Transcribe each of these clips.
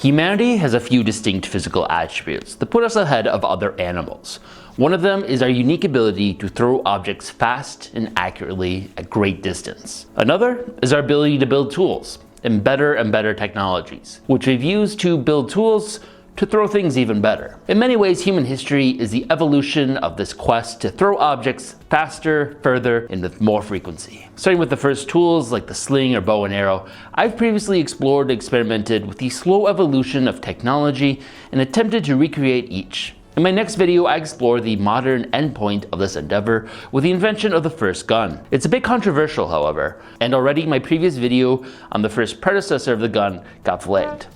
Humanity has a few distinct physical attributes that put us ahead of other animals. One of them is our unique ability to throw objects fast and accurately at great distance. Another is our ability to build tools and better technologies, which we've used to build tools to throw things even better. In many ways, human history is the evolution of this quest to throw objects faster, further, and with more frequency. Starting with the first tools like the sling or bow and arrow, I've previously explored and experimented with the slow evolution of technology and attempted to recreate each. In my next video, I explore the modern endpoint of this endeavor with the invention of the first gun. It's a bit controversial, however, and already my previous video on the first predecessor of the gun got flagged.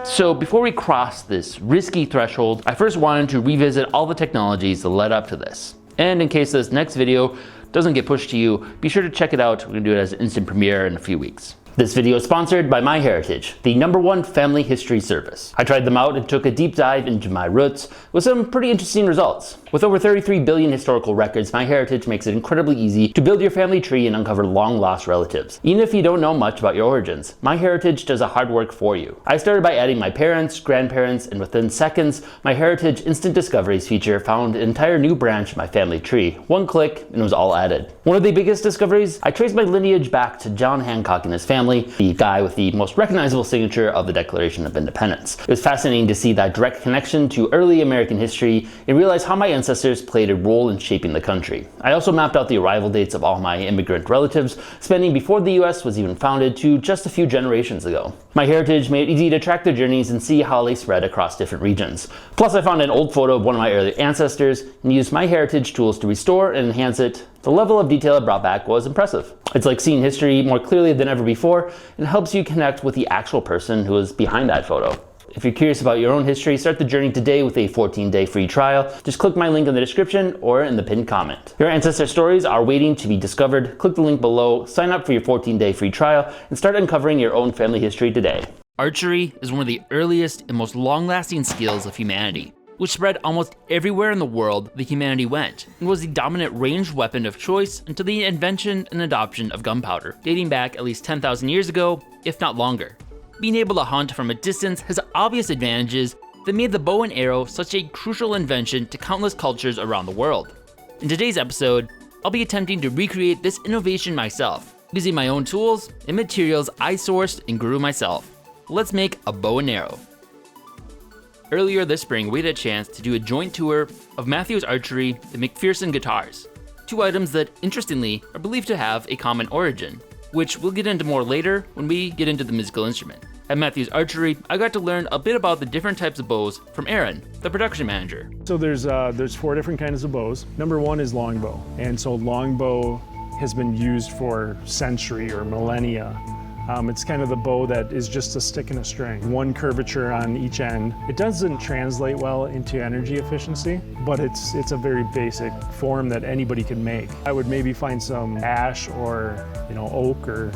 So before we cross this risky threshold, I first wanted to revisit all the technologies that led up to this. And in case this next video doesn't get pushed to you, be sure to check it out. We're gonna do it as an instant premiere in a few weeks. This video is sponsored by MyHeritage, the #1 family history service. I tried them out and took a deep dive into my roots with some pretty interesting results. With over 33 billion historical records, MyHeritage makes it incredibly easy to build your family tree and uncover long-lost relatives. Even if you don't know much about your origins, MyHeritage does the hard work for you. I started by adding my parents, grandparents, and within seconds, MyHeritage Instant Discoveries feature found an entire new branch of my family tree. One click, and it was all added. One of the biggest discoveries, I traced my lineage back to John Hancock and his family, the guy with the most recognizable signature of the Declaration of Independence. It was fascinating to see that direct connection to early American history and realize how my ancestors played a role in shaping the country. I also mapped out the arrival dates of all my immigrant relatives, spanning before the US was even founded to just a few generations ago. MyHeritage made it easy to track their journeys and see how they spread across different regions. Plus, I found an old photo of one of my early ancestors and used MyHeritage tools to restore and enhance it. The level of detail it brought back was impressive. It's like seeing history more clearly than ever before and helps you connect with the actual person who was behind that photo. If you're curious about your own history, start the journey today with a 14-day free trial. Just click my link in the description or in the pinned comment. Your ancestor stories are waiting to be discovered. Click the link below, sign up for your 14-day free trial, and start uncovering your own family history today. Archery is one of the earliest and most long-lasting skills of humanity, which spread almost everywhere in the world that humanity went, and was the dominant ranged weapon of choice until the invention and adoption of gunpowder, dating back at least 10,000 years ago, if not longer. Being able to hunt from a distance has obvious advantages that made the bow and arrow such a crucial invention to countless cultures around the world. In today's episode, I'll be attempting to recreate this innovation myself, using my own tools and materials I sourced and grew myself. Let's make a bow and arrow. Earlier this spring, we had a chance to do a joint tour of Matthew's archery and McPherson guitars, two items that, interestingly, are believed to have a common origin, which we'll get into more later when we get into the musical instrument. At Matthew's Archery, I got to learn a bit about the different types of bows from Erin, the production manager. So there's 4 different kinds of bows. Number 1 is longbow, and so longbow has been used for century or millennia. It's kind of the bow that is just a stick and a string, one curvature on each end. It doesn't translate well into energy efficiency, but it's a very basic form that anybody can make. I would maybe find some ash or oak or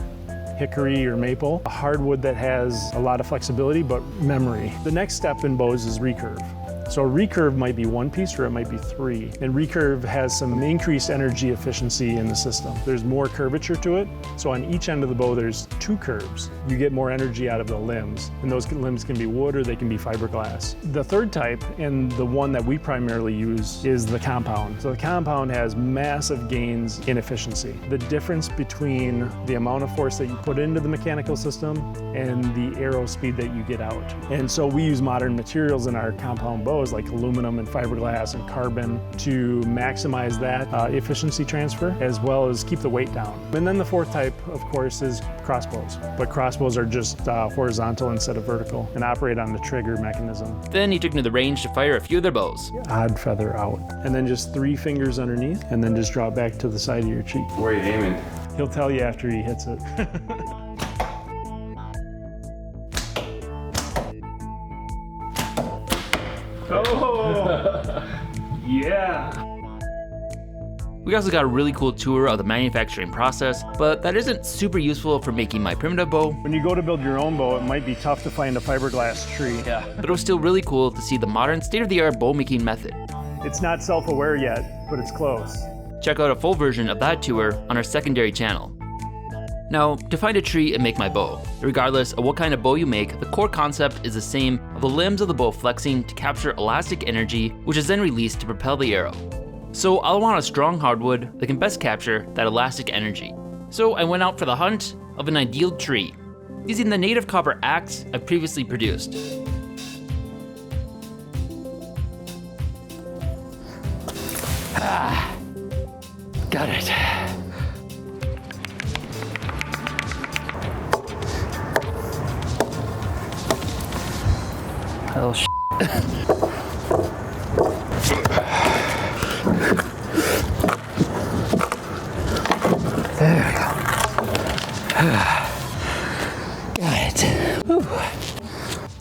hickory or maple, a hardwood that has a lot of flexibility but memory. The next step in bows is recurve. So a recurve might be 1 piece or it might be 3. And recurve has some increased energy efficiency in the system. There's more curvature to it. So on each end of the bow, there's 2 curves. You get more energy out of the limbs. And those limbs can be wood or they can be fiberglass. The third type, and the one that we primarily use, is the compound. So the compound has massive gains in efficiency. The difference between the amount of force that you put into the mechanical system and the arrow speed that you get out. And so we use modern materials in our compound bow, like aluminum and fiberglass and carbon, to maximize that efficiency transfer as well as keep the weight down. And then the fourth type, of course, is crossbows. But crossbows are just horizontal instead of vertical and operate on the trigger mechanism. Then he took me to the range to fire a few of their bows. Odd feather out. And then just 3 fingers underneath, and then just draw it back to the side of your cheek. Where are you aiming? He'll tell you after he hits it. Oh, yeah. We also got a really cool tour of the manufacturing process, but that isn't super useful for making my primitive bow. When you go to build your own bow, it might be tough to find a fiberglass tree. Yeah. But it was still really cool to see the modern state-of-the-art bow making method. It's not self-aware yet, but it's close. Check out a full version of that tour on our secondary channel. Now, to find a tree and make my bow. Regardless of what kind of bow you make, the core concept is the same of the limbs of the bow flexing to capture elastic energy, which is then released to propel the arrow. So I'll want a strong hardwood that can best capture that elastic energy. So I went out for the hunt of an ideal tree, using the native copper axe I previously produced. Got it. Oh, shit. There we go. Got it. Whew.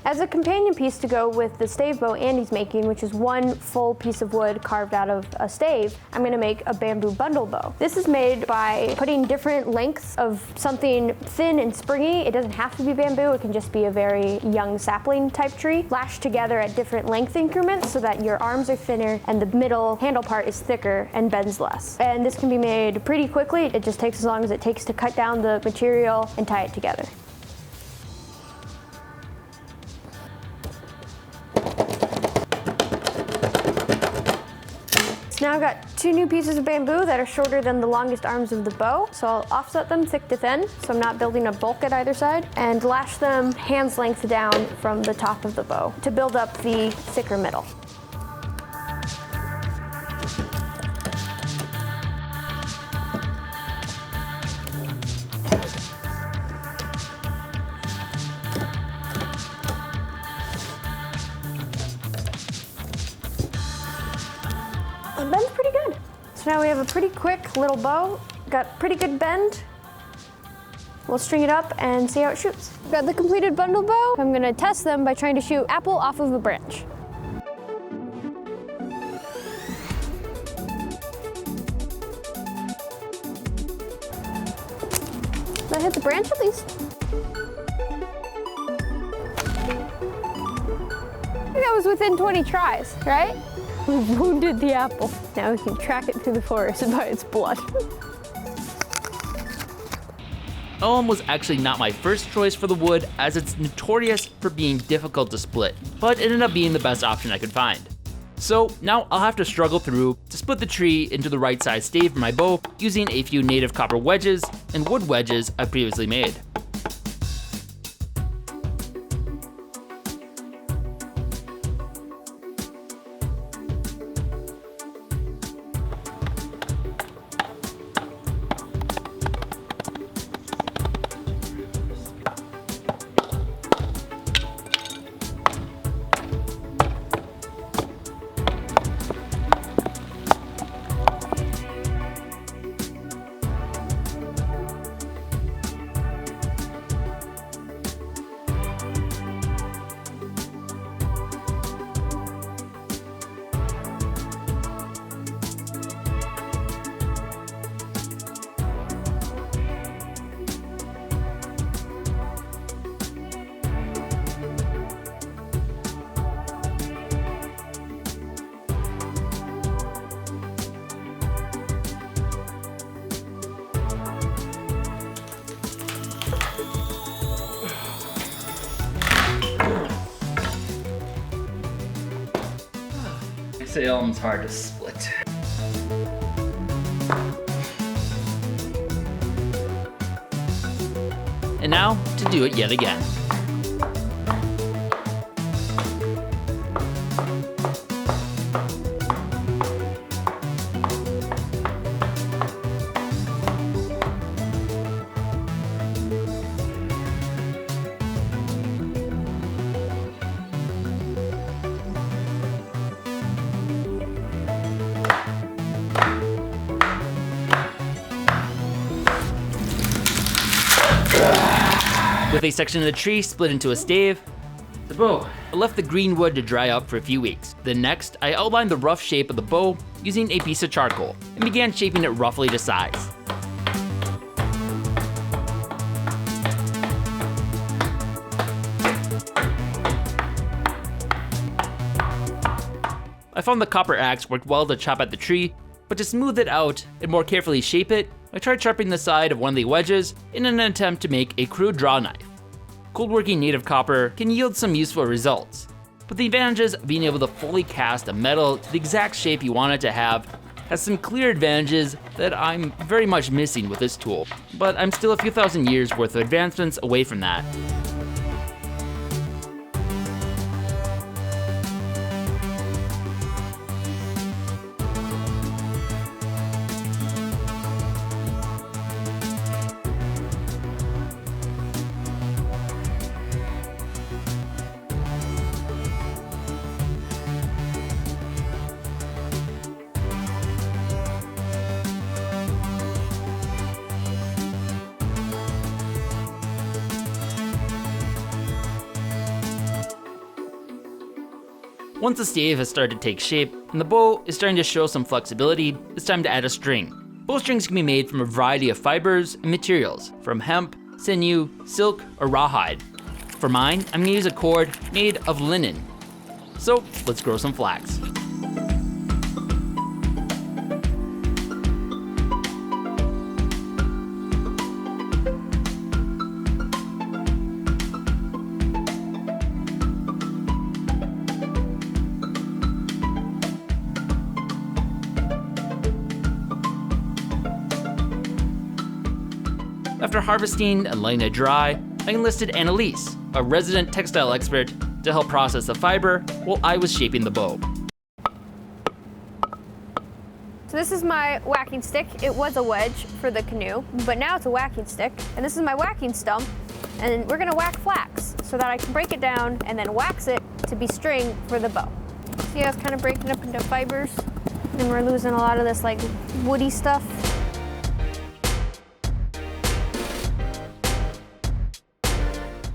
As a companion piece to go with the stave bow Andy's making, which is one full piece of wood carved out of a stave, I'm gonna make a bamboo bundle bow. This is made by putting different lengths of something thin and springy. It doesn't have to be bamboo, it can just be a very young sapling type tree, lashed together at different length increments so that your arms are thinner and the middle handle part is thicker and bends less. And this can be made pretty quickly. It just takes as long as it takes to cut down the material and tie it together. So now I've got two new pieces of bamboo that are shorter than the longest arms of the bow. So I'll offset them thick to thin, so I'm not building a bulk at either side, and lash them hand's length down from the top of the bow to build up the thicker middle. It bends pretty good. So now we have a pretty quick little bow, got pretty good bend. We'll string it up and see how it shoots. Got the completed bundle bow. I'm gonna test them by trying to shoot apple off of a branch. Did I hit the branch at least? I think that was within 20 tries, right? We've wounded the apple. Now we can track it through the forest by its blood. Elm was actually not my first choice for the wood, as it's notorious for being difficult to split, but it ended up being the best option I could find. So now I'll have to struggle through to split the tree into the right size stave for my bow using a few native copper wedges and wood wedges I previously made. Elm's hard to split. And now to do it yet again. With a section of the tree split into a stave, the bow. I left the green wood to dry up for a few weeks. Then next, I outlined the rough shape of the bow using a piece of charcoal and began shaping it roughly to size. I found the copper axe worked well to chop at the tree, but to smooth it out and more carefully shape it, I tried sharpening the side of one of the wedges in an attempt to make a crude draw knife. Cold working native copper can yield some useful results, but the advantages of being able to fully cast a metal to the exact shape you want it to have has some clear advantages that I'm very much missing with this tool, but I'm still a few thousand years worth of advancements away from that. Once the stave has started to take shape and the bow is starting to show some flexibility, it's time to add a string. Bowstrings can be made from a variety of fibers and materials, from hemp, sinew, silk, or rawhide. For mine, I'm gonna use a cord made of linen. So let's grow some flax. After harvesting and letting it dry, I enlisted Annalise, a resident textile expert, to help process the fiber while I was shaping the bow. So this is my whacking stick. It was a wedge for the canoe, but now it's a whacking stick. And this is my whacking stump, and we're gonna whack flax so that I can break it down and then wax it to be string for the bow. See how it's kind of breaking up into fibers? And we're losing a lot of this like woody stuff.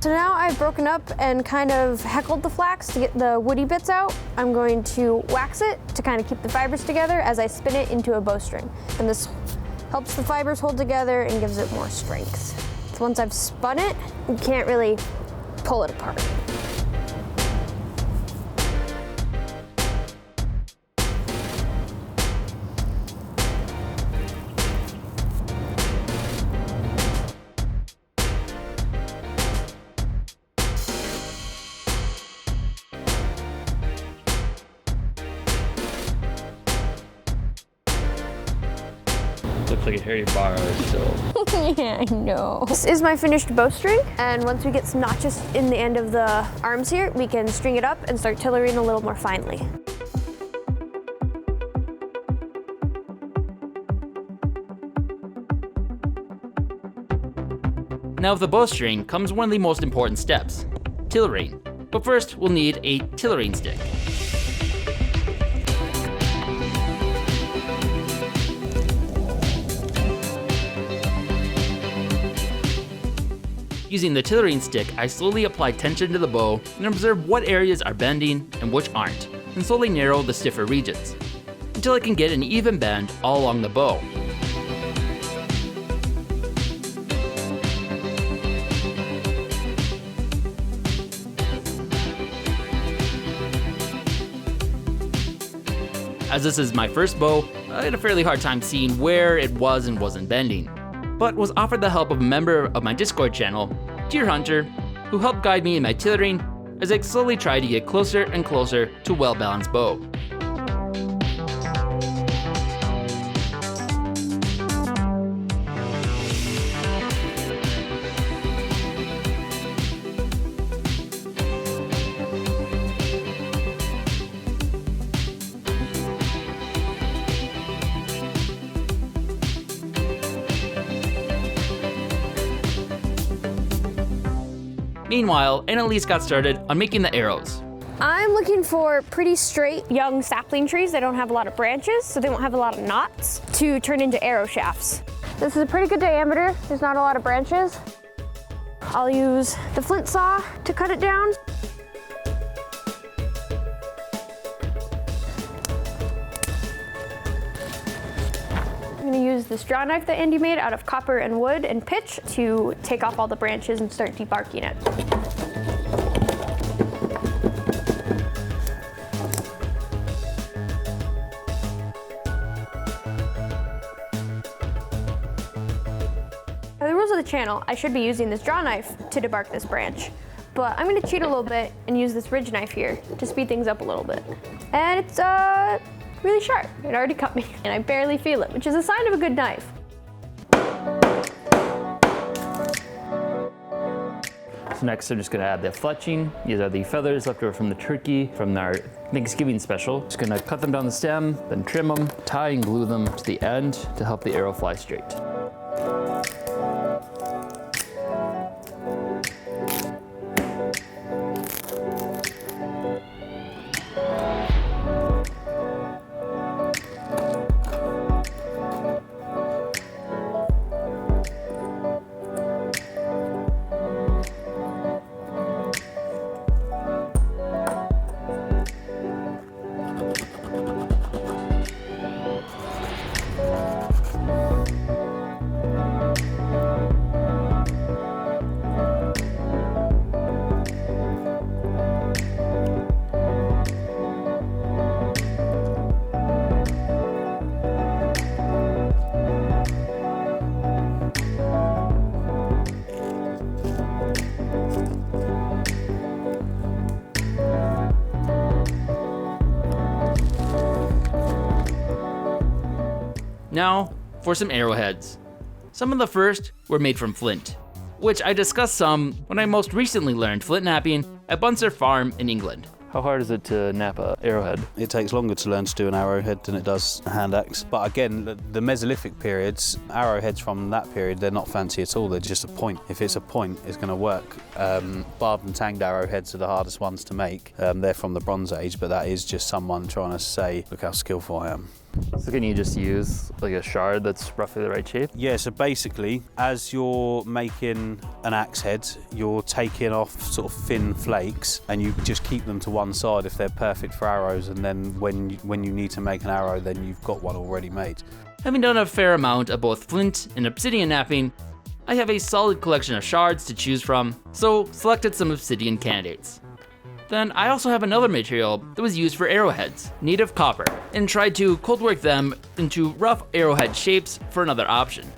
So now I've broken up and kind of heckled the flax to get the woody bits out. I'm going to wax it to kind of keep the fibers together as I spin it into a bowstring. And this helps the fibers hold together and gives it more strength. So once I've spun it, you can't really pull it apart. Looks like a hairy bar still. Yeah, I know. This is my finished bowstring, and once we get some notches in the end of the arms here, we can string it up and start tailoring a little more finely. Now with the bowstring comes one of the most important steps, tailoring. But first we'll need a tailoring stick. Using the tailoring stick, I slowly apply tension to the bow and observe what areas are bending and which aren't, and slowly narrow the stiffer regions, until I can get an even bend all along the bow. As this is my first bow, I had a fairly hard time seeing where it was and wasn't bending, but was offered the help of a member of my Discord channel, Deer Hunter, who helped guide me in my tailoring as I slowly tried to get closer and closer to a well-balanced bow. Meanwhile, Annalise got started on making the arrows. I'm looking for pretty straight young sapling trees that don't have a lot of branches, so they won't have a lot of knots, to turn into arrow shafts. This is a pretty good diameter. There's not a lot of branches. I'll use the flint saw to cut it down. I'm gonna use this draw knife that Andy made out of copper and wood and pitch to take off all the branches and start debarking it. channel, I should be using this draw knife to debark this branch. But I'm gonna cheat a little bit and use this ridge knife here to speed things up a little bit. And it's really sharp. It already cut me, and I barely feel it, which is a sign of a good knife. So next I'm just gonna add the fletching. These are the feathers left over from the turkey from our Thanksgiving special. Just gonna cut them down the stem, then trim them, tie and glue them to the end to help the arrow fly straight. Now for some arrowheads. Some of the first were made from flint, which I discussed some when I most recently learned flint napping at Bunser Farm in England. How hard is it to nap a arrowhead? It takes longer to learn to do an arrowhead than it does a hand axe. But again, the Mesolithic periods, arrowheads from that period, they're not fancy at all, they're just a point. If it's a point, it's going to work. Barbed and tanged arrowheads are the hardest ones to make. They're from the Bronze Age, but that is just someone trying to say, look how skillful I am. So can you just use like a shard that's roughly the right shape? Yeah, so basically, as you're making an axe head, you're taking off sort of thin flakes and you just keep them to one side if they're perfect for arrows, and then when you need to make an arrow, then you've got one already made. Having done a fair amount of both flint and obsidian napping, I have a solid collection of shards to choose from, so selected some obsidian candidates. Then I also have another material that was used for arrowheads, native copper, and tried to cold work them into rough arrowhead shapes for another option.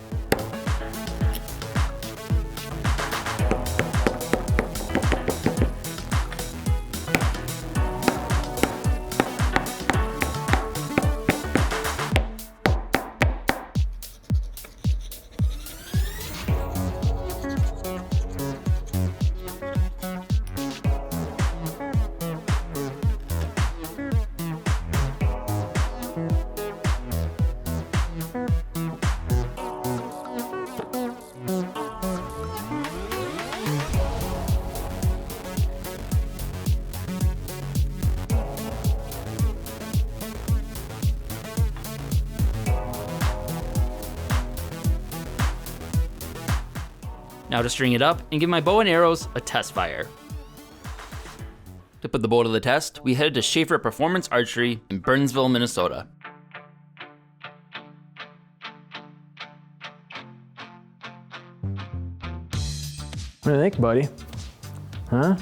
Now to string it up and give my bow and arrows a test fire. To put the bow to the test, we headed to Schaefer Performance Archery in Burnsville, Minnesota. What do you think, buddy? Huh?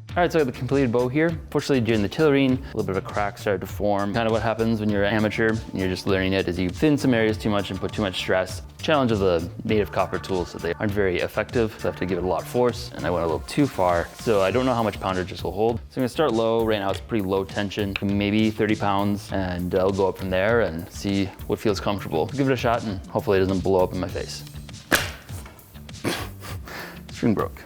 All right, so I have the completed bow here. Fortunately, during the tillering, a little bit of a crack started to form. Kind of what happens when you're an amateur and you're just learning it is you thin some areas too much and put too much stress. Challenge of the native copper tools that they aren't very effective, so I have to give it a lot of force, and I went a little too far. So I don't know how much poundage this will hold. So I'm gonna start low. Right now it's pretty low tension, maybe 30 pounds, and I'll go up from there and see what feels comfortable. Give it a shot and hopefully it doesn't blow up in my face. String broke.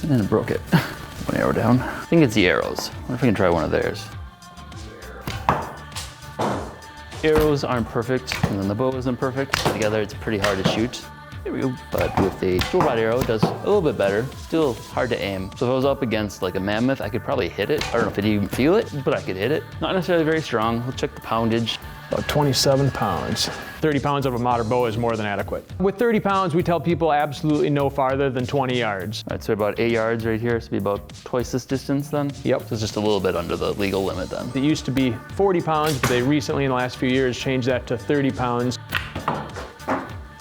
And it broke it. One arrow down. I think it's the arrows. I wonder if we can try one of theirs. Arrows aren't perfect, and then the bow isn't perfect. Together it's pretty hard to shoot. There we go. But with the store-bought arrow, it does a little bit better. Still hard to aim. So if I was up against like a mammoth, I could probably hit it. I don't know if I'd even feel it, but I could hit it. Not necessarily very strong. We'll check the poundage. About 27 pounds. 30 pounds of a modern bow is more than adequate. With 30 pounds, we tell people absolutely no farther than 20 yards. All right, so about 8 yards right here, so it'd be about twice this distance then? Yep. So it's just a little bit under the legal limit then. It used to be 40 pounds, but they recently, in the last few years, changed that to 30 pounds.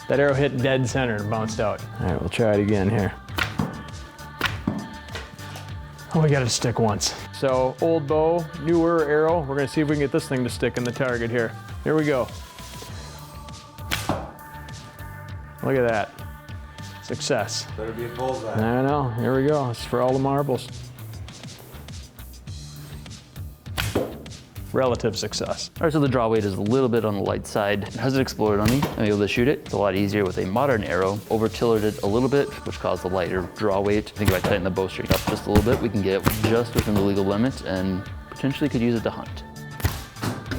That arrow hit dead center and bounced out. All right, we'll try it again here. Oh, we got it to stick once. So old bow, newer arrow. We're gonna see if we can get this thing to stick in the target here. Here we go. Look at that. Success. Better be a bullseye. I know, here we go. It's for all the marbles. Relative success. All right, so the draw weight is a little bit on the light side. It hasn't exploded on me. I'm able to shoot it. It's a lot easier with a modern arrow. Over-tillered it a little bit, which caused the lighter draw weight. I think if I tighten the bowstring up just a little bit, we can get it just within the legal limit and potentially could use it to hunt.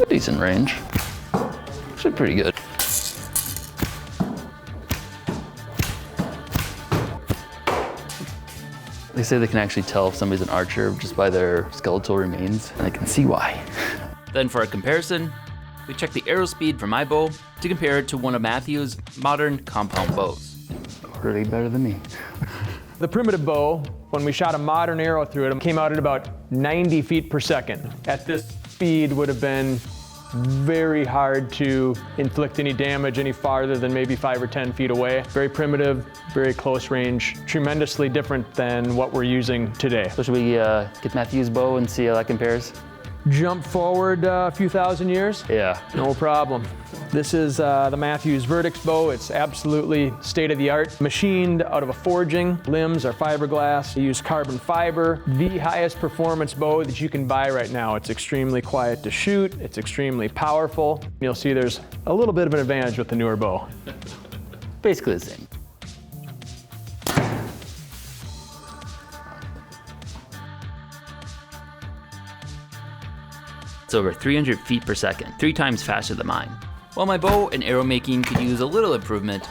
A decent range. Actually pretty good. They say they can actually tell if somebody's an archer just by their skeletal remains, and I can see why. Then for a comparison, we check the arrow speed for my bow to compare it to one of Matthew's modern compound bows. Really better than me. The primitive bow, when we shot a modern arrow through it, came out at about 90 feet per second. At this speed would have been very hard to inflict any damage any farther than maybe 5 or 10 feet away. Very primitive, very close range, tremendously different than what we're using today. So should we get Matthew's bow and see how that compares? Jump forward a few thousand years? Yeah. No problem. This is the Matthews Vertex bow. It's absolutely state-of-the-art. Machined out of a forging. Limbs are fiberglass. We use carbon fiber. The highest performance bow that you can buy right now. It's extremely quiet to shoot. It's extremely powerful. You'll see there's a little bit of an advantage with the newer bow. Basically the same. It's over 300 feet per second, 3 times faster than mine. While my bow and arrow making could use a little improvement,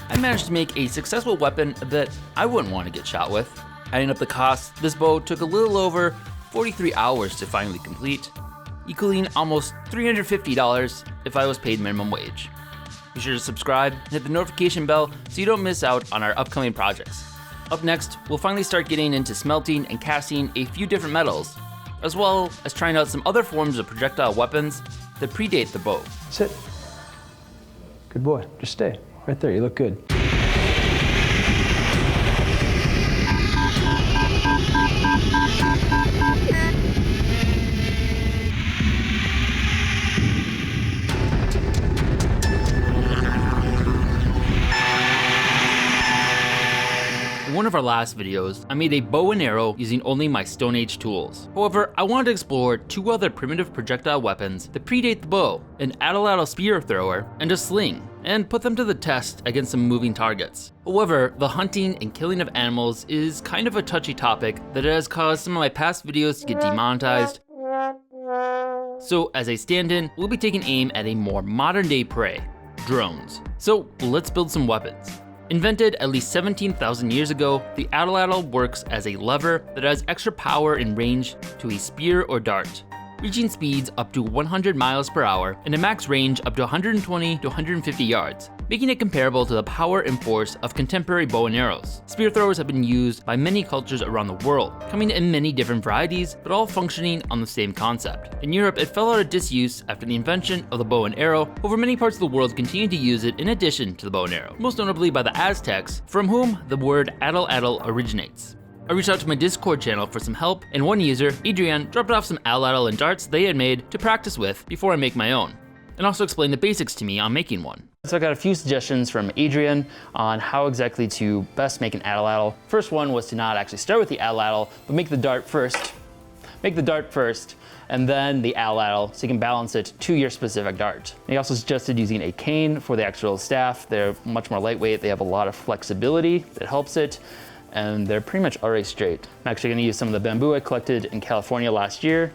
I managed to make a successful weapon that I wouldn't want to get shot with. Adding up the cost, this bow took a little over 43 hours to finally complete, equaling almost $350 if I was paid minimum wage. Be sure to subscribe and hit the notification bell so you don't miss out on our upcoming projects. Up next, we'll finally start getting into smelting and casting a few different metals, as well as trying out some other forms of projectile weapons that predate the bow. Sit. Good boy, just stay. Right there, you look good. In one of our last videos, I made a bow and arrow using only my Stone Age tools. However, I wanted to explore 2 other primitive projectile weapons that predate the bow, an Atlatl spear thrower and a sling, and put them to the test against some moving targets. However, the hunting and killing of animals is kind of a touchy topic that has caused some of my past videos to get demonetized. So as a stand-in, we'll be taking aim at a more modern day prey, drones. So let's build some weapons. Invented at least 17,000 years ago, the Atlatl works as a lever that adds extra power and range to a spear or dart, reaching speeds up to 100 miles per hour and a max range up to 120 to 150 yards, making it comparable to the power and force of contemporary bow and arrows. Spear throwers have been used by many cultures around the world, coming in many different varieties, but all functioning on the same concept. In Europe, it fell out of disuse after the invention of the bow and arrow. However, many parts of the world continue to use it in addition to the bow and arrow, most notably by the Aztecs, from whom the word atlatl originates. I reached out to my Discord channel for some help, and one user, Adrian, dropped off some atlatl and darts they had made to practice with before I make my own, and also explained the basics to me on making one. So I got a few suggestions from Adrian on how exactly to best make an atlatl. First one was to not actually start with the atlatl, but make the dart first. Make the dart first, and then the atlatl, so you can balance it to your specific dart. He also suggested using a cane for the actual staff. They're much more lightweight, they have a lot of flexibility that helps it, and they're pretty much already straight. I'm actually gonna use some of the bamboo I collected in California last year.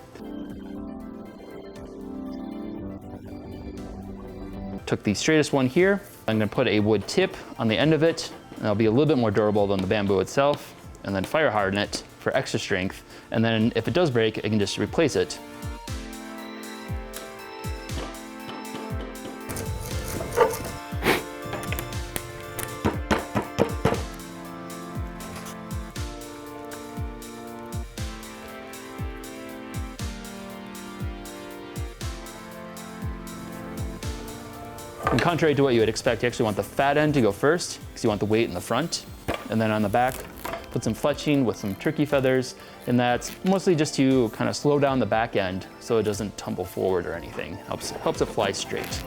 Took the straightest one here. I'm gonna put a wood tip on the end of it, and it'll be a little bit more durable than the bamboo itself, and then fire harden it for extra strength. And then if it does break, I can just replace it. And contrary to what you would expect, you actually want the fat end to go first, because you want the weight in the front. And then on the back, Put some fletching with some turkey feathers, and that's mostly just to kind of slow down the back end so it doesn't tumble forward or anything. Helps it fly straight.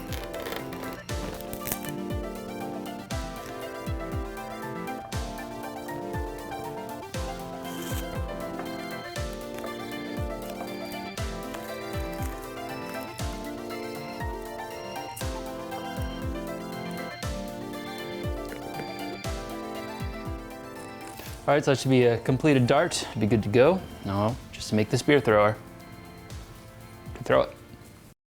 All right, so that should be a completed dart. Be good to go. Now, just to make the spear thrower. You can throw it.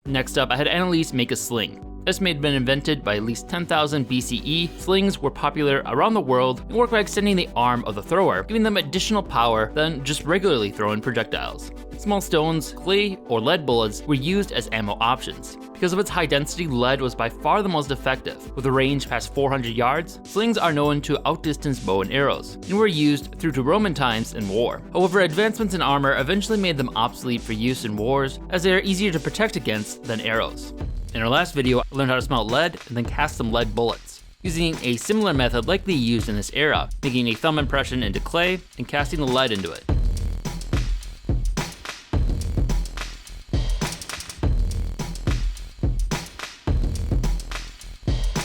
Next up, I had Annalise make a sling. This may have been invented by at least 10,000 BCE. Slings were popular around the world and work by extending the arm of the thrower, giving them additional power than just regularly throwing projectiles. Small stones, clay, or lead bullets were used as ammo options. Because of its high density, lead was by far the most effective. With a range past 400 yards, slings are known to outdistance bow and arrows, and were used through to Roman times in war. However, advancements in armor eventually made them obsolete for use in wars, as they are easier to protect against than arrows. In our last video, I learned how to smelt lead and then cast some lead bullets, using a similar method likely used in this era, making a thumb impression into clay and casting the lead into it.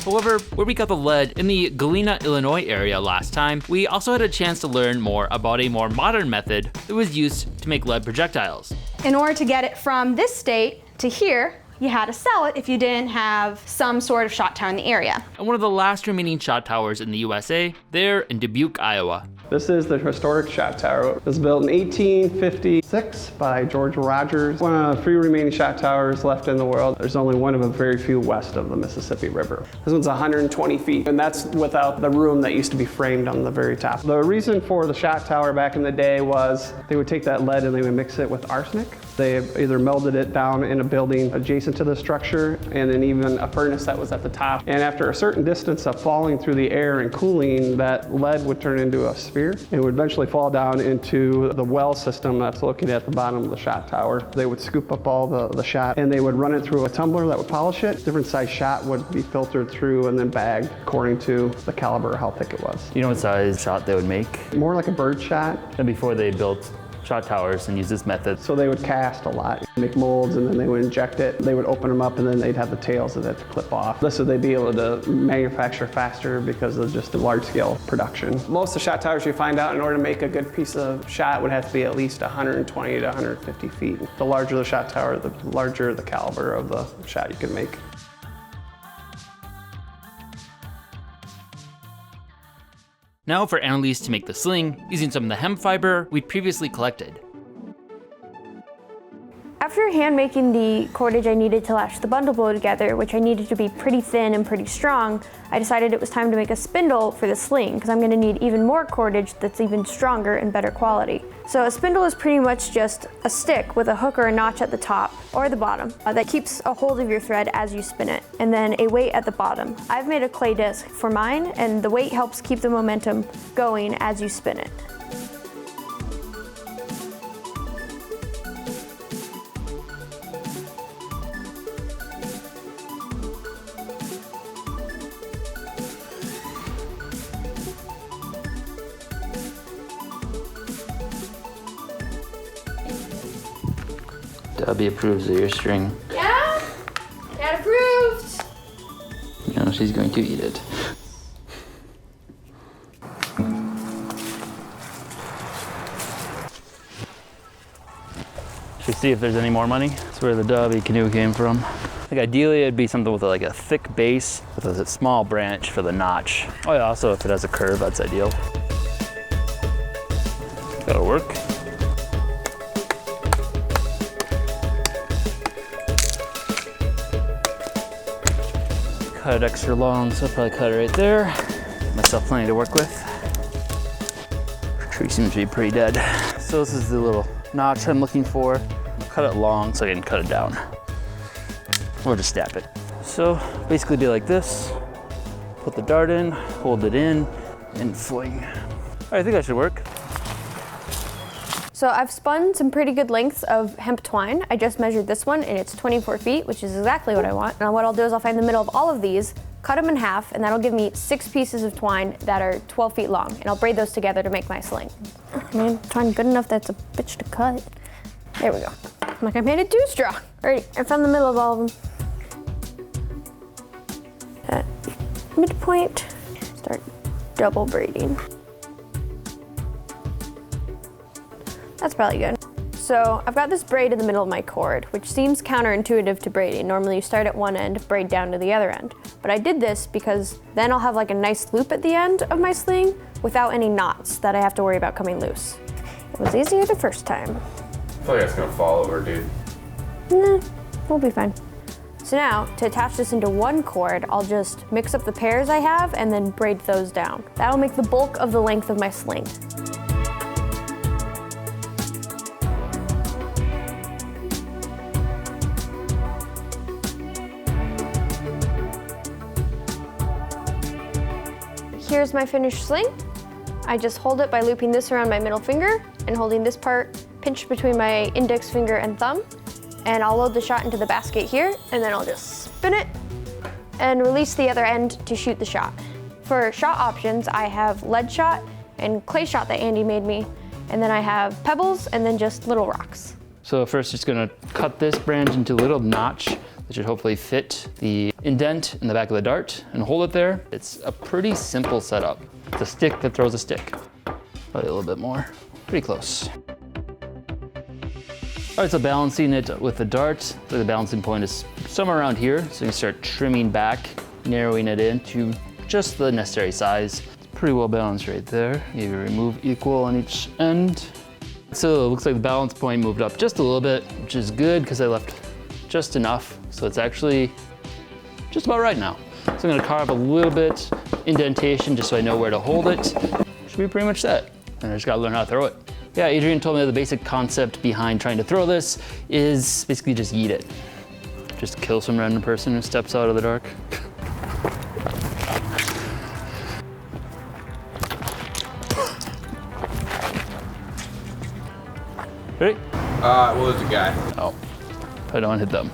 However, where we got the lead in the Galena, Illinois area last time, we also had a chance to learn more about a more modern method that was used to make lead projectiles. In order to get it from this state to here, you had to sell it if you didn't have some sort of shot tower in the area. And one of the last remaining shot towers in the USA, there in Dubuque, Iowa. This is the historic shot tower. It was built in 1856 by George Rogers. One of the few remaining shot towers left in the world. There's only one of a very few west of the Mississippi River. This one's 120 feet, and that's without the room that used to be framed on the very top. The reason for the shot tower back in the day was they would take that lead and they would mix it with arsenic. They either melted it down in a building adjacent to the structure, and then even a furnace that was at the top. And after a certain distance of falling through the air and cooling, that lead would turn into a sphere and would eventually fall down into the well system that's located at the bottom of the shot tower. They would scoop up all the shot and they would run it through a tumbler that would polish it. Different size shot would be filtered through and then bagged according to the caliber, how thick it was. You know what size shot they would make? More like a bird shot. And before they built shot towers and use this method. So they would cast a lot, make molds, and then they would inject it. They would open them up and then they'd have the tails that they'd clip off. This would they'd be able to manufacture faster because of just the large scale production. Most of the shot towers you find out in order to make a good piece of shot would have to be at least 120 to 150 feet. The larger the shot tower, the larger the caliber of the shot you can make. Now for Annalise to make the sling, using some of the hemp fiber we'd previously collected. After hand making the cordage I needed to lash the bundle bow together, which I needed to be pretty thin and pretty strong, I decided it was time to make a spindle for the sling, because I'm going to need even more cordage that's even stronger and better quality. So a spindle is pretty much just a stick with a hook or a notch at the top or the bottom that keeps a hold of your thread as you spin it, and then a weight at the bottom. I've made a clay disc for mine, and the weight helps keep the momentum going as you spin it. Debbie approves of your string. Yeah? Dad approved! No, she's going to eat it. Should we see if there's any more money? That's where the Dobby canoe came from. I think ideally it'd be something with like a thick base with a small branch for the notch. Oh yeah, also if it has a curve, that's ideal. That'll work. Cut it extra long, so I'll probably cut it right there. Give myself plenty to work with. Tree seems to be pretty dead. So this is the little notch I'm looking for. Cut it long so I can cut it down. Or just stab it. So basically do like this. Put the dart in, hold it in, and fling. All right, I think that should work. So I've spun some pretty good lengths of hemp twine. I just measured this one and it's 24 feet, which is exactly what I want. Now what I'll do is I'll find the middle of all of these, cut them in half, and that'll give me 6 pieces of twine that are 12 feet long, and I'll braid those together to make my sling. I mean, twine good enough that's a bitch to cut. There we go. Like I made it 2 straw. Alright, I found the middle of all of them. At midpoint, start double braiding. That's probably good. So I've got this braid in the middle of my cord, which seems counterintuitive to braiding. Normally you start at one end, braid down to the other end. But I did this because then I'll have like a nice loop at the end of my sling without any knots that I have to worry about coming loose. It was easier the first time. I feel like it's gonna fall over, dude. Nah, we'll be fine. So now, to attach this into one cord, I'll just mix up the pairs I have and then braid those down. That'll make the bulk of the length of my sling. Here's my finished sling. I just hold it by looping this around my middle finger and holding this part pinched between my index finger and thumb. And I'll load the shot into the basket here, and then I'll just spin it and release the other end to shoot the shot. For shot options, I have lead shot and clay shot that Andy made me, and then I have pebbles and then just little rocks. So first just gonna cut this branch into a little notch that should hopefully fit the indent in the back of the dart and hold it there. It's a pretty simple setup. It's a stick that throws a stick. Probably a little bit more, pretty close. All right, so balancing it with the dart, so the balancing point is somewhere around here. So you can start trimming back, narrowing it in to just the necessary size. It's pretty well balanced right there. You remove equal on each end. So it looks like the balance point moved up just a little bit, which is good because I left just enough. So it's actually just about right now. So I'm gonna carve a little bit indentation just so I know where to hold it. Should be pretty much set. And I just gotta learn how to throw it. Yeah, Adrian told me that the basic concept behind trying to throw this is basically just yeet it. Just kill some random person who steps out of the dark. Ready? Well, there's a guy. Oh, I don't hit them.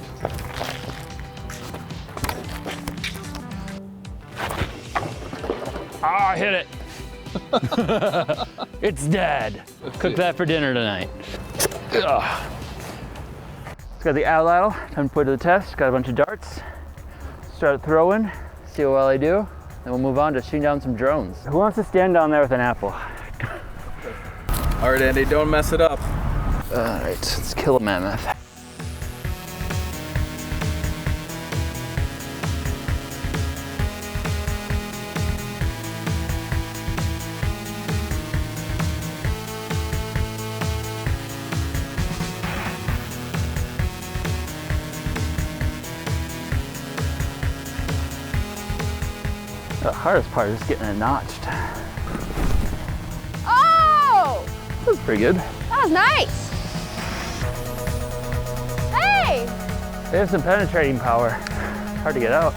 Ah, I hit it. It's dead. Cook that for dinner tonight. Ugh. It's got the Atlatl. Time to put it to the test. Got a bunch of darts. Start throwing. See how well I do. Then we'll move on to shooting down some drones. Who wants to stand down there with an apple? All right, Andy, don't mess it up. All right, let's kill a mammoth. The hardest part is getting it notched. Oh! That was pretty good. That was nice. Hey! They have some penetrating power. Hard to get out.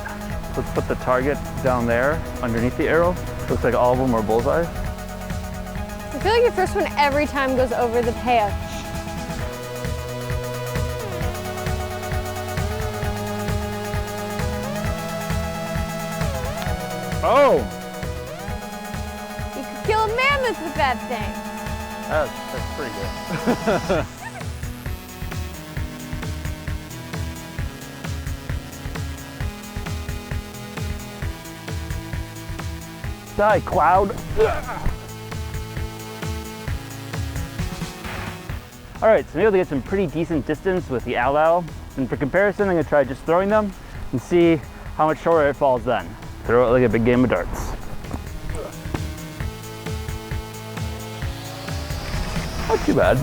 Let's put the target down there underneath the arrow. Looks like all of them are bullseye. I feel like your first one every time goes over the pair. Oh! You could kill a mammoth with that thing. That's pretty good. Die, cloud. All right, so I'm able to get some pretty decent distance with the Atlatl. And for comparison, I'm gonna try just throwing them and see how much shorter it falls then. Throw it like a big game of darts. Not too bad.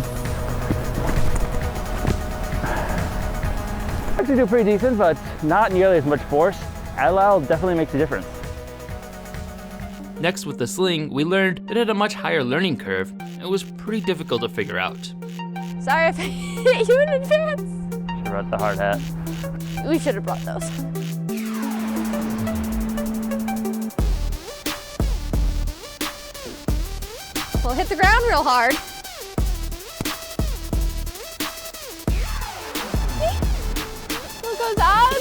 Actually do pretty decent, but not nearly as much force. Atlatl definitely makes a difference. Next, with the sling, we learned it had a much higher learning curve and it was pretty difficult to figure out. Sorry if I hit you in advance. Should've brought the hard hat. We should have brought those. We'll hit the ground real hard. What goes on?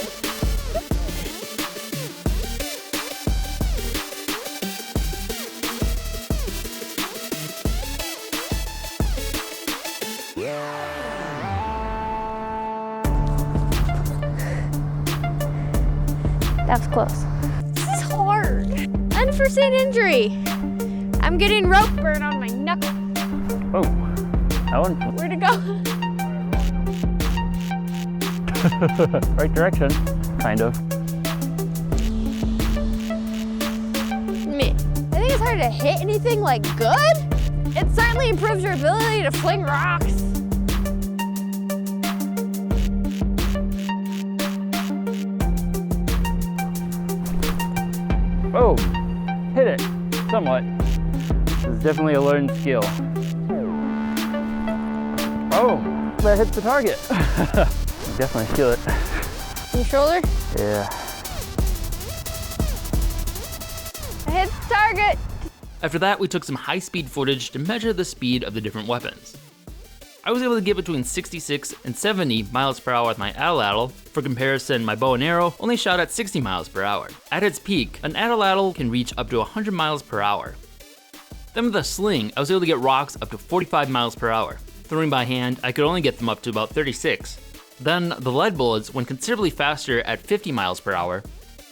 That's close. This is hard. Unforeseen injury. I'm getting rope burn on my knuckle. Oh, that one. Where'd it go? Right direction, kind of. Me. I think it's hard to hit anything like good. It certainly improves your ability to fling rocks. Oh, hit it, somewhat. This is definitely a learned skill. Oh, that hits the target. Definitely feel it. Your shoulder? Yeah. I hit the target. After that, we took some high-speed footage to measure the speed of the different weapons. I was able to get between 66 and 70 miles per hour with my Atlatl. For comparison, my bow and arrow only shot at 60 miles per hour. At its peak, an Atlatl can reach up to 100 miles per hour. Then with a sling, I was able to get rocks up to 45 miles per hour. Throwing by hand, I could only get them up to about 36. Then the lead bullets went considerably faster at 50 miles per hour.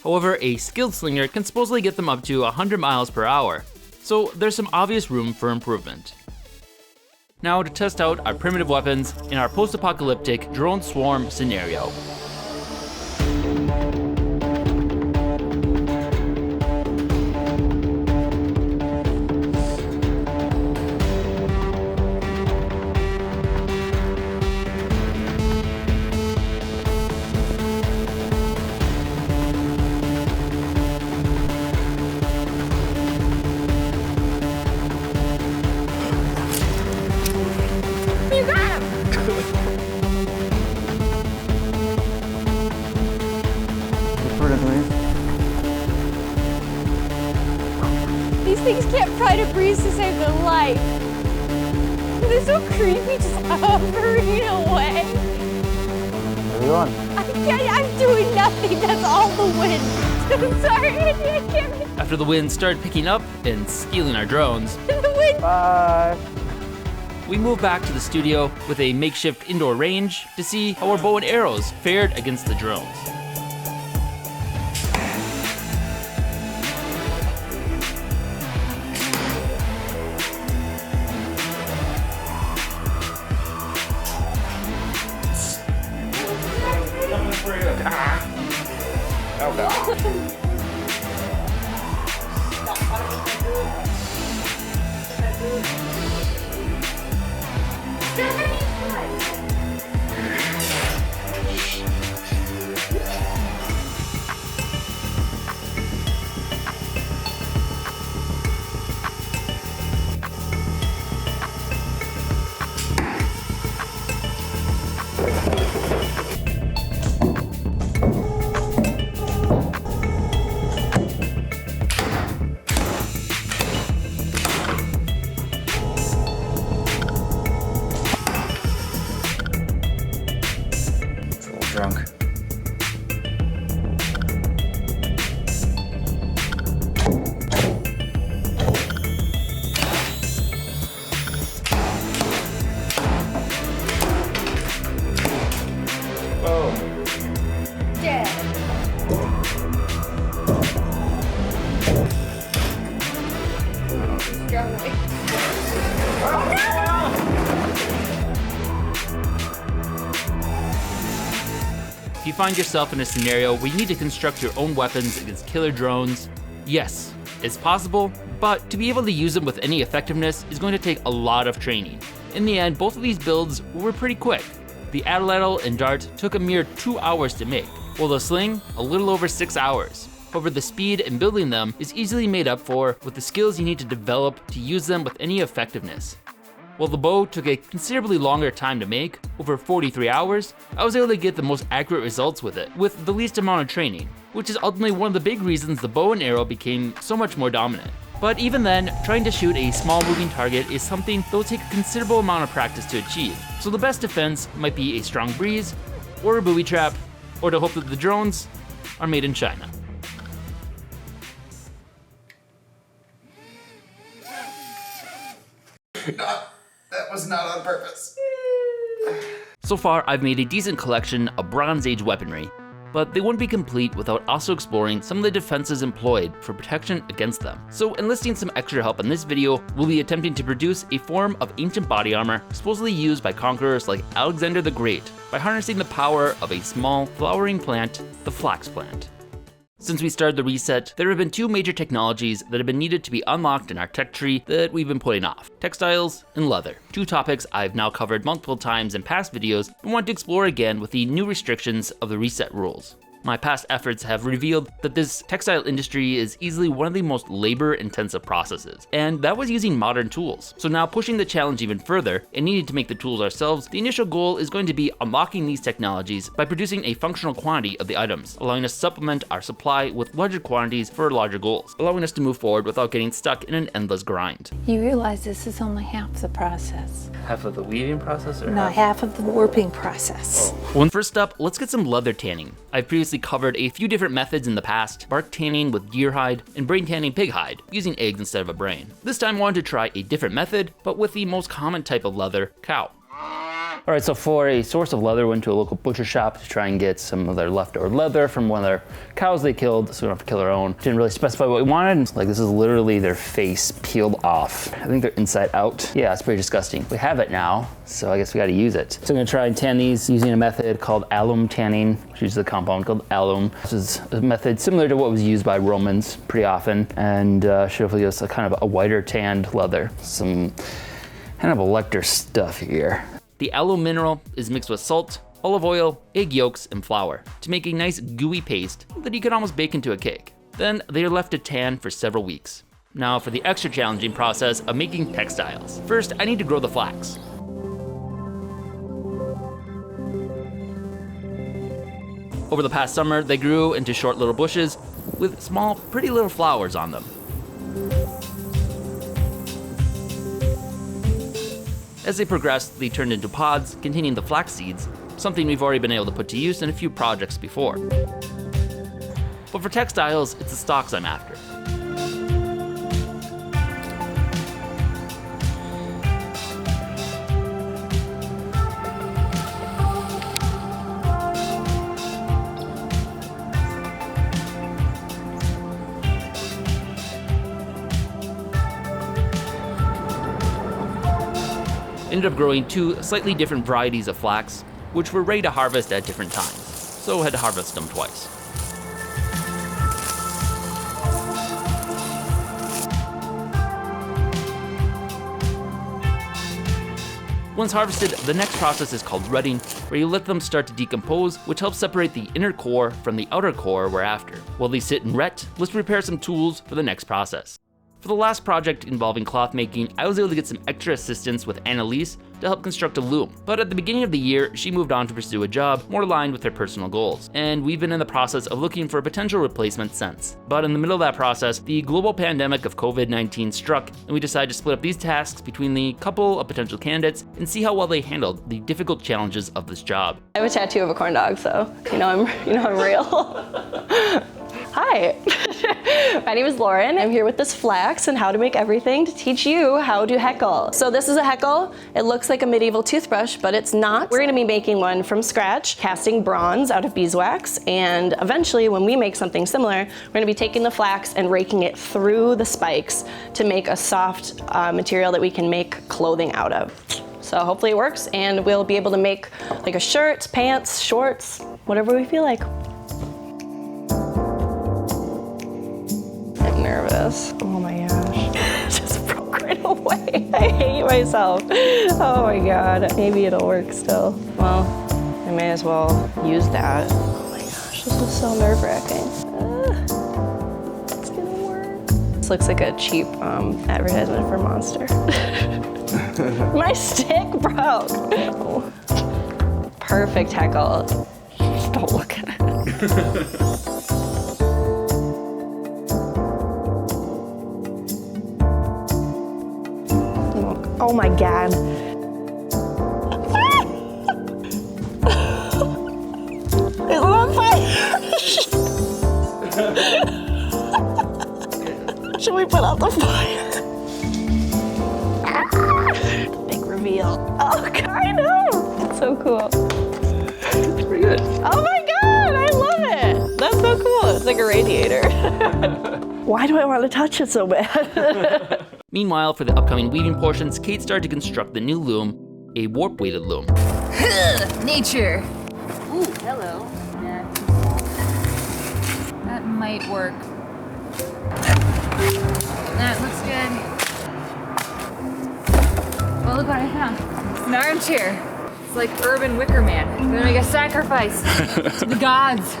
However, a skilled slinger can supposedly get them up to 100 miles per hour. So there's some obvious room for improvement. Now to test out our primitive weapons in our post-apocalyptic drone swarm scenario. These things can't fight a breeze to save their life. They're so creepy, just hovering away. Where are you on? I'm doing nothing, that's all the wind. I'm sorry, I can't. After the wind started picking up and stealing our drones, The wind. bye. We moved back to the studio with a makeshift indoor range to see how our bow and arrows fared against the drones. Drunk. If you find yourself in a scenario where you need to construct your own weapons against killer drones, yes, it's possible, but to be able to use them with any effectiveness is going to take a lot of training. In the end, both of these builds were pretty quick. The Atlatl and dart took a mere 2 hours to make, while the sling, a little over 6 hours. However, the speed in building them is easily made up for with the skills you need to develop to use them with any effectiveness. While the bow took a considerably longer time to make, over 43 hours, I was able to get the most accurate results with it, with the least amount of training, which is ultimately one of the big reasons the bow and arrow became so much more dominant. But even then, trying to shoot a small moving target is something that will take a considerable amount of practice to achieve, so the best defense might be a strong breeze, or a booby trap, or to hope that the drones are made in China. That was not on purpose. So far, I've made a decent collection of Bronze Age weaponry. but they wouldn't be complete without also exploring some of the defenses employed for protection against them. So enlisting some extra help in this video, we'll be attempting to produce a form of ancient body armor supposedly used by conquerors like Alexander the Great by harnessing the power of a small flowering plant, the flax plant. Since we started the reset, there have been two major technologies that have been needed to be unlocked in our tech tree that we've been putting off: textiles and leather. Two topics I've now covered multiple times in past videos and want to explore again with the new restrictions of the reset rules. My past efforts have revealed that this textile industry is easily one of the most labor-intensive processes, and that was using modern tools. So now, pushing the challenge even further and needing to make the tools ourselves, the initial goal is going to be unlocking these technologies by producing a functional quantity of the items, allowing us to supplement our supply with larger quantities for larger goals, allowing us to move forward without getting stuck in an endless grind. You realize this is only half the process. Half of the weaving process, or No, half of the warping process. Well, first up, let's get some leather tanning. I've previously covered a few different methods in the past: bark tanning with deer hide and brain tanning pig hide, using eggs instead of a brain. This time I wanted to try a different method, but with the most common type of leather, cow. All right, so for a source of leather, went to a local butcher shop to try and get some of their leftover leather from one of their cows they killed, so we don't have to kill our own. Didn't really specify what we wanted. Like, this is literally their face peeled off. I think they're inside out. Yeah, it's pretty disgusting. We have it now, so I guess we gotta use it. So I'm gonna try and tan these using a method called alum tanning, which uses a compound called alum. This is a method similar to what was used by Romans pretty often, and should hopefully give us a kind of a whiter tanned leather. Some kind of elector stuff here. The alum mineral is mixed with salt, olive oil, egg yolks, and flour to make a nice gooey paste that you can almost bake into a cake. Then they are left to tan for several weeks. Now for the extra challenging process of making textiles. First, I need to grow the flax. Over the past summer, they grew into short little bushes with small, pretty little flowers on them. As they progressed, they turned into pods containing the flax seeds, something we've already been able to put to use in a few projects before. But for textiles, it's the stalks I'm after. Ended up growing two slightly different varieties of flax, which were ready to harvest at different times, so had to harvest them twice. Once harvested, the next process is called retting, where you let them start to decompose, which helps separate the inner core from the outer core we're after. While they sit and ret, let's prepare some tools for the next process. For the last project involving cloth making, I was able to get some extra assistance with Annalise to help construct a loom. But at the beginning of the year, she moved on to pursue a job more aligned with her personal goals. And we've been in the process of looking for a potential replacement since. But in the middle of that process, the global pandemic of COVID-19 struck, and we decided to split up these tasks between the couple of potential candidates and see how well they handled the difficult challenges of this job. I have a tattoo of a corn dog, so I'm real. Hi, my name is Lauren. I'm here with this flax and how to make everything to teach you how to heckle. So this is a heckle. It looks like a medieval toothbrush, but it's not. We're gonna be making one from scratch, casting bronze out of beeswax, and eventually when we make something similar, we're gonna be taking the flax and raking it through the spikes to make a soft material that we can make clothing out of. So hopefully it works, and we'll be able to make like a shirt, pants, shorts, whatever we feel like. Nervous. Oh my gosh. Just broke right away. I hate myself. Oh my god. Maybe it'll work still. Well, I may as well use that. Oh my gosh, this is so nerve-wracking. It's gonna work. This looks like a cheap advertisement for Monster. My stick broke. Oh. Perfect heckle. Just don't look at it. Oh my god. It's on fire! Should we put out the fire? Big reveal. Oh, kind of! It's so cool. It's pretty good. Oh my god, I love so cool. It's like a radiator. Why do I want to touch it so bad? Meanwhile, for the upcoming weaving portions, Kate started to construct the new loom, a warp-weighted loom. Nature. Ooh, hello. Yeah. That might work. That looks good. Well, look what I found. It's an armchair. It's like urban wicker man. I'm gonna make a sacrifice to the gods.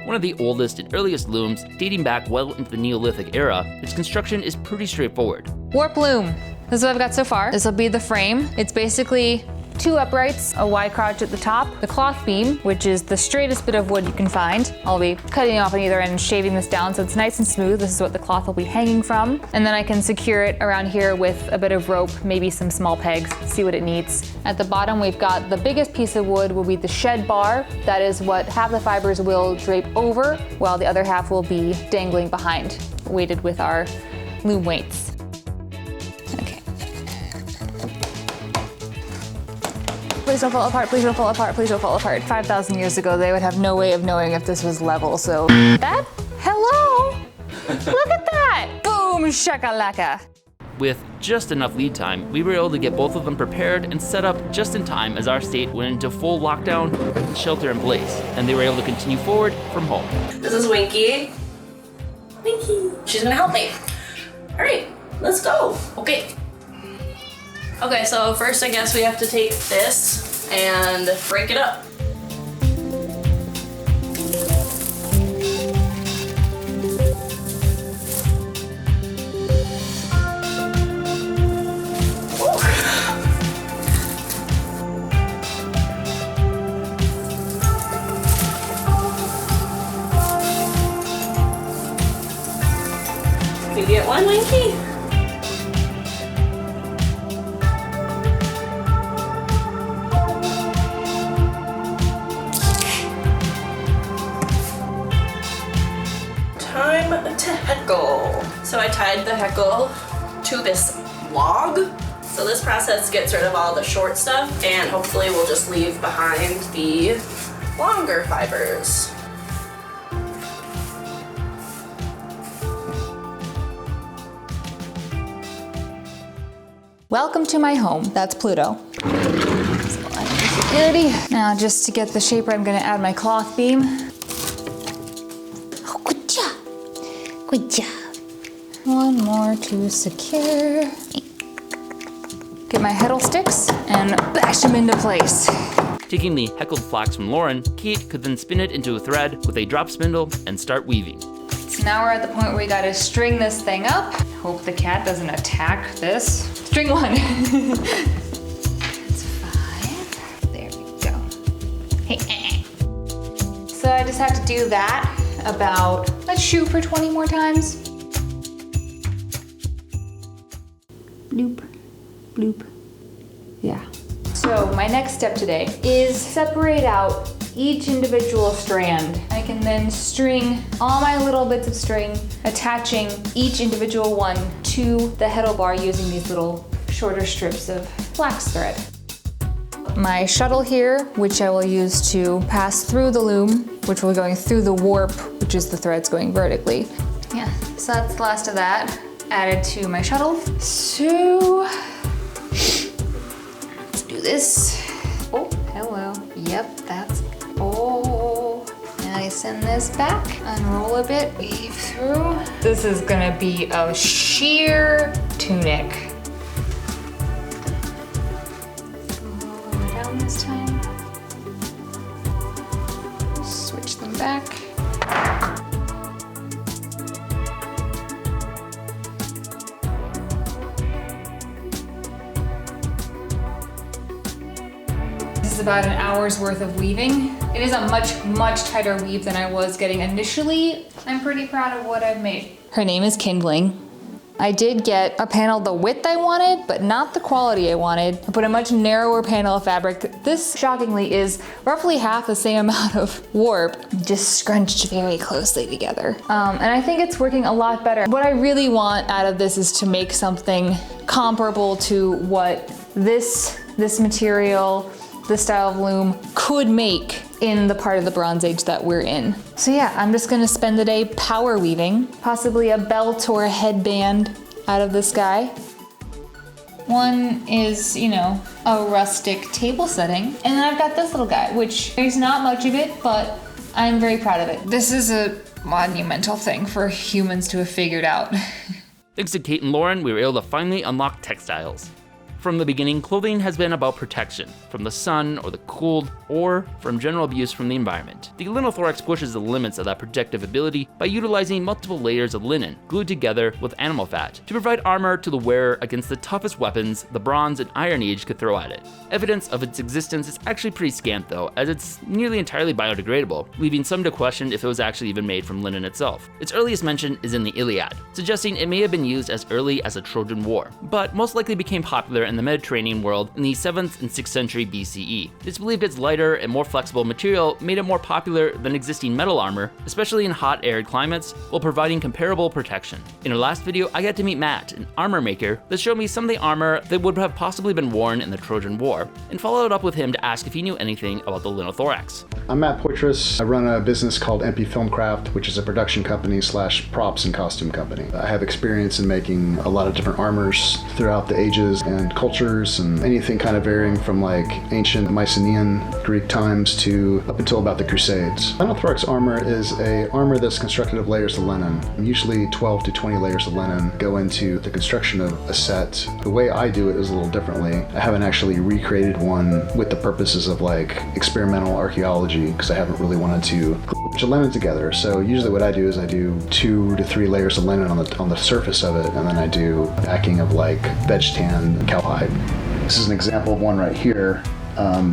One of the oldest and earliest looms, dating back well into the Neolithic era, its construction is pretty straightforward. Warp loom. This is what I've got so far. This will be the frame. It's basically 2 uprights, a Y crotch at the top, the cloth beam, which is the straightest bit of wood you can find. I'll be cutting off on either end and shaving this down so it's nice and smooth. This is what the cloth will be hanging from. And then I can secure it around here with a bit of rope, maybe some small pegs, see what it needs. At the bottom, we've got the biggest piece of wood will be the shed bar. That is what half the fibers will drape over, while the other half will be dangling behind, weighted with our loom weights. Please don't fall apart, please don't fall apart, please don't fall apart. 5,000 years ago, they would have no way of knowing if this was level, so. That? Hello? Look at that! Boom, shakalaka. With just enough lead time, we were able to get both of them prepared and set up just in time as our state went into full lockdown and shelter in place, and they were able to continue forward from home. This is Winky. Winky. She's gonna help me. All right, let's go. Okay. Okay, so first I guess we have to take this and break it up. Can you get one, Winky? To heckle. So I tied the heckle to this log. So this process gets rid of all the short stuff and hopefully we'll just leave behind the longer fibers. Welcome to my home. That's Pluto. Security. Now just to get the shape, I'm gonna add my cloth beam. Good job. One more to secure. Get my heddle sticks and bash them into place. Taking the heckled flax from Lauren, Kate could then spin it into a thread with a drop spindle and start weaving. So now we're at the point where we gotta string this thing up. Hope the cat doesn't attack this. String 1. That's 5. There we go. Hey. So I just have to do that about, let's shoot for 20 more times. Bloop, bloop, yeah. So my next step today is separate out each individual strand. I can then string all my little bits of string, attaching each individual one to the heddle bar using these little shorter strips of flax thread. My shuttle here, which I will use to pass through the loom, which will be going through the warp, which is the threads going vertically. Yeah, so that's the last of that. Added to my shuttle. So, let's do this. Oh, hello. Yep, that's, oh. Now I send this back, unroll a bit, weave through. This is gonna be a sheer tunic. This time. Switch them back. This is about an hour's worth of weaving. It is a much tighter weave than I was getting initially. I'm pretty proud of what I've made. Her name is Kindling. I did get a panel the width I wanted, but not the quality I wanted. I put a much narrower panel of fabric. This, shockingly, is roughly half the same amount of warp, just scrunched very closely together. And I think it's working a lot better. What I really want out of this is to make something comparable to what this material, this style of loom could make in the part of the Bronze Age that we're in. So yeah, I'm just gonna spend the day power weaving, possibly a belt or a headband out of this guy. One is, you know, a rustic table setting. And then I've got this little guy, which there's not much of it, but I'm very proud of it. This is a monumental thing for humans to have figured out. Thanks to Kate and Lauren, we were able to finally unlock textiles. From the beginning, clothing has been about protection from the sun or the cold, or from general abuse from the environment. The Linothorax pushes the limits of that protective ability by utilizing multiple layers of linen glued together with animal fat to provide armor to the wearer against the toughest weapons the Bronze and Iron Age could throw at it. Evidence of its existence is actually pretty scant though, as it's nearly entirely biodegradable, leaving some to question if it was actually even made from linen itself. Its earliest mention is in the Iliad, suggesting it may have been used as early as the Trojan War, but most likely became popular in the Mediterranean world in the 7th and 6th century BCE. It's believed its lighter and more flexible material made it more popular than existing metal armor, especially in hot, arid climates, while providing comparable protection. In our last video, I got to meet Matt, an armor maker, that showed me some of the armor that would have possibly been worn in the Trojan War, and followed up with him to ask if he knew anything about the Linothorax. I'm Matt Poitras. I run a business called MP Filmcraft, which is a production company / props and costume company. I have experience in making a lot of different armors throughout the ages and cultures, and anything kind of varying from like ancient Mycenaean Greek times to up until about the Crusades. Linothorax armor is a armor that's constructed of layers of linen. Usually 12 to 20 layers of linen go into the construction of a set. The way I do it is a little differently. I haven't actually recreated one with the purposes of like experimental archaeology, because I haven't really wanted to glue a bunch of linen together. So usually what I do is I do 2 to 3 layers of linen on the surface of it, and then I do backing of like veg tan cowhide. This is an example of one right here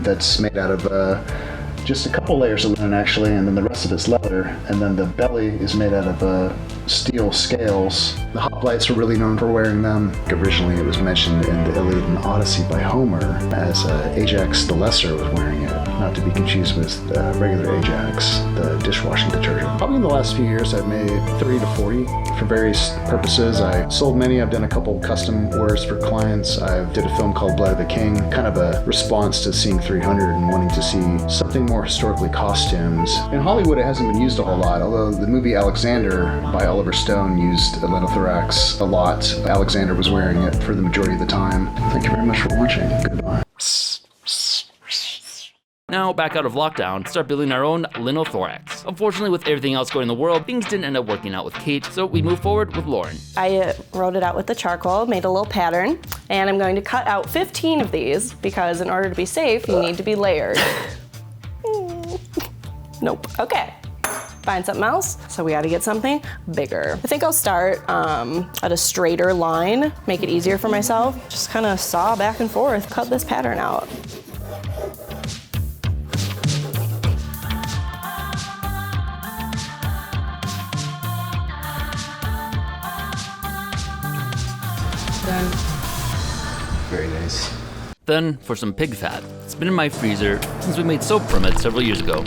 that's made out of just a couple layers of linen actually, and then the rest of it's leather, and then the belly is made out of steel scales. The hoplites are really known for wearing them. Originally it was mentioned in the Iliad and Odyssey by Homer as Ajax the Lesser was wearing it, not to be confused with regular Ajax, the dishwashing detergent. Probably in the last few years I've made 30 to 40 for various purposes. I sold many. I've done a couple custom orders for clients. I did a film called Blood of the King, kind of a response to seeing 300 and wanting to see something more historically costumes. In Hollywood it hasn't been used a whole lot, although the movie Alexander by Oliver Stone used a Linothorax a lot. Alexander was wearing it for the majority of the time. Thank you very much for watching. Goodbye. Now, back out of lockdown, start building our own Linothorax. Unfortunately, with everything else going in the world, things didn't end up working out with Kate, so we move forward with Lauren. I wrote it out with the charcoal, made a little pattern, and I'm going to cut out 15 of these because in order to be safe, you need to be layered. Nope. Okay. Find something else. So we gotta get something bigger. I think I'll start at a straighter line, make it easier for myself. Just kind of saw back and forth, cut this pattern out. Done. Very nice. Then, for some pig fat. It's been in my freezer since we made soap from it several years ago.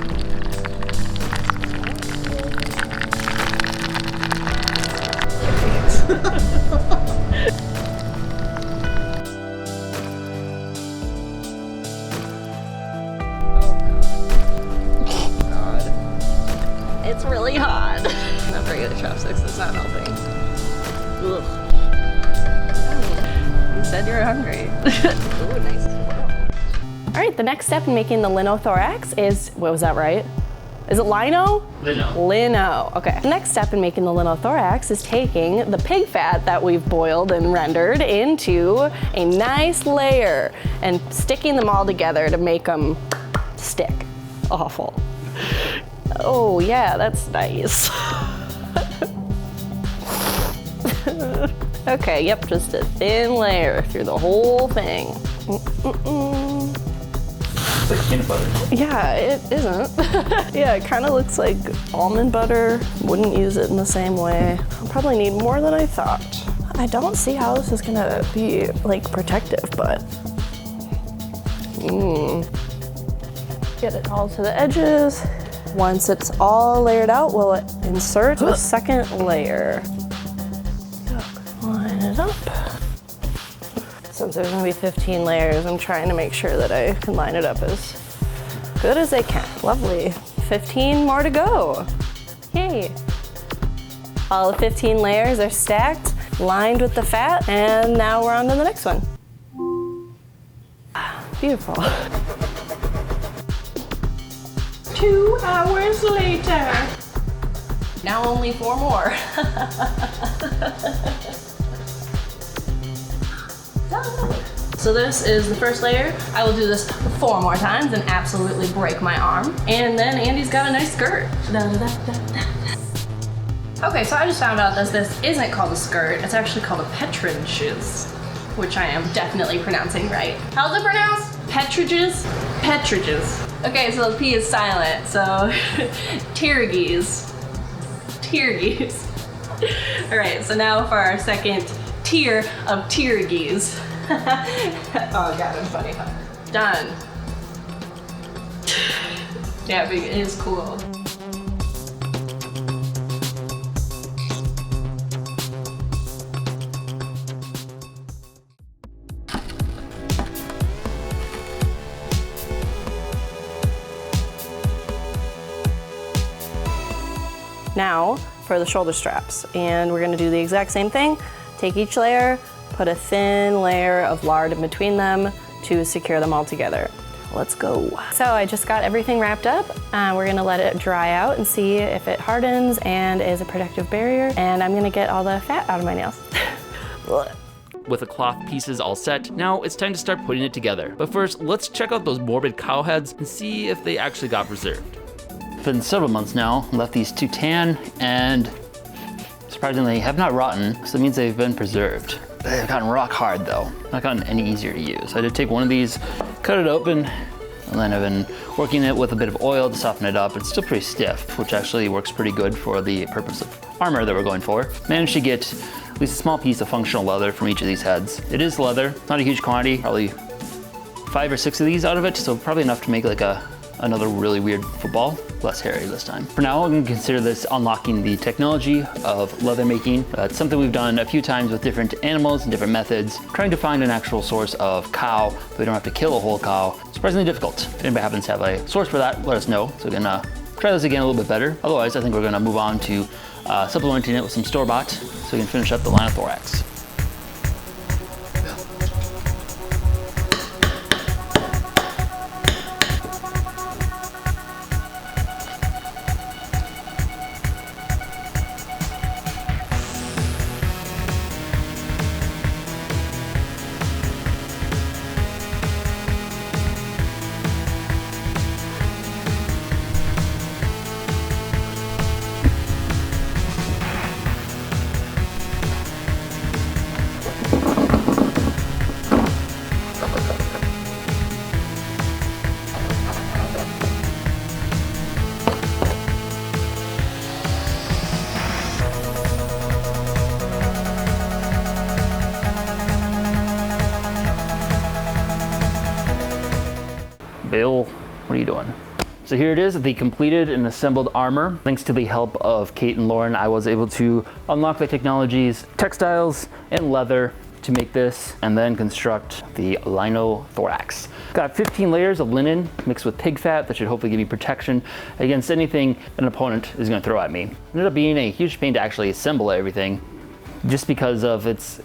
It's really hot. Not very good at chopsticks, it's not helping. Ugh. You said you were hungry. Ooh, nice swirl. All right, the next step in making the Linothorax is, what was that right? Is it lino? Lino. Lino, okay. The next step in making the Linothorax is taking the pig fat that we've boiled and rendered into a nice layer and sticking them all together to make them stick. Awful. Oh yeah, that's nice. Okay, yep, just a thin layer through the whole thing. It's like peanut butter. Yeah, it isn't. Yeah, it kind of looks like almond butter. Wouldn't use it in the same way. I'll probably need more than I thought. I don't see how this is gonna be like protective, but get it all to the edges. Once it's all layered out, we'll insert a second layer. Line it up. Since there's gonna be 15 layers, I'm trying to make sure that I can line it up as good as I can. Lovely. 15 more to go. Yay. All the 15 layers are stacked, lined with the fat, and now we're on to the next one. Beautiful. 2 hours later. Now only 4 more. Done. So this is the first layer. I will do this 4 more times and absolutely break my arm. And then Andy's got a nice skirt. Okay, so I just found out that this isn't called a skirt. It's actually called a petrages, which I am definitely pronouncing right. How's it pronounced? Petrages? Petrages. Okay, so the P is silent, so tiergies. Tiergies. All right, so now for our second tier of tiergies. Oh God, I'm funny. Done. Yeah, it is cool. Now for the shoulder straps, and we're gonna do the exact same thing. Take each layer, put a thin layer of lard in between them to secure them all together. Let's go. So I just got everything wrapped up. We're gonna let it dry out and see if it hardens and is a protective barrier, and I'm gonna get all the fat out of my nails. With the cloth pieces all set, now it's time to start putting it together. But first, let's check out those morbid cow heads and see if they actually got preserved. It's been several months now, left these to tan, and surprisingly have not rotten, so that means they've been preserved. They've gotten rock hard though, not gotten any easier to use. I did take one of these, cut it open, and then I've been working it with a bit of oil to soften it up. It's still pretty stiff, which actually works pretty good for the purpose of armor that we're going for. Managed to get at least a small piece of functional leather from each of these heads. It is leather, not a huge quantity, probably 5 or 6 of these out of it, so probably enough to make like another really weird football, less hairy this time. For now, I'm gonna consider this unlocking the technology of leather making. It's something we've done a few times with different animals and different methods, trying to find an actual source of cow, but we don't have to kill a whole cow. Surprisingly difficult. If anybody happens to have a source for that, let us know, so we can try this again a little bit better. Otherwise, I think we're gonna move on to supplementing it with some store-bought, so we can finish up the Linothorax. Bill, what are you doing? So here it is, the completed and assembled armor. Thanks to the help of Kate and Lauren, I was able to unlock the technologies, textiles, and leather to make this, and then construct the Linothorax. Got 15 layers of linen mixed with pig fat that should hopefully give me protection against anything an opponent is gonna throw at me. It ended up being a huge pain to actually assemble everything, just because of it's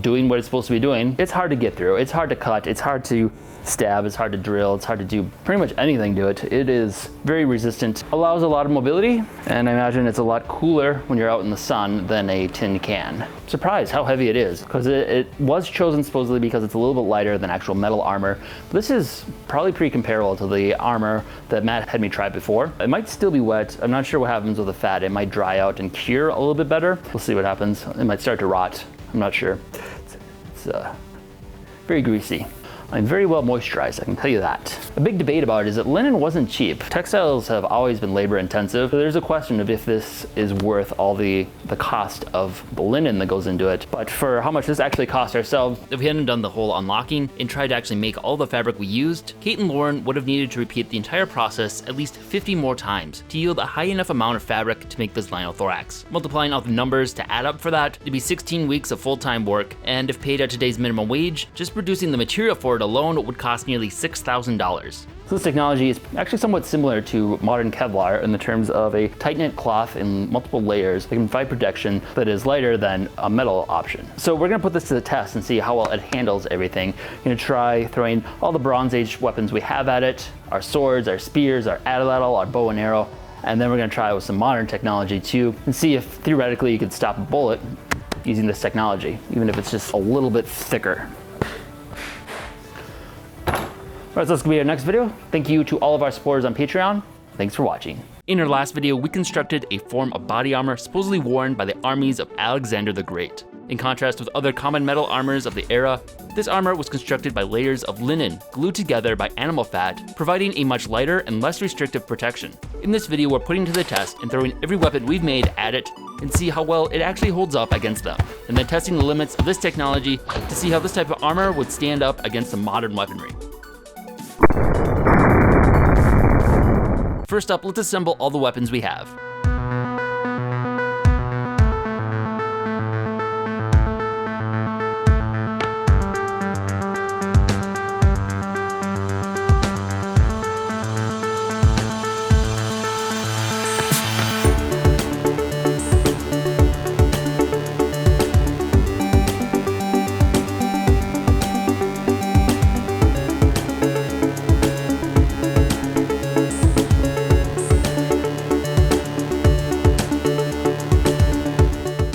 doing what it's supposed to be doing. It's hard to get through, it's hard to cut, it's hard to stab, it's hard to drill, it's hard to do pretty much anything to it. It is very resistant, allows a lot of mobility, and I imagine it's a lot cooler when you're out in the sun than a tin can. Surprised how heavy it is, because it was chosen supposedly because it's a little bit lighter than actual metal armor. But this is probably pretty comparable to the armor that Matt had me try before. It might still be wet. I'm not sure what happens with the fat. It might dry out and cure a little bit better. We'll see what happens. It might start to rot. I'm not sure. It's very greasy. I'm very well moisturized, I can tell you that. A big debate about it is that linen wasn't cheap. Textiles have always been labor intensive, so there's a question of if this is worth all the cost of the linen that goes into it. But for how much this actually cost ourselves, if we hadn't done the whole unlocking and tried to actually make all the fabric we used, Kate and Lauren would have needed to repeat the entire process at least 50 more times to yield a high enough amount of fabric to make this Linothorax. Multiplying all the numbers to add up for that, it'd be 16 weeks of full-time work, and if paid at today's minimum wage, just producing the material for it alone would cost nearly $6,000. So this technology is actually somewhat similar to modern Kevlar in the terms of a tight-knit cloth in multiple layers that can provide protection that is lighter than a metal option. So we're gonna put this to the test and see how well it handles everything. We're gonna try throwing all the Bronze Age weapons we have at it, our swords, our spears, our atlatl, our bow and arrow, and then we're gonna try with some modern technology too and see if theoretically you could stop a bullet using this technology, even if it's just a little bit thicker. Alright, so that's gonna be our next video. Thank you to all of our supporters on Patreon. Thanks for watching. In our last video, we constructed a form of body armor supposedly worn by the armies of Alexander the Great. In contrast with other common metal armors of the era, this armor was constructed by layers of linen glued together by animal fat, providing a much lighter and less restrictive protection. In this video, we're putting to the test and throwing every weapon we've made at it and see how well it actually holds up against them, and then testing the limits of this technology to see how this type of armor would stand up against some modern weaponry. First up, let's assemble all the weapons we have.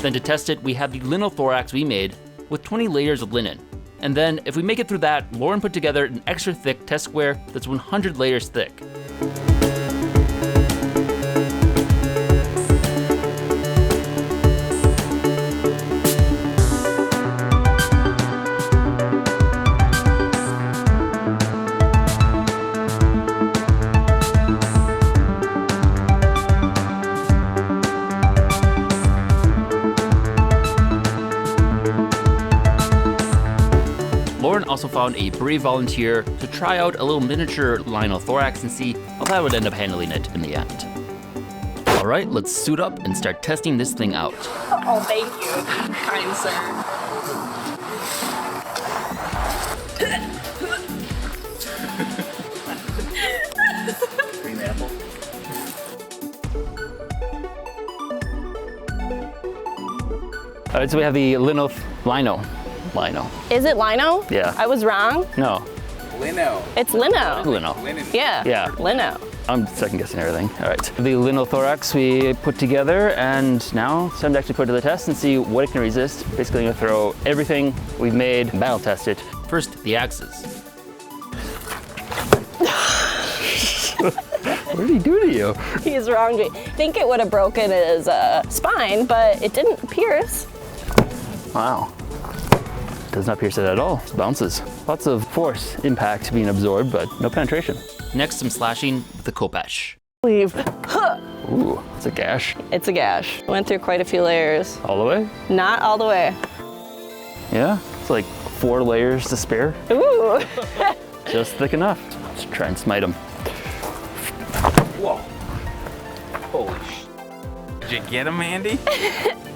Then to test it, we have the Linothorax we made with 20 layers of linen. And then if we make it through that, Lauren put together an extra thick test square that's 100 layers thick. Lauren also found a brave volunteer to try out a little miniature Linothorax and see how that would end up handling it in the end. All right, let's suit up and start testing this thing out. Oh, thank you, kind sir. Green apple. All right, so we have the Lino. Is it lino? Yeah. I was wrong? No. Lino. It's lino. Lino. Linen. Yeah. Yeah. Lino. I'm second guessing everything. All right. The Linothorax we put together, and now it's time to actually put it to the test and see what it can resist. Basically, I'm gonna throw everything we've made, battle test it. First, the axes. What did he do to you? He's wrong. I think it would have broken his spine, but it didn't pierce. Wow. Does not pierce it at all. It bounces. Lots of force impact being absorbed, but no penetration. Next, some slashing with the Khopesh. Leave. Ooh, it's a gash. It's a gash. Went through quite a few layers. All the way? Not all the way. Yeah, it's like 4 layers to spare. Ooh. Just thick enough. Let's try and smite him. Whoa. Holy sh! Did you get him, Andy?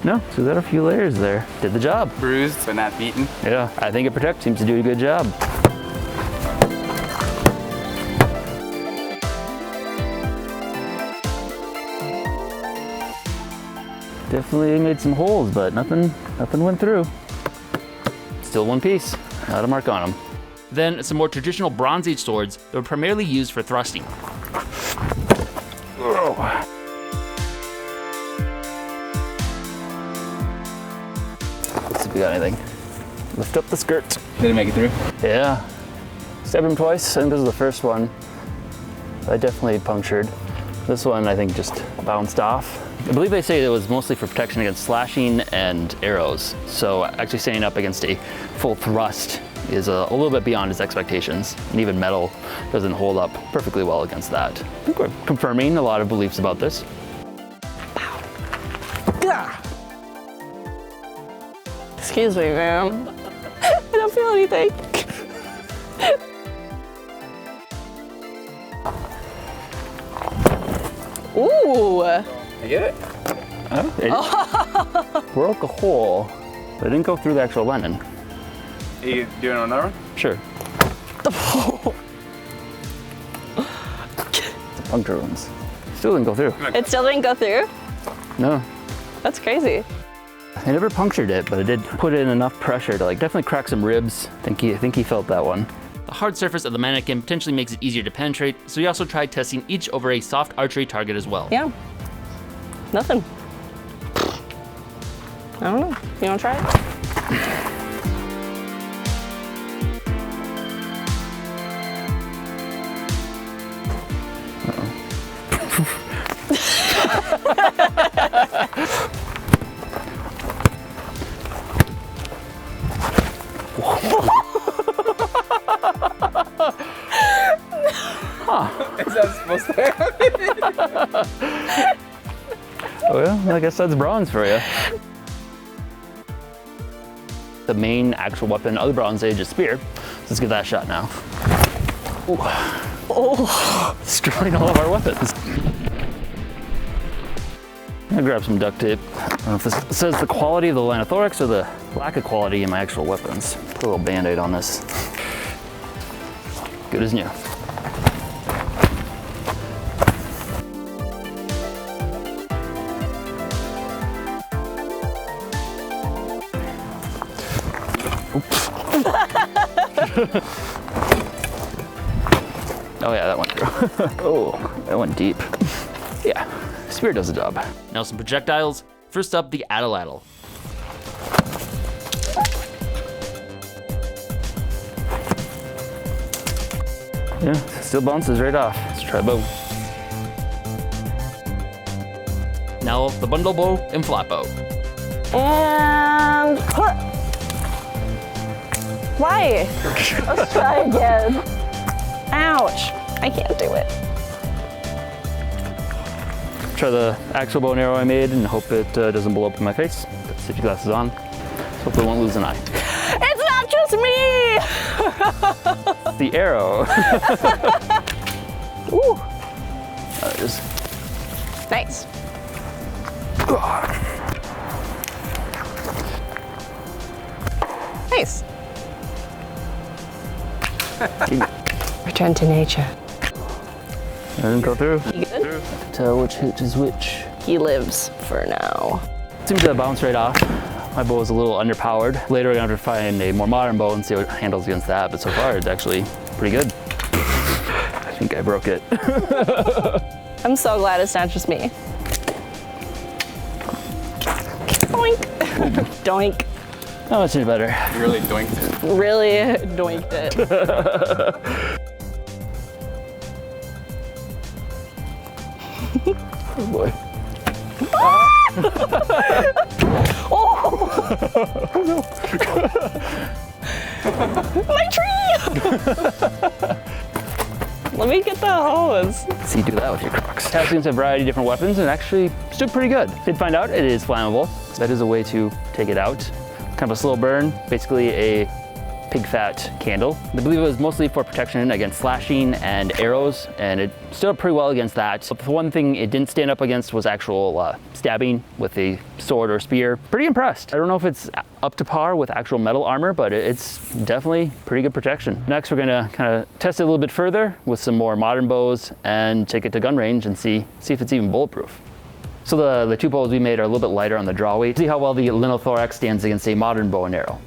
No, so we got a few layers there. Did the job. Bruised, but not beaten. Yeah, I think it protects. Seems to do a good job. Definitely made some holes, but nothing went through. Still one piece. Not a mark on them. Then some more traditional Bronze Age swords that were primarily used for thrusting. Oh. Let's see if we got anything. Lift up the skirt. Did it make it through? Yeah. Stabbed him twice. I think this is the first one. That definitely punctured. This one I think just bounced off. I believe they say it was mostly for protection against slashing and arrows. So actually standing up against a full thrust is a little bit beyond his expectations, and even metal doesn't hold up perfectly well against that. I think we're confirming a lot of beliefs about this. Excuse me, ma'am. I don't feel anything. Ooh. I get it? Oh, it broke a hole, but it didn't go through the actual linen. Are you doing another one? Sure. Puncture wounds. Still didn't go through. It still didn't go through? No. That's crazy. I never punctured it, but it did put in enough pressure to like definitely crack some ribs. I think he felt that one. The hard surface of the mannequin potentially makes it easier to penetrate, so we also tried testing each over a soft archery target as well. Yeah. Nothing. I don't know. You wanna try it? Is that supposed to happen? Well, I guess that's bronze for you. The main actual weapon of the Bronze Age is spear. Let's give that a shot now. Ooh. Oh, destroying all of our weapons. I'm gonna grab some duct tape. I don't know if this says the quality of the Linothorax or the lack of quality in my actual weapons. Put a little band-aid on this. Good as new. Oh yeah, that went through. Oh, that went deep. Yeah, spear does the job. Now some projectiles. First up, the Atlatl. Yeah, still bounces right off. Let's try bow. Now the bundle bow and flat bow. And why? Let's try again. Ouch, I can't do it. Try the actual bow and arrow I made and hope it doesn't blow up in my face. Got safety glasses on. Hopefully I won't lose an eye. It's not just me! The arrow. Ooh. There it is. Nice. Nice. Return to nature. I didn't go through. You good? Tell which hit is which. He lives for now. Seems to bounce right off. My bow is a little underpowered. Later I'm gonna have to find a more modern bow and see how it handles against that, but so far it's actually pretty good. I think I broke it. I'm so glad it's not just me. Doink. Doink. Oh, it's better. You really doinked it. Really doinked it. Oh boy. Oh! Oh no. My tree! Let me get the hose. See, do that with your Crocs. Testing a variety of different weapons and actually stood pretty good. Did find out it is flammable. That is a way to take it out. Kind of a slow burn, basically a pig fat candle. I believe it was mostly for protection against slashing and arrows, and it stood up pretty well against that. But the one thing it didn't stand up against was actual stabbing with a sword or spear. Pretty impressed. I don't know if it's up to par with actual metal armor, but it's definitely pretty good protection. Next, we're gonna kind of test it a little bit further with some more modern bows and take it to gun range and see if it's even bulletproof. So the two bows we made are a little bit lighter on the draw weight. See how well the Linothorax stands against a modern bow and arrow.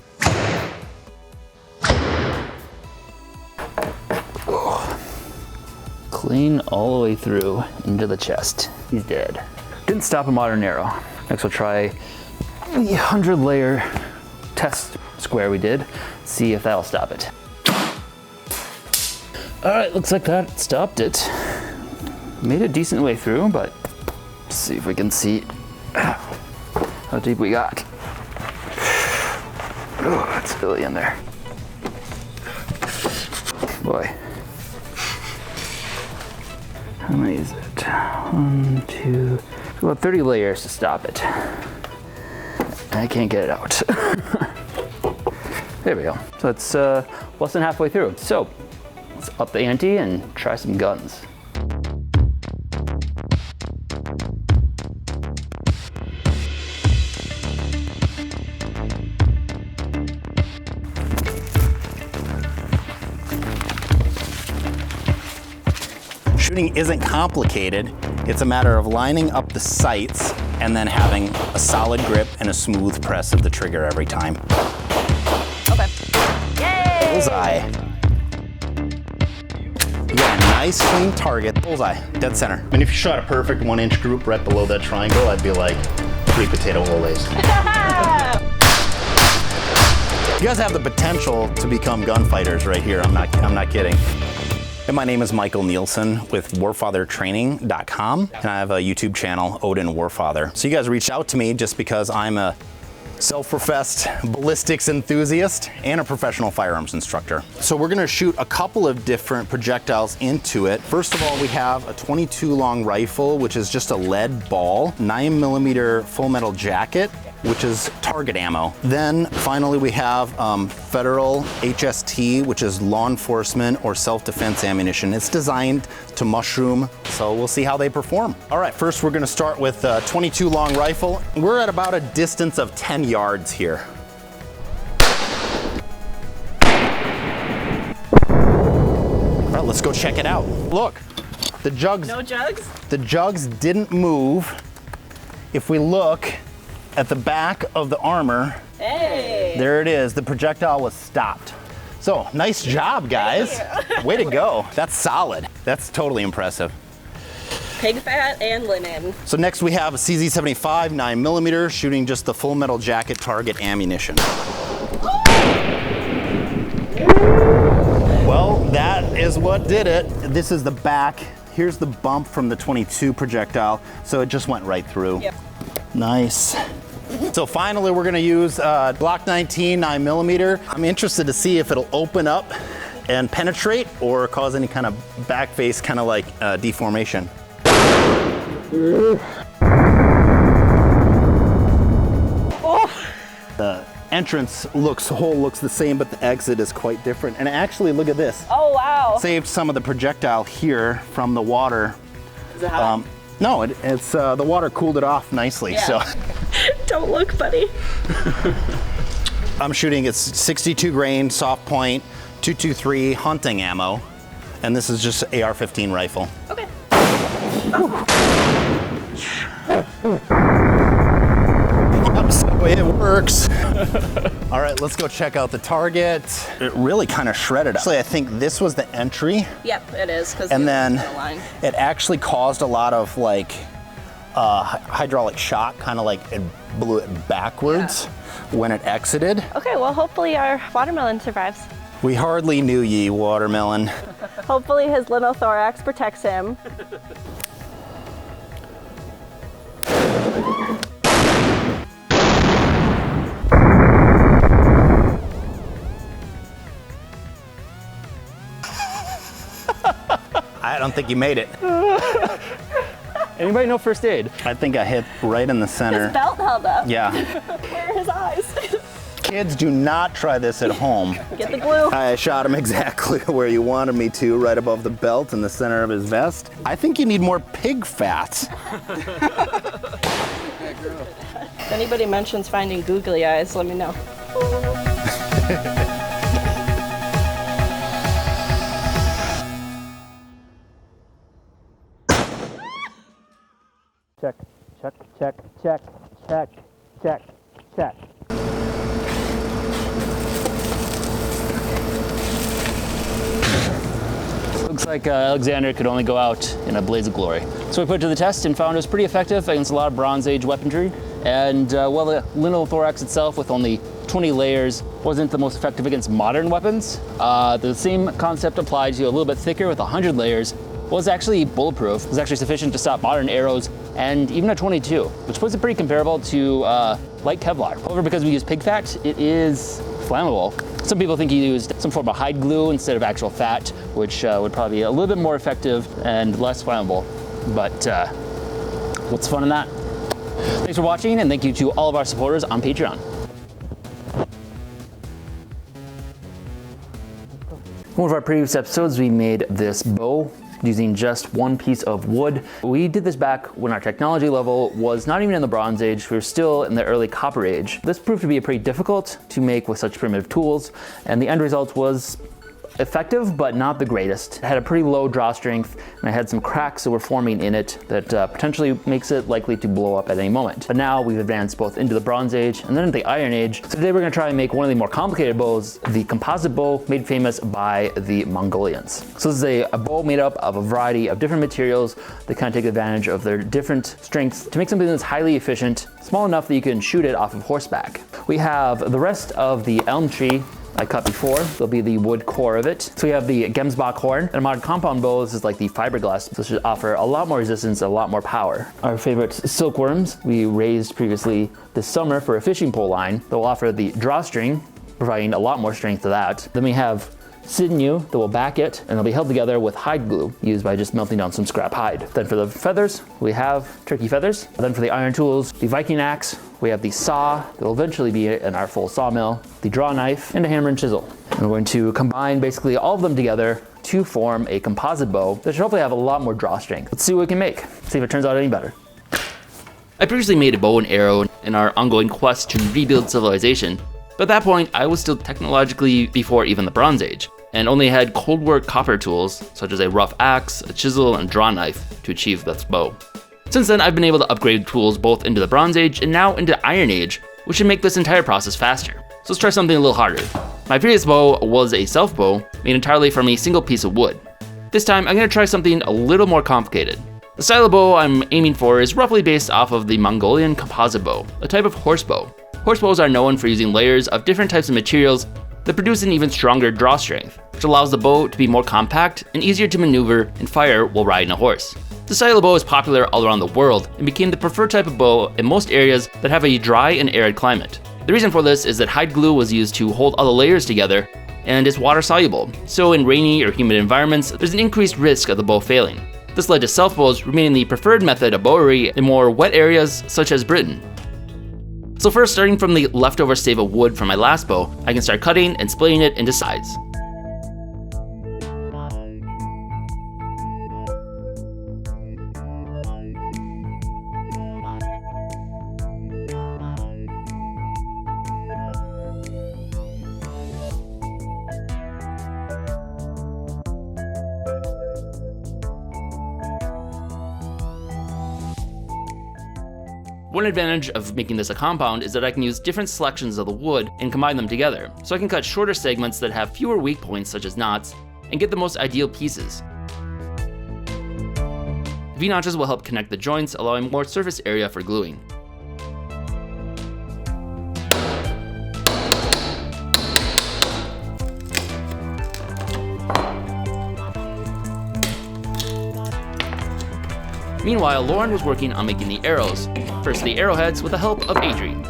Clean all the way through into the chest. He's dead. Didn't stop a modern arrow. Next we'll try the 100 layer test square we did. See if that'll stop it. All right, looks like that stopped it. Made a decent way through, but let's see if we can see how deep we got. Oh, it's really in there. Boy. How many is it? 1, 2, about 30 layers to stop it. I can't get it out. There we go. So it's less than halfway through. So let's up the ante and try some guns. Shooting isn't complicated. It's a matter of lining up the sights and then having a solid grip and a smooth press of the trigger every time. Okay. Yay! Bullseye. You got a nice clean target. Bullseye, dead center. And if you shot a perfect 1-inch group right below that triangle, I'd be like 3 potato olays. You guys have the potential to become gunfighters right here. I'm not kidding. And my name is Michael Nielsen with warfathertraining.com, and I have a YouTube channel, Odin Warfather. So you guys reached out to me just because I'm a self-professed ballistics enthusiast and a professional firearms instructor. So we're gonna shoot a couple of different projectiles into it. First of all, we have a 22 long rifle, which is just a lead ball, 9mm full metal jacket, which is target ammo. Then finally we have federal HST, which is law enforcement or self-defense ammunition. It's designed to mushroom, so we'll see how they perform. All right, first we're gonna start with a 22 long rifle. We're at about a distance of 10 yards here. All right, let's go check it out. Look, the jugs. No jugs? The jugs didn't move. If we look at the back of the armor, hey, there it is. The projectile was stopped. So nice job, guys. Way to go. That's solid. That's totally impressive. Pig fat and linen. So next we have a CZ75 9mm shooting just the full metal jacket target ammunition. Well, that is what did it. This is the back. Here's the bump from the 22 projectile. So it just went right through. Yep. Nice. So finally, we're gonna use Glock 19 9mm. I'm interested to see if it'll open up and penetrate or cause any kind of back face kind of like deformation. Oh. The entrance hole looks the same, but the exit is quite different. And actually, look at this. Oh, wow. Saved some of the projectile here from the water. Is it hot? No, it's the water cooled it off nicely. Yeah. So. Don't look, buddy. I'm shooting, it's 62 grain, soft point, 223 hunting ammo, and this is just an AR-15 rifle. Okay. Yep, so it works. All right, let's go check out the target. It really kind of shredded. Actually, I think this was the entry. Yep, it is. And then it actually caused a lot lot of like hydraulic shock, kind of like it blew it backwards when it exited. Okay, well, hopefully our watermelon survives. We hardly knew ye, watermelon. Hopefully his linothorax protects him. I don't think you made it. Anybody know first aid? I think I hit right in the center. His belt held up. Yeah. Where are his eyes? Kids, do not try this at home. Get the glue. I shot him exactly where you wanted me to, right above the belt in the center of his vest. I think you need more pig fat. If anybody mentions finding googly eyes, let me know. Check, check, check, check, check, check, check. Looks like Alexander could only go out in a blaze of glory. So we put it to the test and found it was pretty effective against a lot of Bronze Age weaponry. And while the linothorax itself with only 20 layers wasn't the most effective against modern weapons, the same concept applied to a little bit thicker with 100 layers was actually bulletproof. It was actually sufficient to stop modern arrows and even a 22, which puts it pretty comparable to light Kevlar. However, because we use pig fat, it is flammable. Some people think he used some form of hide glue instead of actual fat, which would probably be a little bit more effective and less flammable. But what's fun in that? Thanks for watching, and thank you to all of our supporters on Patreon. One of our previous episodes, we made this bow using just one piece of wood. We did this back when our technology level was not even in the Bronze Age, we were still in the early Copper Age. This proved to be pretty difficult to make with such primitive tools, and the end result was effective, but not the greatest. It had a pretty low draw strength, and I had some cracks that were forming in it that potentially makes it likely to blow up at any moment. But now we've advanced both into the Bronze Age and then into the Iron Age. So today we're gonna try and make one of the more complicated bows, the composite bow made famous by the Mongolians. So this is a bow made up of a variety of different materials that kind of take advantage of their different strengths to make something that's highly efficient, small enough that you can shoot it off of horseback. We have the rest of the elm tree I cut before. There'll be the wood core of it. So we have the Gemsbach horn. And a modern compound bow, this is like the fiberglass. This should offer a lot more resistance, a lot more power. Our favorite silkworms we raised previously this summer for a fishing pole line. They'll offer the drawstring, providing a lot more strength to that. Then we have sinew that will back it, and they'll be held together with hide glue used by just melting down some scrap hide. Then for the feathers, we have turkey feathers. Then for the iron tools, the Viking axe, we have the saw that will eventually be in our full sawmill, the draw knife, and a hammer and chisel. And we're going to combine basically all of them together to form a composite bow that should hopefully have a lot more draw strength. Let's see what we can make, see if it turns out any better. I previously made a bow and arrow in our ongoing quest to rebuild civilization, but at that point I was still technologically before even the Bronze Age, and only had Cold War copper tools such as a rough axe, a chisel, and draw knife to achieve this bow. Since then, I've been able to upgrade tools both into the Bronze Age and now into Iron Age, which should make this entire process faster. So let's try something a little harder. My previous bow was a self bow made entirely from a single piece of wood. This time, I'm going to try something a little more complicated. The style of bow I'm aiming for is roughly based off of the Mongolian composite bow, a type of horse bow. Horse bows are known for using layers of different types of materials that produce an even stronger draw strength, which allows the bow to be more compact and easier to maneuver and fire while riding a horse. The style of bow is popular all around the world and became the preferred type of bow in most areas that have a dry and arid climate. The reason for this is that hide glue was used to hold all the layers together and is water soluble, so in rainy or humid environments, there's an increased risk of the bow failing. This led to self bows remaining the preferred method of bowery in more wet areas such as Britain. So first, starting from the leftover stave of wood from my last bow, I can start cutting and splitting it into sides. One advantage of making this a compound is that I can use different selections of the wood and combine them together, so I can cut shorter segments that have fewer weak points such as knots, and get the most ideal pieces. V-notches will help connect the joints, allowing more surface area for gluing. Meanwhile, Lauren was working on making the arrows. First the arrowheads with the help of Adrian.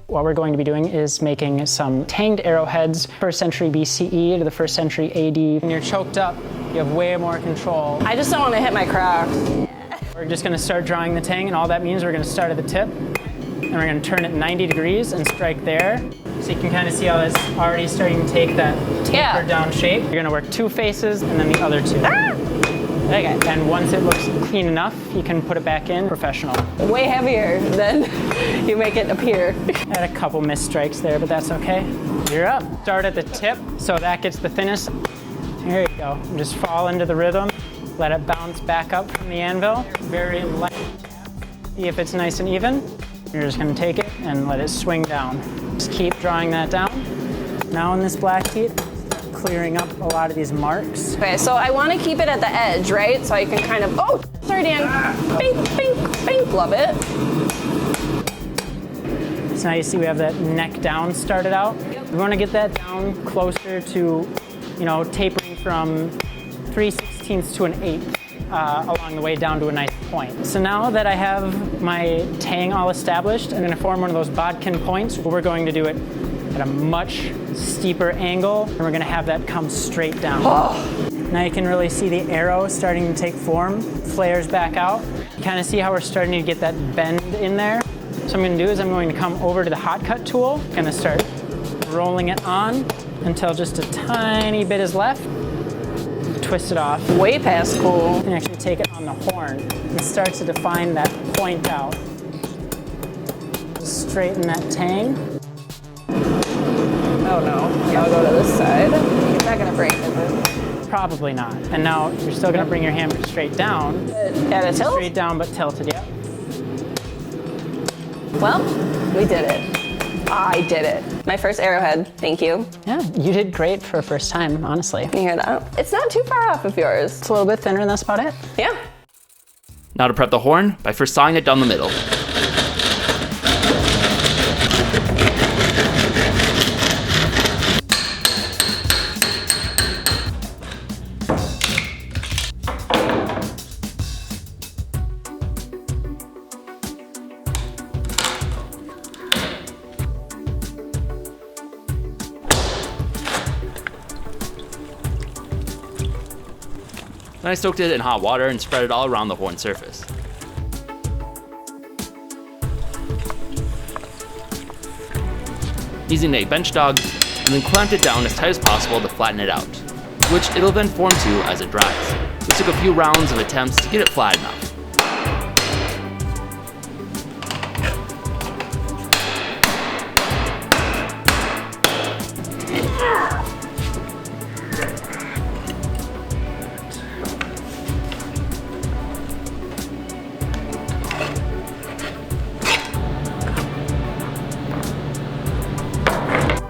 What we're going to be doing is making some tanged arrowheads, 1st century BCE to the 1st century AD. When you're choked up, you have way more control. I just don't want to hit my craft. We're just going to start drawing the tang, and all that means we're going to start at the tip, and we're going to turn it 90 degrees and strike there. So you can kind of see how it's already starting to take that tapered down shape. You're going to work 2 faces and then the other 2. Okay. And once it looks clean enough, you can put it back in professional. Way heavier than you make it appear. Had a couple missed strikes there, but that's okay. You're up. Start at the tip, so that gets the thinnest. There you go. Just fall into the rhythm. Let it bounce back up from the anvil. Very light. See if it's nice and even. You're just going to take it and let it swing down. Just keep drawing that down. Now in this black heat, clearing up a lot of these marks. Okay, so I want to keep it at the edge, right? So I can kind of, oh, sorry, Dan. Bink, bink, bink. Love it. So now you see we have that neck down started out. We want to get that down closer to, tapering from 3/16 to an 1/8 along the way down to a nice point. So now that I have my tang all established, I'm going to form one of those bodkin points. We're going to do it at a much steeper angle, and we're gonna have that come straight down. Now you can really see the arrow starting to take form, flares back out. You kind of see how we're starting to get that bend in there. So what I'm gonna do is I'm going to come over to the hot cut tool, gonna start rolling it on until just a tiny bit is left. Twist it off. Way past cool. And actually take it on the horn and start to define that point out. Straighten that tang. Oh no, I'll go to this side. It's not gonna break, is it? Probably not. And now you're still gonna bring your hammer straight down. At a tilt? Straight down but tilted, yeah. Well, we did it. I did it. My first arrowhead, thank you. Yeah, you did great for a first time, honestly. You hear that? It's not too far off of yours. It's a little bit thinner and that's about it. Yeah. Now to prep the horn, by first sawing it down the middle. Then I soaked it in hot water and spread it all around the horn surface. Using a bench dog, and then clamped it down as tight as possible to flatten it out, which it'll then form to as it dries. It took a few rounds of attempts to get it flat enough.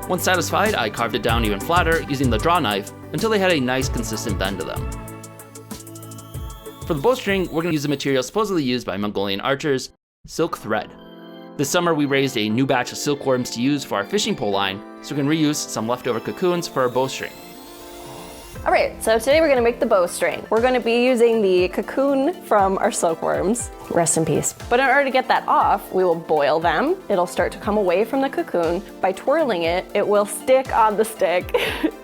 Once satisfied, I carved it down even flatter using the draw knife until they had a nice consistent bend to them. For the bowstring, we're going to use a material supposedly used by Mongolian archers, silk thread. This summer we raised a new batch of silkworms to use for our fishing pole line, so we can reuse some leftover cocoons for our bowstring. All right, so today we're gonna make the bowstring. We're gonna be using the cocoon from our silkworms. Rest in peace. But in order to get that off, we will boil them. It'll start to come away from the cocoon. By twirling it, it will stick on the stick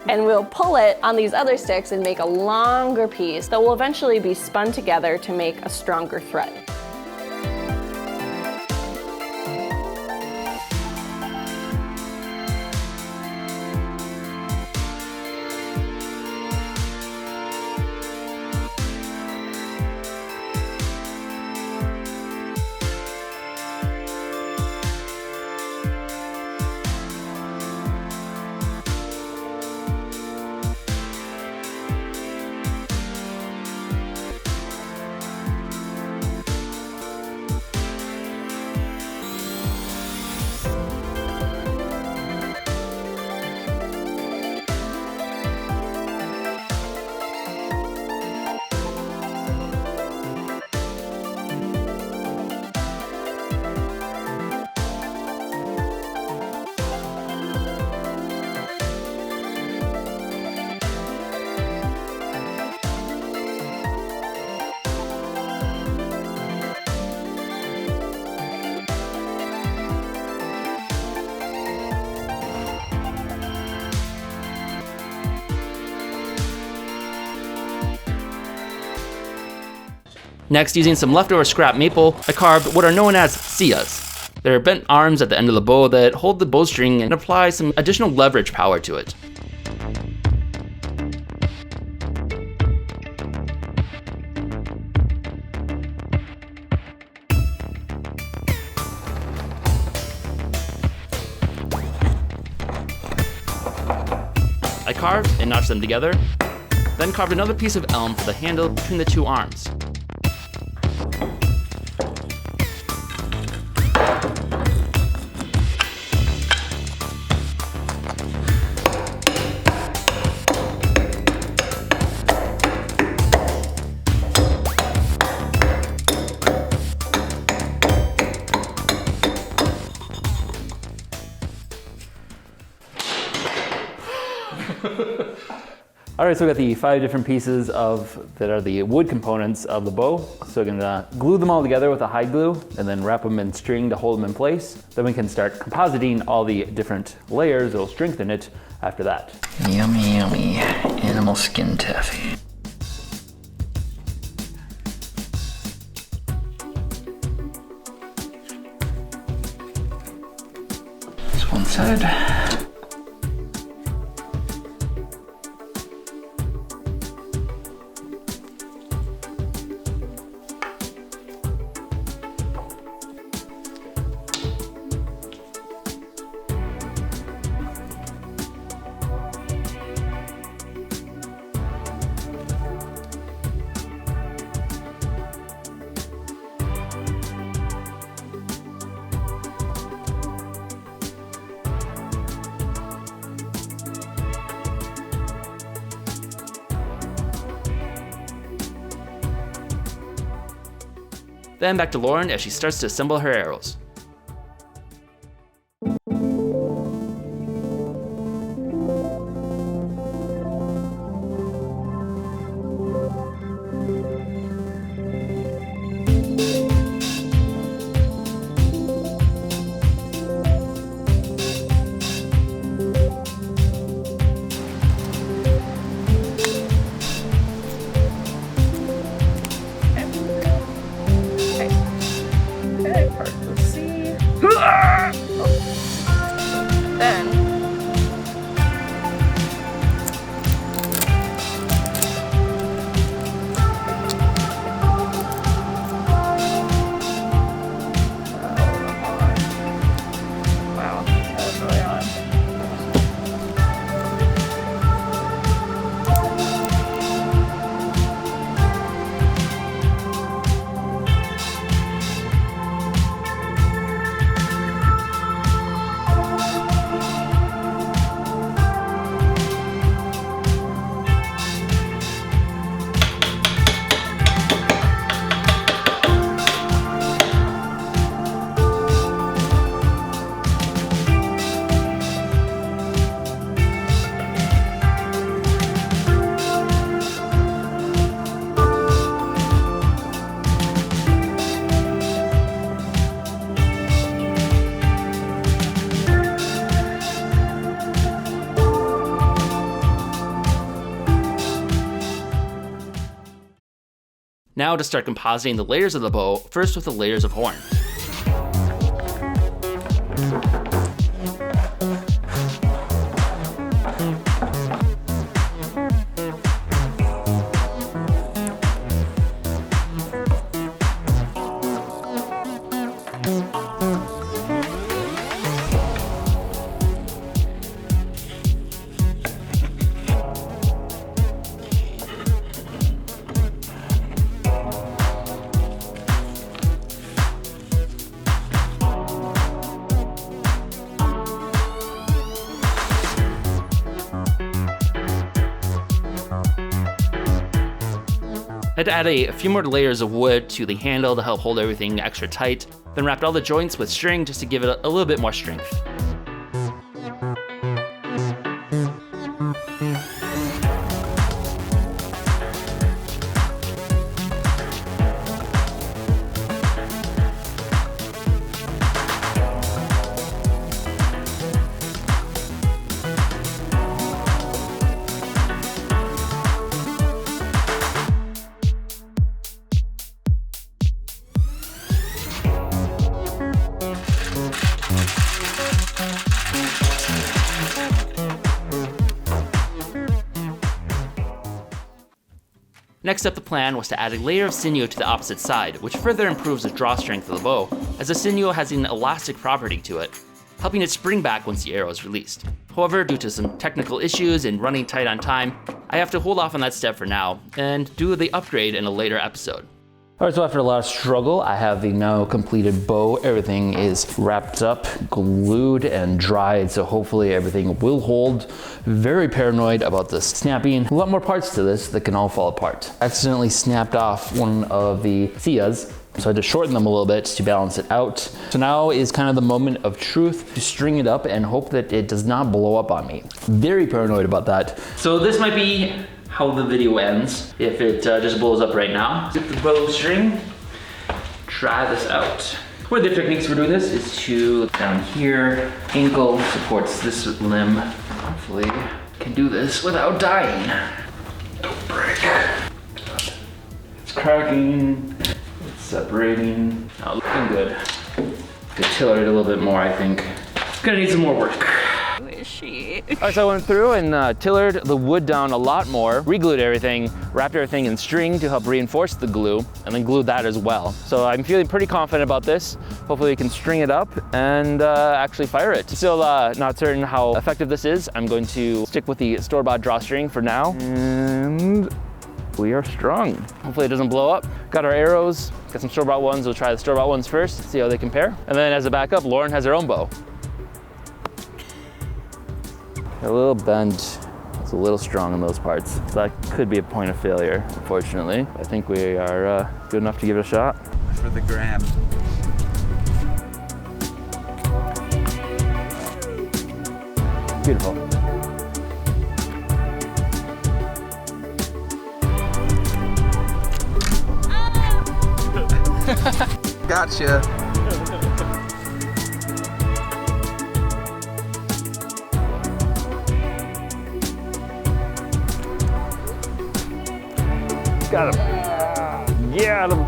and we'll pull it on these other sticks and make a longer piece that will eventually be spun together to make a stronger thread. Next, using some leftover scrap maple, I carved what are known as siyas. They're bent arms at the end of the bow that hold the bowstring and apply some additional leverage power to it. I carved and notched them together, then carved another piece of elm for the handle between the two arms. All right, so we got the 5 different pieces that are the wood components of the bow. So we're gonna glue them all together with a hide glue and then wrap them in string to hold them in place. Then we can start compositing all the different layers that'll strengthen it after that. Yummy, yummy. Animal skin taffy. This one side. Then back to Lauren as she starts to assemble her arrows. Now to start compositing the layers of the bow, first with the layers of horn. I had to add a few more layers of wood to the handle to help hold everything extra tight, then wrapped all the joints with string just to give it a little bit more strength. Next up, the plan was to add a layer of sinew to the opposite side, which further improves the draw strength of the bow, as the sinew has an elastic property to it, helping it spring back once the arrow is released. However, due to some technical issues and running tight on time, I have to hold off on that step for now, and do the upgrade in a later episode. Alright, so after a lot of struggle, I have the now completed bow. Everything is wrapped up, glued, and dried, so hopefully everything will hold. Very paranoid about the snapping. A lot more parts to this that can all fall apart. Accidentally snapped off one of the Sias, So I had to shorten them a little bit to balance it out. So now is kind of the moment of truth to string it up and hope that it does not blow up on me. Very paranoid about that. So this might be how the video ends if it just blows up right now. Zip the bowstring, try this out. One of the techniques for doing this is to look down here. Ankle supports this limb. Hopefully can do this without dying. Don't break. It's cracking. Separating, not looking good. Could tiller it a little bit more, I think. It's gonna need some more work. Who is she? All right, so I went through and tillered the wood down a lot more, re-glued everything, wrapped everything in string to help reinforce the glue, and then glued that as well. So I'm feeling pretty confident about this. Hopefully we can string it up and actually fire it. Still not certain how effective this is. I'm going to stick with the store-bought drawstring for now. And we are strung. Hopefully it doesn't blow up. Got our arrows, got some store-bought ones. We'll try the store-bought ones first, see how they compare. And then as a backup, Lauren has her own bow. A little bend, it's a little strong in those parts. So that could be a point of failure, unfortunately. I think we are good enough to give it a shot. For the gram. Beautiful. Gotcha. Got him. Got him.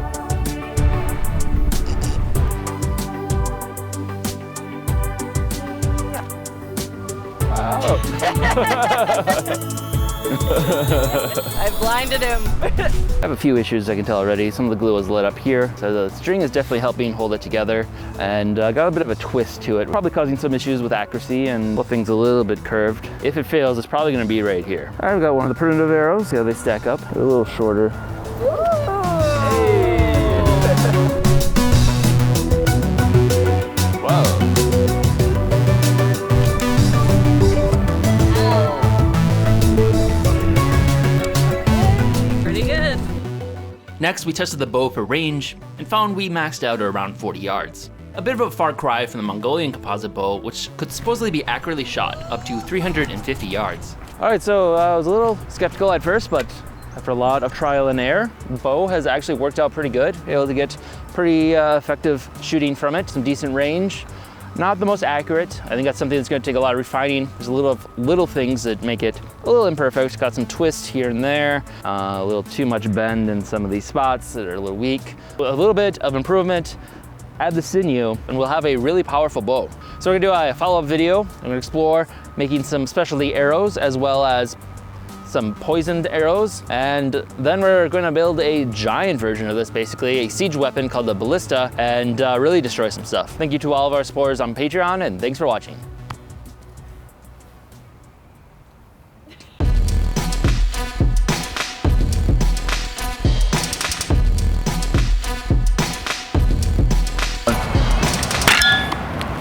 I blinded him. I have a few issues I can tell already. Some of the glue is lit up here, so the string is definitely helping hold it together, and got a bit of a twist to it, probably causing some issues with accuracy and things a little bit curved. If it fails, it's probably going to be right here. I've got one of the primitive arrows. See how they stack up? They're a little shorter. Whoa. Next, we tested the bow for range and found we maxed out at around 40 yards. A bit of a far cry from the Mongolian composite bow, which could supposedly be accurately shot up to 350 yards. All right, so I was a little skeptical at first, but after a lot of trial and error, the bow has actually worked out pretty good. Able to get pretty effective shooting from it, some decent range. Not the most accurate. I think that's something that's going to take a lot of refining. There's a little things that make it a little imperfect. Got some twists here and there, a little too much bend in some of these spots that are a little weak. A little bit of improvement, add the sinew, and we'll have a really powerful bow. So we're gonna do a follow-up video. I'm gonna explore making some specialty arrows as well as some poisoned arrows, and then we're going to build a giant version of this, basically a siege weapon called the ballista, and really destroy some stuff. Thank you to all of our supporters on Patreon, and thanks for watching.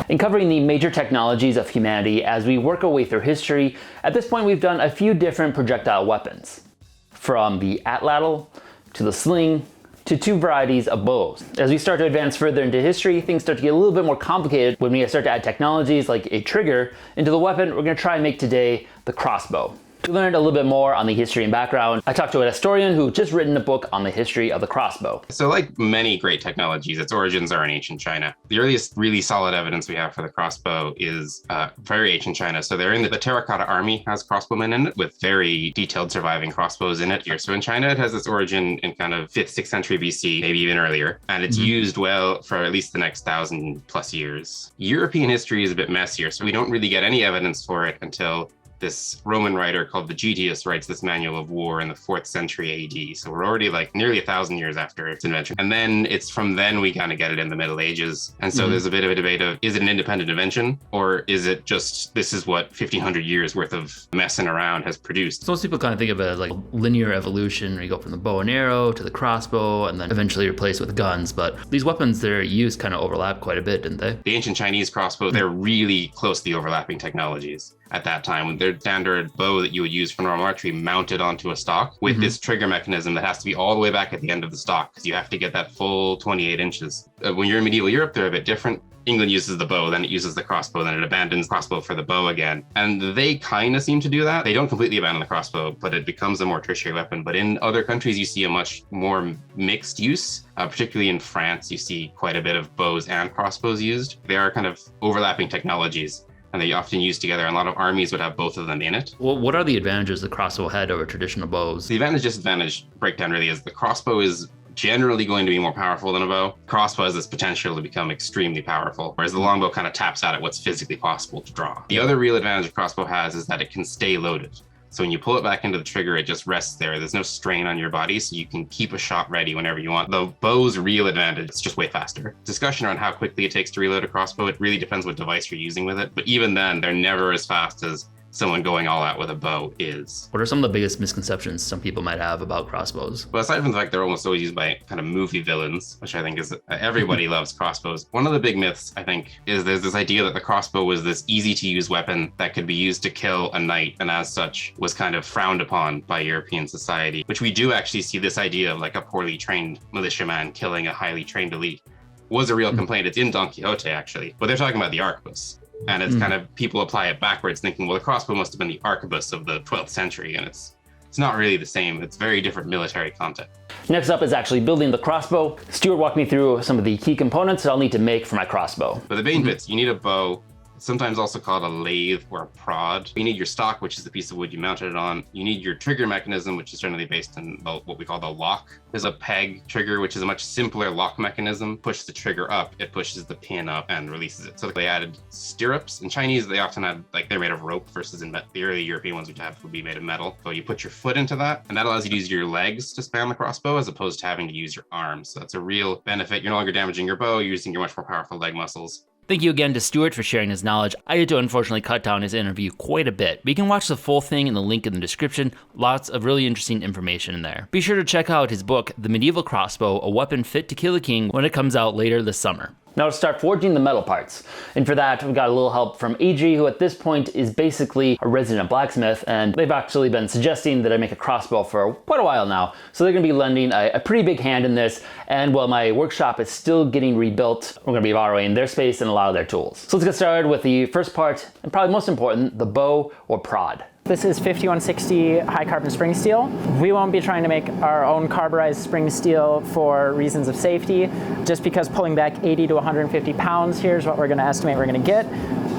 In covering the major technologies of humanity as we work our way through history, at this point we've done a few different projectile weapons. From the atlatl, to the sling, to two varieties of bows. As we start to advance further into history, things start to get a little bit more complicated when we start to add technologies like a trigger into the weapon we're going to try and make today, the crossbow. We learned a little bit more on the history and background. I talked to an historian who just written a book on the history of the crossbow. So like many great technologies, its origins are in ancient China. The earliest really solid evidence we have for the crossbow is very ancient China. So they're in the terracotta army has crossbowmen in it with very detailed surviving crossbows in it here. So in China, it has its origin in kind of 5th, 6th century BC, maybe even earlier. And it's used well for at least the next 1,000+ years. European history is a bit messier, so we don't really get any evidence for it until this Roman writer called Vegetius writes this manual of war in the 4th century AD. So we're already like nearly 1,000 years after its invention. And then it's from then we kind of get it in the Middle Ages. And so there's a bit of a debate of, is it an independent invention? Or is it just, this is what 1,500 years worth of messing around has produced? So most people kind of think of it as like linear evolution, where you go from the bow and arrow to the crossbow and then eventually replaced with guns. But these weapons, their use kind of overlap quite a bit, didn't they? The ancient Chinese crossbow, they're really closely overlapping technologies. at that time, with their standard bow that you would use for normal archery mounted onto a stock with this trigger mechanism that has to be all the way back at the end of the stock because you have to get that full 28 inches. When you're in medieval Europe, they're a bit different. England uses the bow, then it uses the crossbow, then it abandons the crossbow for the bow again. And they kind of seem to do that. They don't completely abandon the crossbow, but it becomes a more tertiary weapon. But in other countries, you see a much more mixed use. Particularly in France, you see quite a bit of bows and crossbows used. They are kind of overlapping technologies, and they often use together. And a lot of armies would have both of them in it. Well, what are the advantages the crossbow had over traditional bows? The advantage-disadvantage breakdown really is the crossbow is generally going to be more powerful than a bow. Crossbow has this potential to become extremely powerful, whereas the longbow kind of taps out at what's physically possible to draw. The other real advantage a crossbow has is that it can stay loaded. So when you pull it back into the trigger, it just rests there. There's no strain on your body, so you can keep a shot ready whenever you want. The bow's real advantage is just way faster. Discussion around how quickly it takes to reload a crossbow, it really depends what device you're using with it. But even then, they're never as fast as someone going all out with a bow is. What are some of the biggest misconceptions some people might have about crossbows? Well, aside from the fact they're almost always used by kind of movie villains, which I think is everybody loves crossbows. One of the big myths, I think, is there's this idea that the crossbow was this easy to use weapon that could be used to kill a knight, and as such was kind of frowned upon by European society, which we do actually see this idea of like a poorly trained militiaman killing a highly trained elite was a real complaint. It's in Don Quixote, actually, but they're talking about the arquebus. And it's kind of, people apply it backwards thinking, well, the crossbow must have been the arquebus of the 12th century. And it's not really the same. It's very different military content. Next up is actually building the crossbow. Stuart walked me through some of the key components that I'll need to make for my crossbow. For the main bits, you need a bow, sometimes also called a lathe or a prod. You need your stock, which is the piece of wood you mounted it on. You need your trigger mechanism, which is generally based on what we call the lock. There's a peg trigger, which is a much simpler lock mechanism. Push the trigger up, it pushes the pin up and releases it. So they added stirrups. In Chinese, they often had, like, they're made of rope versus in the early European ones would be made of metal. So you put your foot into that, and that allows you to use your legs to span the crossbow as opposed to having to use your arms. So that's a real benefit. You're no longer damaging your bow, you're using your much more powerful leg muscles. Thank you again to Stuart for sharing his knowledge. I had to unfortunately cut down his interview quite a bit, but you can watch the full thing in the link in the description. Lots of really interesting information in there. Be sure to check out his book, The Medieval Crossbow, A Weapon Fit to Kill a King, when it comes out later this summer. Now to start forging the metal parts. And for that, we got a little help from AG, who at this point is basically a resident blacksmith, and they've actually been suggesting that I make a crossbow for quite a while now. So they're gonna be lending a pretty big hand in this, and while my workshop is still getting rebuilt, we're gonna be borrowing their space and a lot of their tools. So let's get started with the first part, and probably most important, the bow or prod. This is 5160 high carbon spring steel. We won't be trying to make our own carburized spring steel for reasons of safety. Just because pulling back 80 to 150 pounds here is what we're gonna estimate we're gonna get.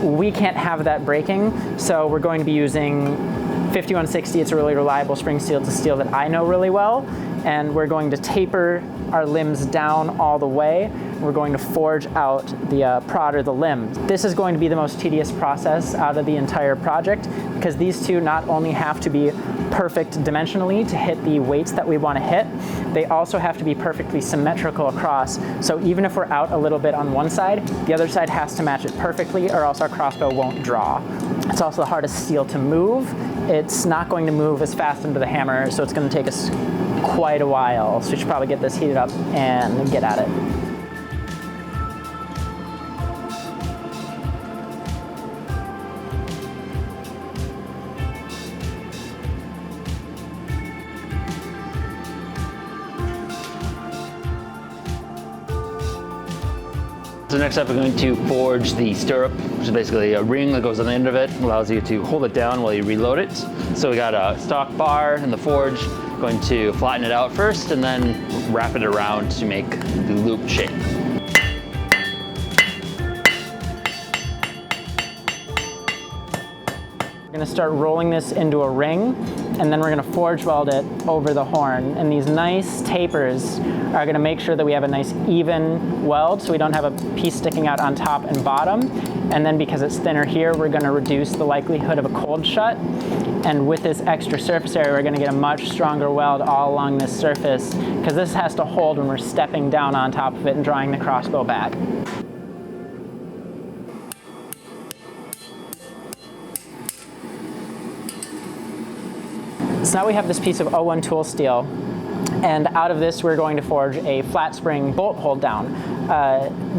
We can't have that breaking, so we're going to be using 5160. It's a really reliable spring steel. It's a steel that I know really well, and we're going to taper our limbs down all the way. We're going to forge out the prod or the limb. This is going to be the most tedious process out of the entire project, because these two not only have to be perfect dimensionally to hit the weights that we want to hit, they also have to be perfectly symmetrical across. So even if we're out a little bit on one side, the other side has to match it perfectly, or else our crossbow won't draw. It's also the hardest steel to move. It's not going to move as fast into the hammer, so it's going to take us quite a while. So we should probably get this heated up and get at it. So next up, we're going to forge the stirrup, which is basically a ring that goes on the end of it, allows you to hold it down while you reload it. So we got a stock bar in the forge, going to flatten it out first and then wrap it around to make the loop shape. We're gonna start rolling this into a ring, and then we're gonna forge weld it over the horn. And these nice tapers are gonna make sure that we have a nice even weld, so we don't have a piece sticking out on top and bottom. And then because it's thinner here, we're gonna reduce the likelihood of a cold shut. And with this extra surface area, we're gonna get a much stronger weld all along this surface, because this has to hold when we're stepping down on top of it and drawing the crossbow back. So now we have this piece of 01 tool steel. And out of this, we're going to forge a flat spring bolt hold down.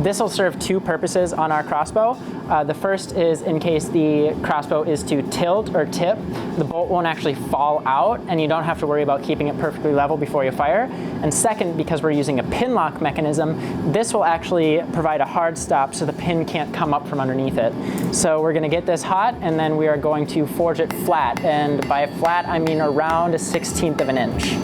This will serve two purposes on our crossbow. The first is in case the crossbow is to tilt or tip, the bolt won't actually fall out and you don't have to worry about keeping it perfectly level before you fire. And second, because we're using a pin lock mechanism, this will actually provide a hard stop so the pin can't come up from underneath it. So we're gonna get this hot and then we are going to forge it flat. And by flat, I mean around 1/16 of an inch.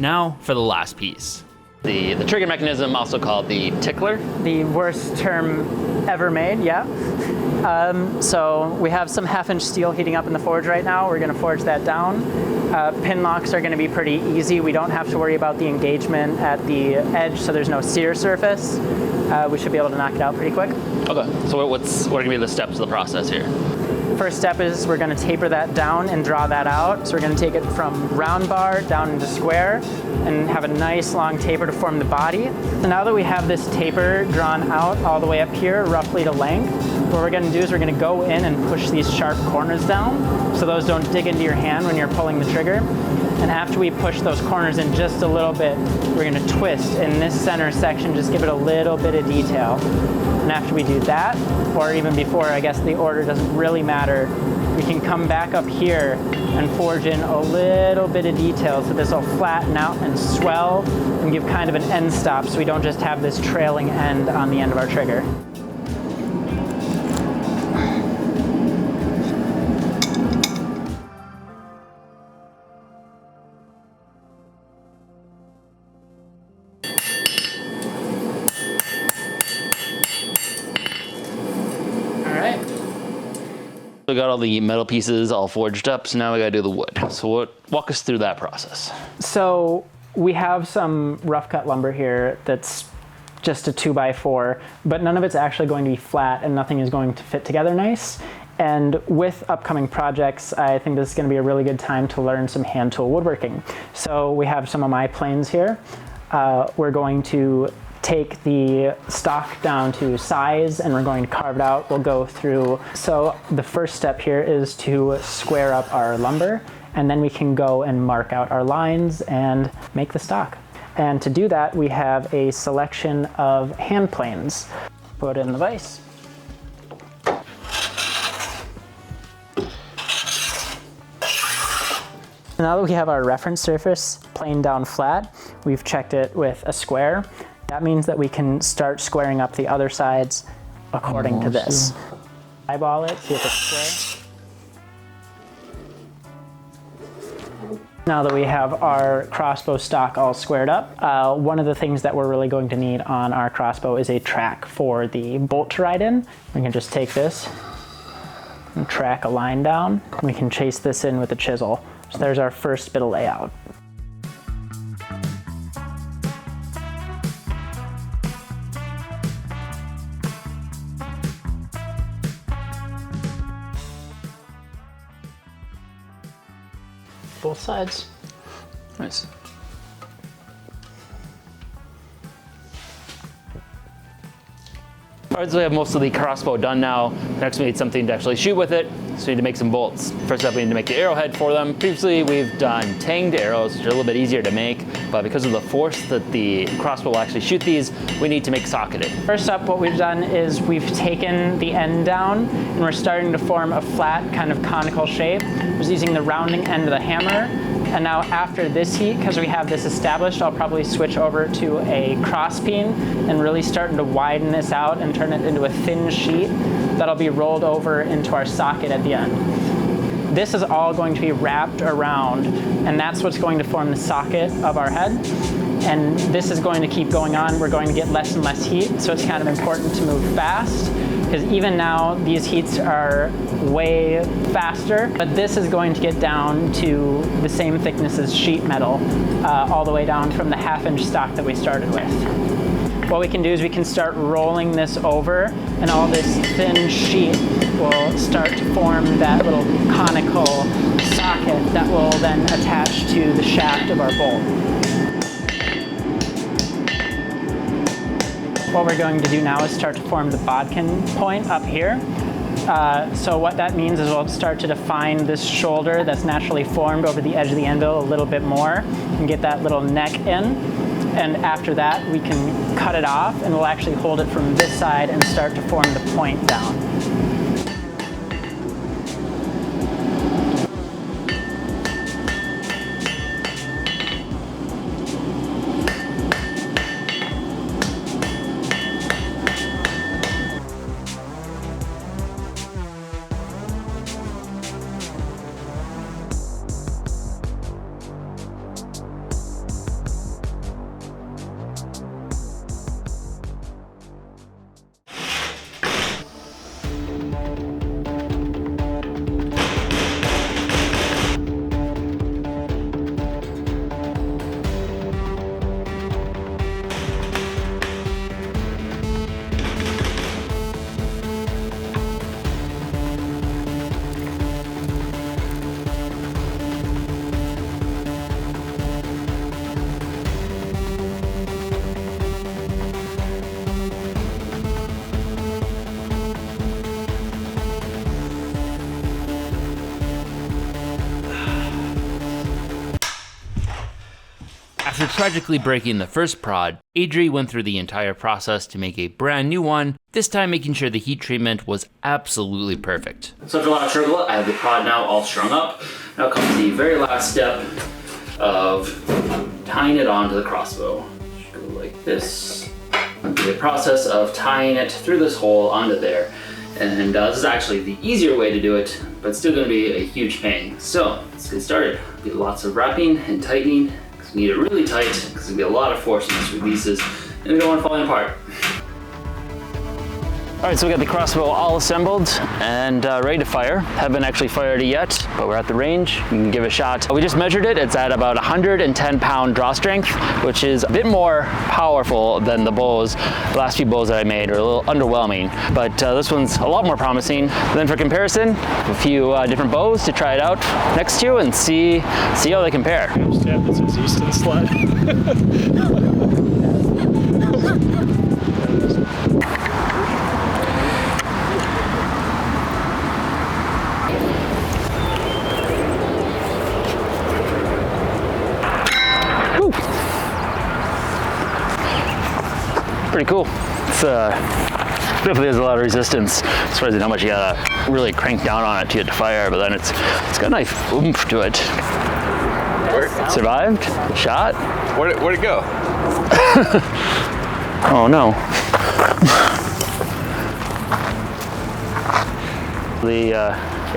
Now for the last piece. The trigger mechanism, also called the tickler. The worst term ever made, yeah. So we have some 1/2-inch steel heating up in the forge right now. We're gonna forge that down. Pin locks are gonna be pretty easy. We don't have to worry about the engagement at the edge, so there's no sear surface. We should be able to knock it out pretty quick. Okay, so what are gonna be the steps of the process here? First step is we're gonna taper that down and draw that out. So we're gonna take it from round bar down into square and have a nice long taper to form the body. So now that we have this taper drawn out all the way up here, roughly to length, what we're gonna do is we're gonna go in and push these sharp corners down so those don't dig into your hand when you're pulling the trigger. And after we push those corners in just a little bit, we're gonna twist in this center section, just give it a little bit of detail. And after we do that, or even before, I guess the order doesn't really matter, we can come back up here and forge in a little bit of detail so this will flatten out and swell and give kind of an end stop so we don't just have this trailing end on the end of our trigger. We got all the metal pieces all forged up, so now we gotta do the wood. So walk us through that process. So we have some rough cut lumber here that's just a 2x4, but none of it's actually going to be flat and nothing is going to fit together nice. And with upcoming projects, I think this is gonna be a really good time to learn some hand tool woodworking. So we have some of my planes here. We're going to take the stock down to size and we're going to carve it out. We'll go through. So the first step here is to square up our lumber and then we can go and mark out our lines and make the stock. And to do that, we have a selection of hand planes. Put it in the vise. Now that we have our reference surface planed down flat, we've checked it with a square. That means that we can start squaring up the other sides according to this. Eyeball it, see if it's square. Now that we have our crossbow stock all squared up, one of the things that we're really going to need on our crossbow is a track for the bolt to ride in. We can just take this and track a line down. We can chase this in with a chisel. So there's our first bit of layout. Both sides. Nice. All right, so we have most of the crossbow done now. Next we need something to actually shoot with it, so we need to make some bolts. First up, we need to make the arrowhead for them. Previously, we've done tanged arrows, which are a little bit easier to make, but because of the force that the crossbow will actually shoot these, we need to make socketed. First up, what we've done is we've taken the end down, and we're starting to form a flat, kind of conical shape. We're just using the rounding end of the hammer. And now after this heat, because we have this established, I'll probably switch over to a cross peen and really starting to widen this out and turn it into a thin sheet that'll be rolled over into our socket at the end. This is all going to be wrapped around, and that's what's going to form the socket of our head. And this is going to keep going on. We're going to get less and less heat, so it's kind of important to move fast, because even now these heats are way faster, but this is going to get down to the same thickness as sheet metal, all the way down from the 1/2-inch stock that we started with. What we can do is we can start rolling this over, and all this thin sheet will start to form that little conical socket that will then attach to the shaft of our bolt. What we're going to do now is start to form the bodkin point up here. So what that means is we'll start to define this shoulder that's naturally formed over the edge of the anvil a little bit more and get that little neck in. And after that, we can cut it off and we'll actually hold it from this side and start to form the point down. After tragically breaking the first prod, Adri went through the entire process to make a brand new one, this time making sure the heat treatment was absolutely perfect. So after a lot of struggle, I have the prod now all strung up. Now comes the very last step of tying it onto the crossbow. Just go like this. The process of tying it through this hole onto there. And this is actually the easier way to do it, but it's still going to be a huge pain. So let's get started. Be lots of wrapping and tightening. We need it really tight because there's going to be a lot of force in these releases and we don't want it falling apart. Alright, so we got the crossbow all assembled and ready to fire. Haven't actually fired it yet, but we're at the range. We can give it a shot. We just measured it. It's at about 110 pound draw strength, which is a bit more powerful than the bows. The last few bows that I made are a little underwhelming, but this one's a lot more promising. And then for comparison, a few different bows to try it out next to and see how they compare. Just have this Easton sled. Pretty cool. It's definitely has a lot of resistance. It's surprising how much you gotta really crank down on it to get to fire, but then it's got a nice oomph to it. Survived. Shot. Where'd it go? Oh no. The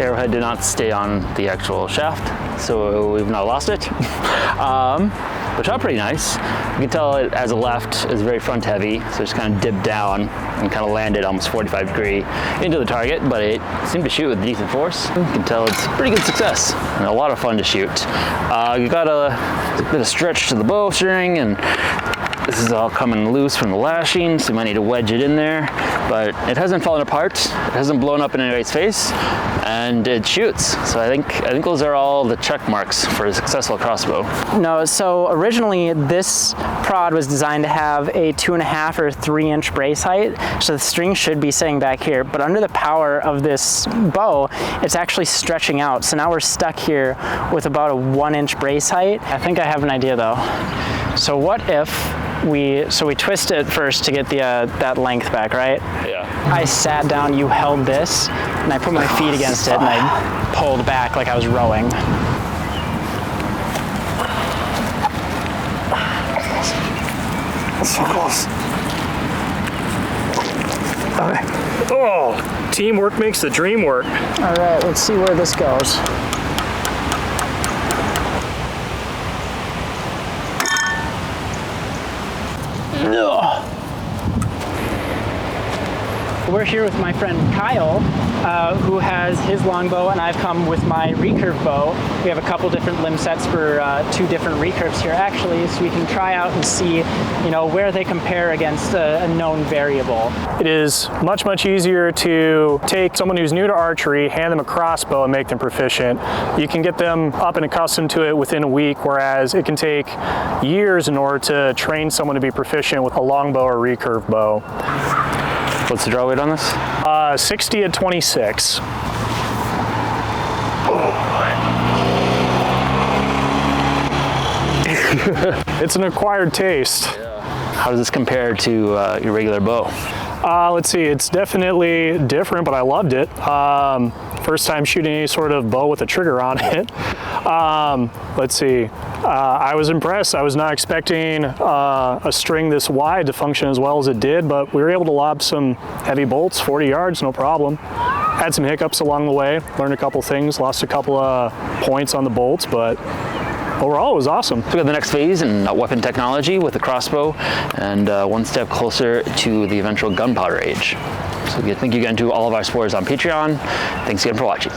arrowhead did not stay on the actual shaft, so we've now lost it. But shot pretty nice. You can tell it as a left is very front heavy, so just kind of dipped down and kind of landed almost 45 degree into the target, but it seemed to shoot with decent force. You can tell it's pretty good success and a lot of fun to shoot. You got a bit of stretch to the bowstring, and this is all coming loose from the lashing, so you might need to wedge it in there, but it hasn't fallen apart, it hasn't blown up in anybody's face, and it shoots. So I think those are all the check marks for a successful crossbow. No, so originally this prod was designed to have a 2.5 or 3 inch brace height, so the string should be sitting back here, but under the power of this bow, it's actually stretching out. So now we're stuck here with about a 1 inch brace height. I think I have an idea though. So what if we twist it first to get the that length back, right? Yeah. I sat down, you held this, and I put my feet against it and I pulled back like I was rowing. So close. Okay. Oh, teamwork makes the dream work. All right, let's see where this goes. we're here with my friend Kyle, who has his longbow, and I've come with my recurve bow. We have a couple different limb sets for 2 different recurves here actually, so we can try out and see, where they compare against a known variable. It is much, much easier to take someone who's new to archery, hand them a crossbow and make them proficient. You can get them up and accustomed to it within a week, whereas it can take years in order to train someone to be proficient with a longbow or recurve bow. What's the draw weight on this? 60 at 26. It's an acquired taste. How does this compare to your regular bow? Let's see, it's definitely different, but I loved it. First time shooting any sort of bow with a trigger on it. Let's see, I was impressed. I was not expecting a string this wide to function as well as it did, but we were able to lob some heavy bolts, 40 yards, no problem. Had some hiccups along the way, learned a couple things, lost a couple of points on the bolts, but overall, it was awesome. We got the next phase in weapon technology with the crossbow, and one step closer to the eventual gunpowder age. So thank you again to all of our supporters on Patreon. Thanks again for watching.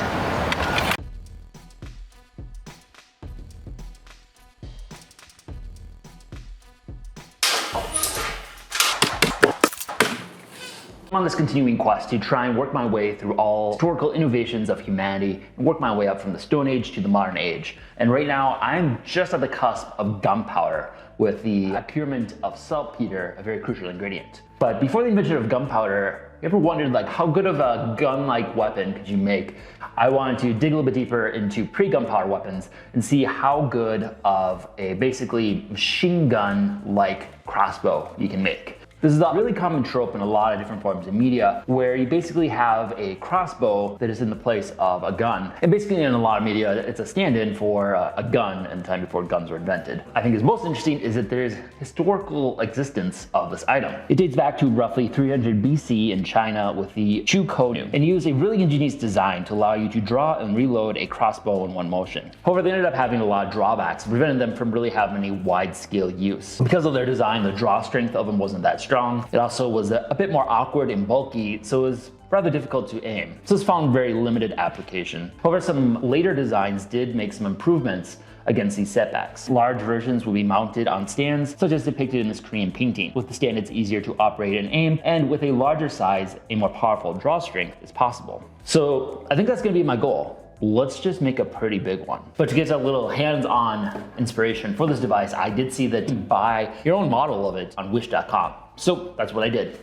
I'm on this continuing quest to try and work my way through all historical innovations of humanity and work my way up from the Stone Age to the modern age. And right now, I'm just at the cusp of gunpowder with the procurement of saltpeter, a very crucial ingredient. But before the invention of gunpowder, you ever wondered how good of a gun-like weapon could you make? I wanted to dig a little bit deeper into pre-gunpowder weapons and see how good of a basically machine gun-like crossbow you can make. This is a really common trope in a lot of different forms of media, where you basically have a crossbow that is in the place of a gun. And basically in a lot of media, it's a stand-in for a gun in the time before guns were invented. I think is most interesting is that there's historical existence of this item. It dates back to roughly 300 BC in China with the Chu-ko-nu, and used a really ingenious design to allow you to draw and reload a crossbow in one motion. However, they ended up having a lot of drawbacks, preventing them from really having any wide-scale use. Because of their design, the draw strength of them wasn't that strong. It also was a bit more awkward and bulky, so it was rather difficult to aim. So this found very limited application. However, some later designs did make some improvements against these setbacks. Large versions will be mounted on stands, such as depicted in this Korean painting. With the stand, it's easier to operate and aim, and with a larger size, a more powerful draw strength is possible. So I think that's gonna be my goal. Let's just make a pretty big one. But to get a little hands-on inspiration for this device, I did see that you buy your own model of it on wish.com. So that's what I did.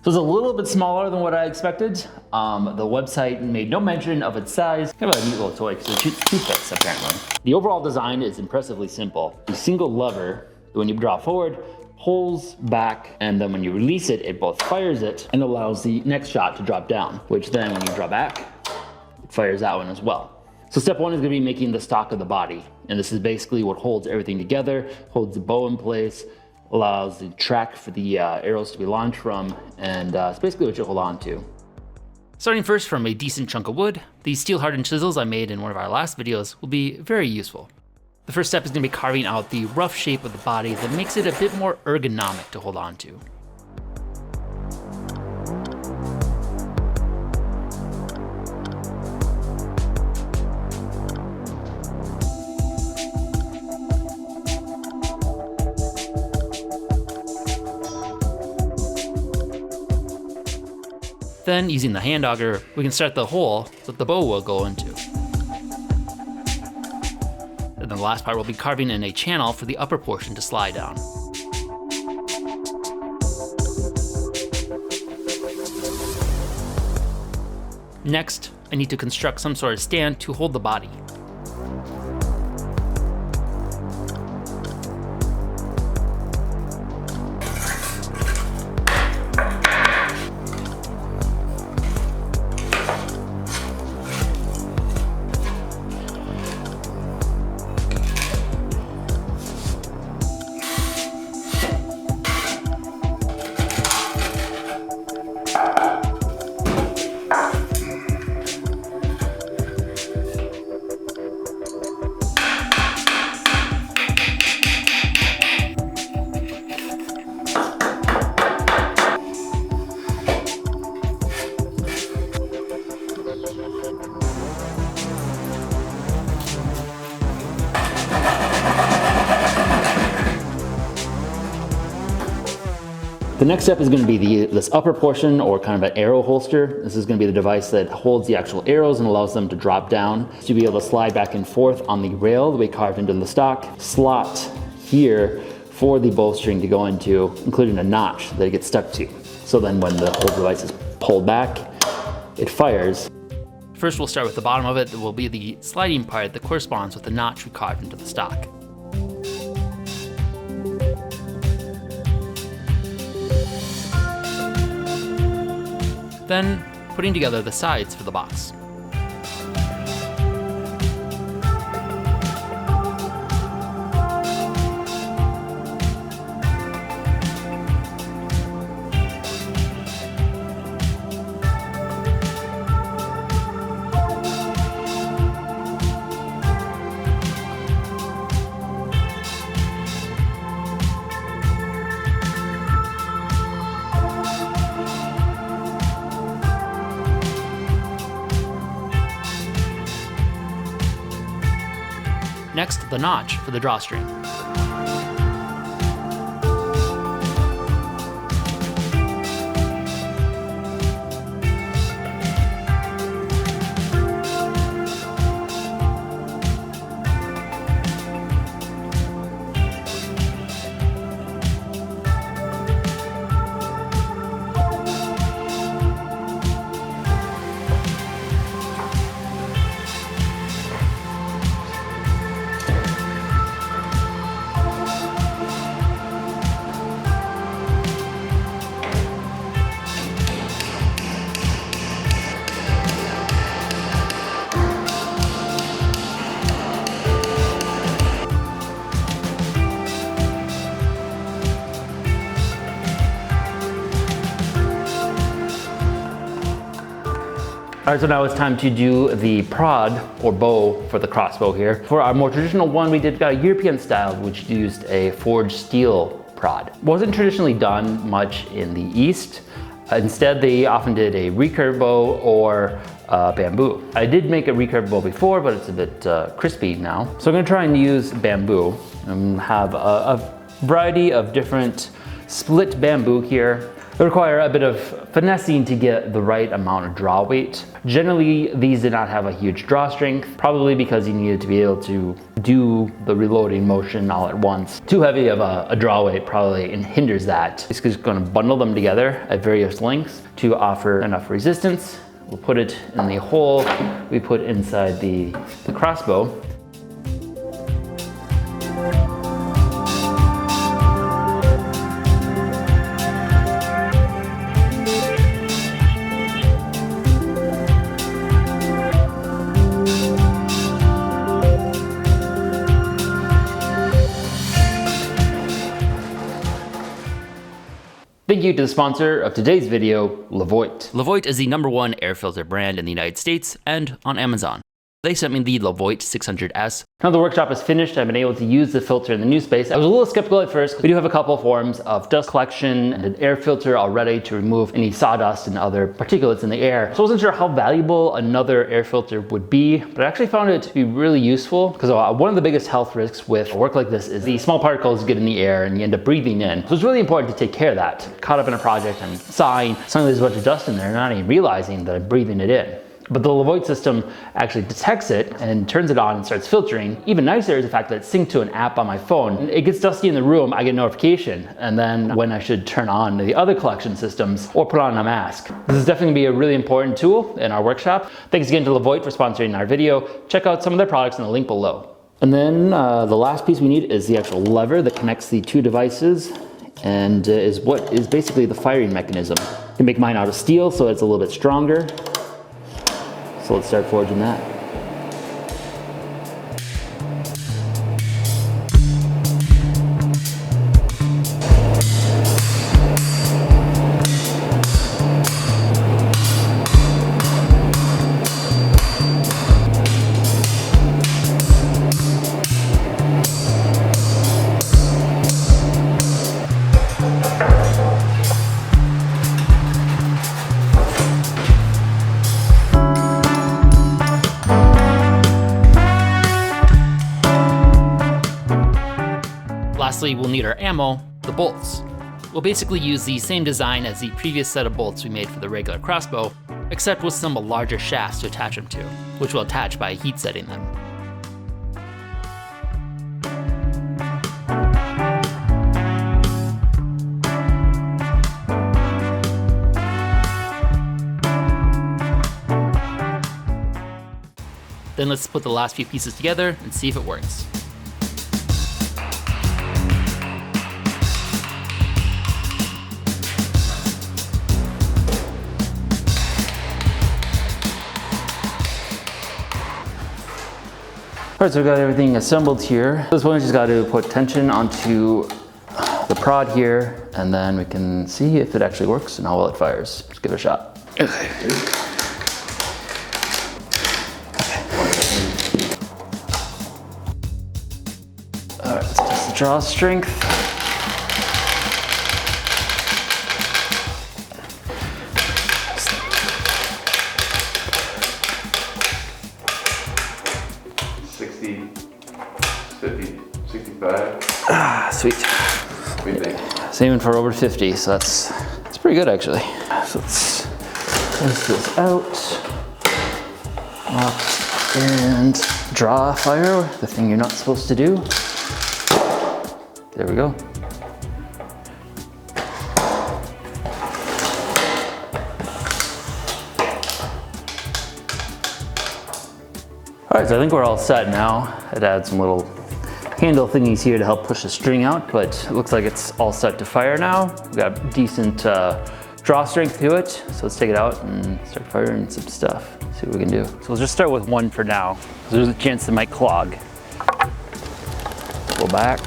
So it's a little bit smaller than what I expected. The website made no mention of its size. Kind of a neat little toy because it shoots toothpicks apparently. The overall design is impressively simple. A single lever, when you draw forward, pulls back, and then when you release it, it both fires it and allows the next shot to drop down, which then when you draw back, it fires that one as well. So step one is gonna be making the stock of the body. And this is basically what holds everything together, holds the bow in place, allows the track for the arrows to be launched from, and it's basically what you hold on to. Starting first from a decent chunk of wood, these steel hardened chisels I made in one of our last videos will be very useful. The first step is going to be carving out the rough shape of the body that makes it a bit more ergonomic to hold on to. Then, using the hand auger, we can start the hole that the bow will go into. And then the last part will be carving in a channel for the upper portion to slide down. Next, I need to construct some sort of stand to hold the body. The next step is going to be this upper portion, or kind of an arrow holster. This is going to be the device that holds the actual arrows and allows them to drop down to be able to slide back and forth on the rail that we carved into the stock. Slot here for the bowstring to go into, including a notch that it gets stuck to. So then when the whole device is pulled back, it fires. First we'll start with the bottom of it. That will be the sliding part that corresponds with the notch we carved into the stock. Then putting together the sides for the box. Next, the notch for the drawstring. All right, so now it's time to do the prod or bow for the crossbow here. For our more traditional one, we did a European style, which used a forged steel prod. Wasn't traditionally done much in the East. Instead, they often did a recurve bow or bamboo. I did make a recurve bow before, but it's a bit crispy now. So I'm gonna try and use bamboo and have a variety of different split bamboo here. They require a bit of finessing to get the right amount of draw weight. Generally, these did not have a huge draw strength, probably because you needed to be able to do the reloading motion all at once. Too heavy of a draw weight probably hinders that. It's just gonna bundle them together at various lengths to offer enough resistance. We'll put it in the hole we put inside the crossbow. Thank you to the sponsor of today's video, Levoit. Levoit is the #1 air filter brand in the United States and on Amazon. They sent me the Levoit 600S. Now the workshop is finished, I've been able to use the filter in the new space. I was a little skeptical at first. We do have a couple forms of dust collection and an air filter already to remove any sawdust and other particulates in the air. So I wasn't sure how valuable another air filter would be, but I actually found it to be really useful because one of the biggest health risks with work like this is the small particles get in the air and you end up breathing in. So it's really important to take care of that. Caught up in a project, I'm sighing, suddenly there's a bunch of dust in there, not even realizing that I'm breathing it in. But the Levoit system actually detects it and turns it on and starts filtering. Even nicer is the fact that it's synced to an app on my phone. It gets dusty in the room, I get notification, and then when I should turn on the other collection systems or put on a mask. This is definitely gonna be a really important tool in our workshop. Thanks again to Levoit for sponsoring our video. Check out some of their products in the link below. And then the last piece we need is the actual lever that connects the two devices and is what is basically the firing mechanism. I can make mine out of steel so it's a little bit stronger. So let's start forging that. lastly, we'll need our ammo, the bolts. We'll basically use the same design as the previous set of bolts we made for the regular crossbow, except with some larger shafts to attach them to, which we'll attach by heat setting them. Then let's put the last few pieces together and see if it works. Alright, so we've got everything assembled here. This one just got to put tension onto the prod here, and then we can see if it actually works and how well it fires. Let's give it a shot. Okay. Alright, let's test the draw strength. Sweet. Aiming for over 50, so that's pretty good actually. So let's test this out. And draw fire, the thing you're not supposed to do. There we go. All right, so I think we're all set now. I'd add some little handle thingies here to help push the string out, but it looks like it's all set to fire now. We've got decent draw strength to it, so let's take it out and start firing some stuff. See what we can do. So we'll just start with one for now. There's a chance it might clog. Go back.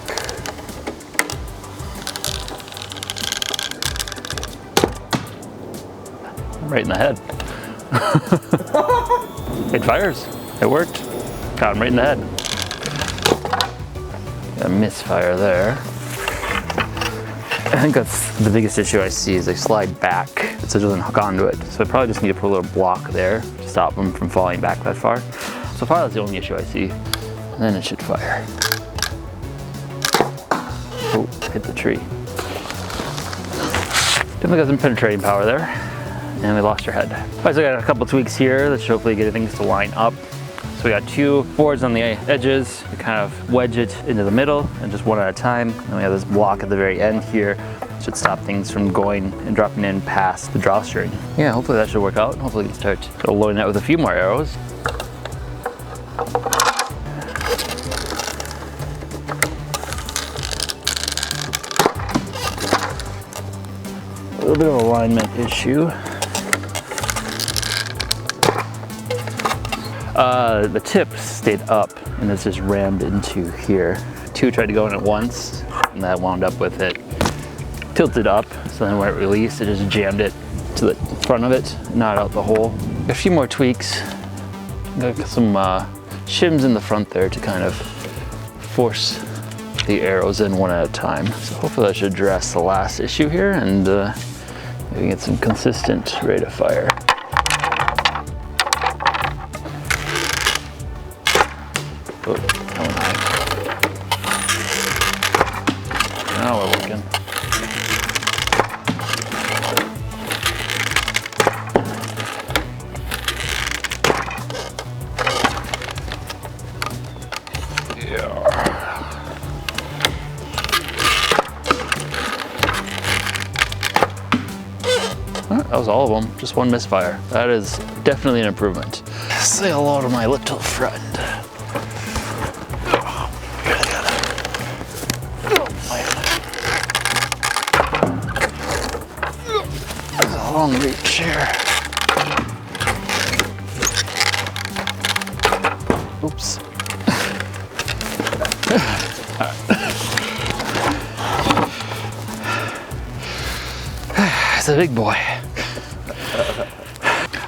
Right in the head. It fires. It worked. Got him right in the head. A misfire there. I think that's the biggest issue I see is they slide back, so it doesn't hook onto it. So I probably just need to put a little block there to stop them from falling back that far. So far that's the only issue I see. And then it should fire. Oh, hit the tree. Definitely got some penetrating power there. And we lost our head. All right, so I got a couple tweaks here that should hopefully get things to line up. So we got two boards on the edges. We kind of wedge it into the middle and just one at a time. And we have this block at the very end here. Should stop things from going and dropping in past the drawstring. Yeah, hopefully that should work out. Hopefully we can start loading that with a few more arrows. A little bit of alignment issue. The tip stayed up and it's just rammed into here. Two tried to go in at once and that wound up with it tilted up. So then when it released, it just jammed it to the front of it, not out the hole. A few more tweaks. Got some shims in the front there to kind of force the arrows in one at a time. So hopefully that should address the last issue here and we can get some consistent rate of fire. Oh, now we're working. That was all of them, just one misfire. That is definitely an improvement. Say hello to my little friend. There's a long reach here. Oops. It's a big boy.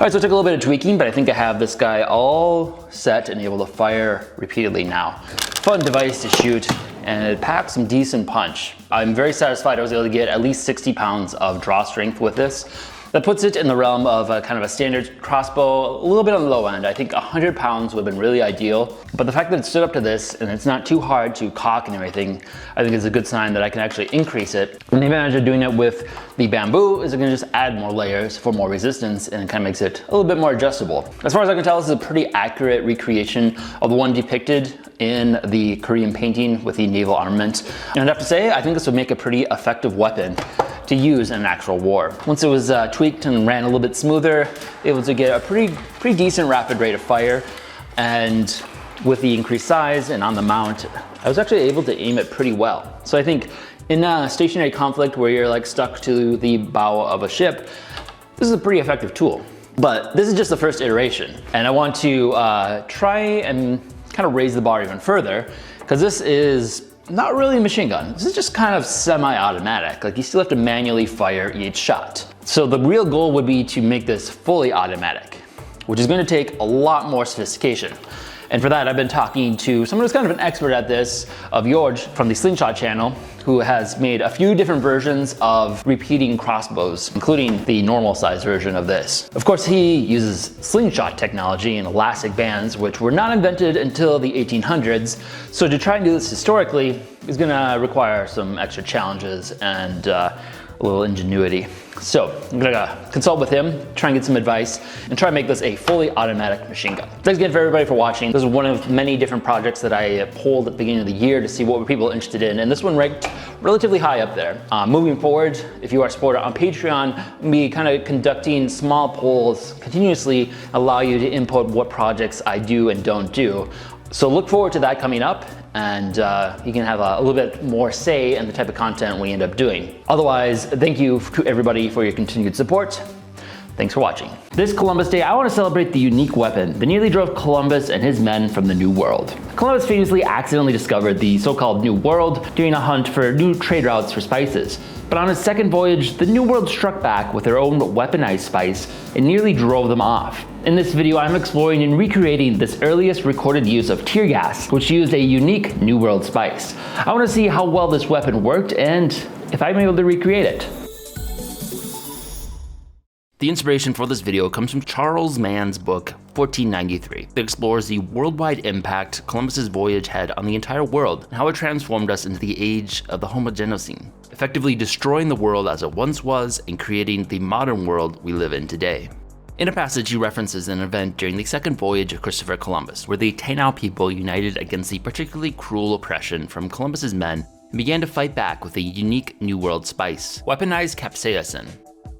All right, so it took a little bit of tweaking, but I think I have this guy all set and able to fire repeatedly now. Fun device to shoot, and it packs some decent punch. I'm very satisfied I was able to get at least 60 pounds of draw strength with this. That puts it in the realm of a kind of a standard crossbow, a little bit on the low end. I think 100 pounds would have been really ideal, but the fact that it stood up to this and it's not too hard to cock and everything, I think is a good sign that I can actually increase it. And the advantage of doing it with the bamboo is it can just add more layers for more resistance, and it kind of makes it a little bit more adjustable. As far as I can tell, this is a pretty accurate recreation of the one depicted in the Korean painting with the naval armament. And I'd have to say, I think this would make a pretty effective weapon to use in an actual war. Once it was tweaked and ran a little bit smoother, able to get a pretty decent rapid rate of fire. And with the increased size and on the mount, I was actually able to aim it pretty well. So I think in a stationary conflict where you're like stuck to the bow of a ship, this is a pretty effective tool. But this is just the first iteration, and I want to try and kind of raise the bar even further, because this is not really a machine gun. This is just kind of semi-automatic. Like, you still have to manually fire each shot. So the real goal would be to make this fully automatic, which is going to take a lot more sophistication. And for that, I've been talking to someone who's kind of an expert at this, of llearch from the Slingshot channel, who has made a few different versions of repeating crossbows, including the normal size version of this. Of course, he uses slingshot technology and elastic bands, which were not invented until the 1800s. So to try and do this historically is gonna require some extra challenges and a little ingenuity. So I'm gonna consult with him, try and get some advice, and try and make this a fully automatic machine gun. Thanks again for everybody for watching. This is one of many different projects that I polled at the beginning of the year to see what were people interested in, and this one ranked relatively high up there. Moving forward, if you are a supporter on Patreon, I'll be kind of conducting small polls continuously, allow you to input what projects I do and don't do. So look forward to that coming up, and you can have a little bit more say in the type of content we end up doing. Otherwise, thank you to everybody for your continued support. Thanks for watching. This Columbus Day, I want to celebrate the unique weapon that nearly drove Columbus and his men from the New World. Columbus famously accidentally discovered the so-called New World during a hunt for new trade routes for spices. But on his second voyage, the New World struck back with their own weaponized spice and nearly drove them off. In this video, I'm exploring and recreating this earliest recorded use of tear gas, which used a unique New World spice. I want to see how well this weapon worked and if I'm able to recreate it. The inspiration for this video comes from Charles Mann's book, 1493, that explores the worldwide impact Columbus's voyage had on the entire world and how it transformed us into the age of the Homogenocene, effectively destroying the world as it once was and creating the modern world we live in today. In a passage, he references an event during the second voyage of Christopher Columbus, where the Tainao people united against the particularly cruel oppression from Columbus's men and began to fight back with a unique New World spice, weaponized capsaicin.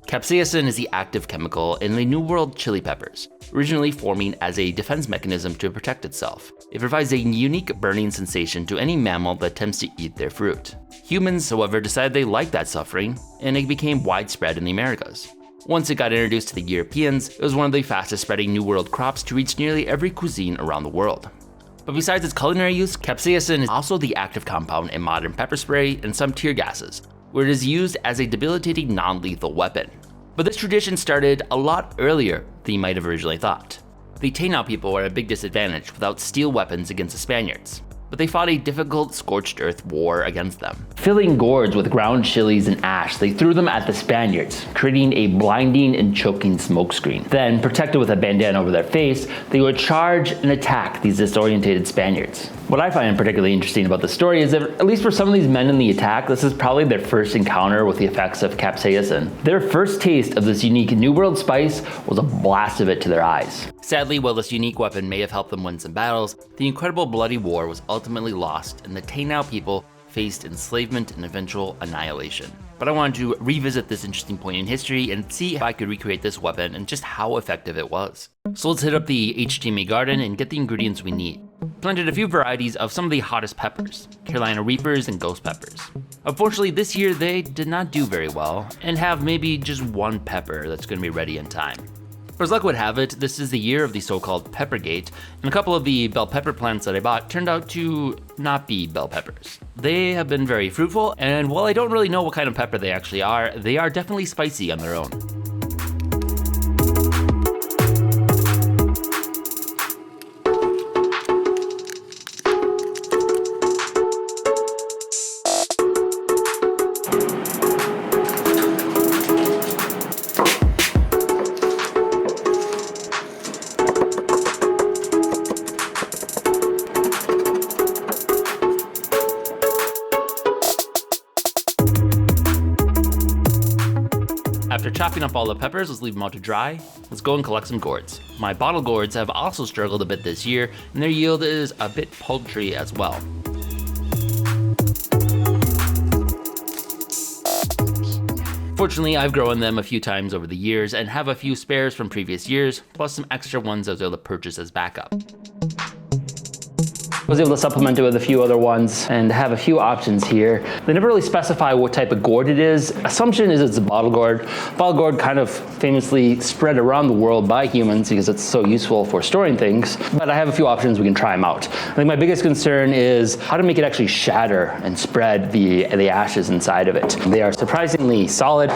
Capsaicin is the active chemical in the New World chili peppers, originally forming as a defense mechanism to protect itself. It provides a unique burning sensation to any mammal that attempts to eat their fruit. Humans, however, decided they liked that suffering, and it became widespread in the Americas. Once it got introduced to the Europeans, it was one of the fastest spreading New World crops to reach nearly every cuisine around the world. But besides its culinary use, capsaicin is also the active compound in modern pepper spray and some tear gases, where it is used as a debilitating non-lethal weapon. But this tradition started a lot earlier than you might have originally thought. The Tainao people were at a big disadvantage without steel weapons against the Spaniards, but they fought a difficult scorched earth war against them. Filling gourds with ground chilies and ash, they threw them at the Spaniards, creating a blinding and choking smokescreen. Then, protected with a bandana over their face, they would charge and attack these disorientated Spaniards. What I find particularly interesting about the story is that, at least for some of these men in the attack, this is probably their first encounter with the effects of capsaicin. Their first taste of this unique New World spice was a blast of it to their eyes. Sadly, while this unique weapon may have helped them win some battles, the incredible bloody war was ultimately lost, and the Tainao people faced enslavement and eventual annihilation. But I wanted to revisit this interesting point in history and see if I could recreate this weapon and just how effective it was. So let's hit up the HTMA garden and get the ingredients we need. Planted a few varieties of some of the hottest peppers, Carolina Reapers and Ghost Peppers. Unfortunately, this year they did not do very well and have maybe just one pepper that's going to be ready in time. But as luck would have it, this is the year of the so-called Peppergate, and a couple of the bell pepper plants that I bought turned out to not be bell peppers. They have been very fruitful, and while I don't really know what kind of pepper they actually are, they are definitely spicy on their own. chopping up all the peppers, let's leave them out to dry. Let's go and collect some gourds. My bottle gourds have also struggled a bit this year, and their yield is a bit paltry as well. Fortunately, I've grown them a few times over the years and have a few spares from previous years, plus some extra ones I was able to purchase as backup. I was able to supplement it with a few other ones and have a few options here. They never really specify what type of gourd it is. Assumption is it's a bottle gourd. Bottle gourd kind of famously spread around the world by humans because it's so useful for storing things, but I have a few options, we can try them out. I think my biggest concern is how to make it actually shatter and spread the ashes inside of it. They are surprisingly solid.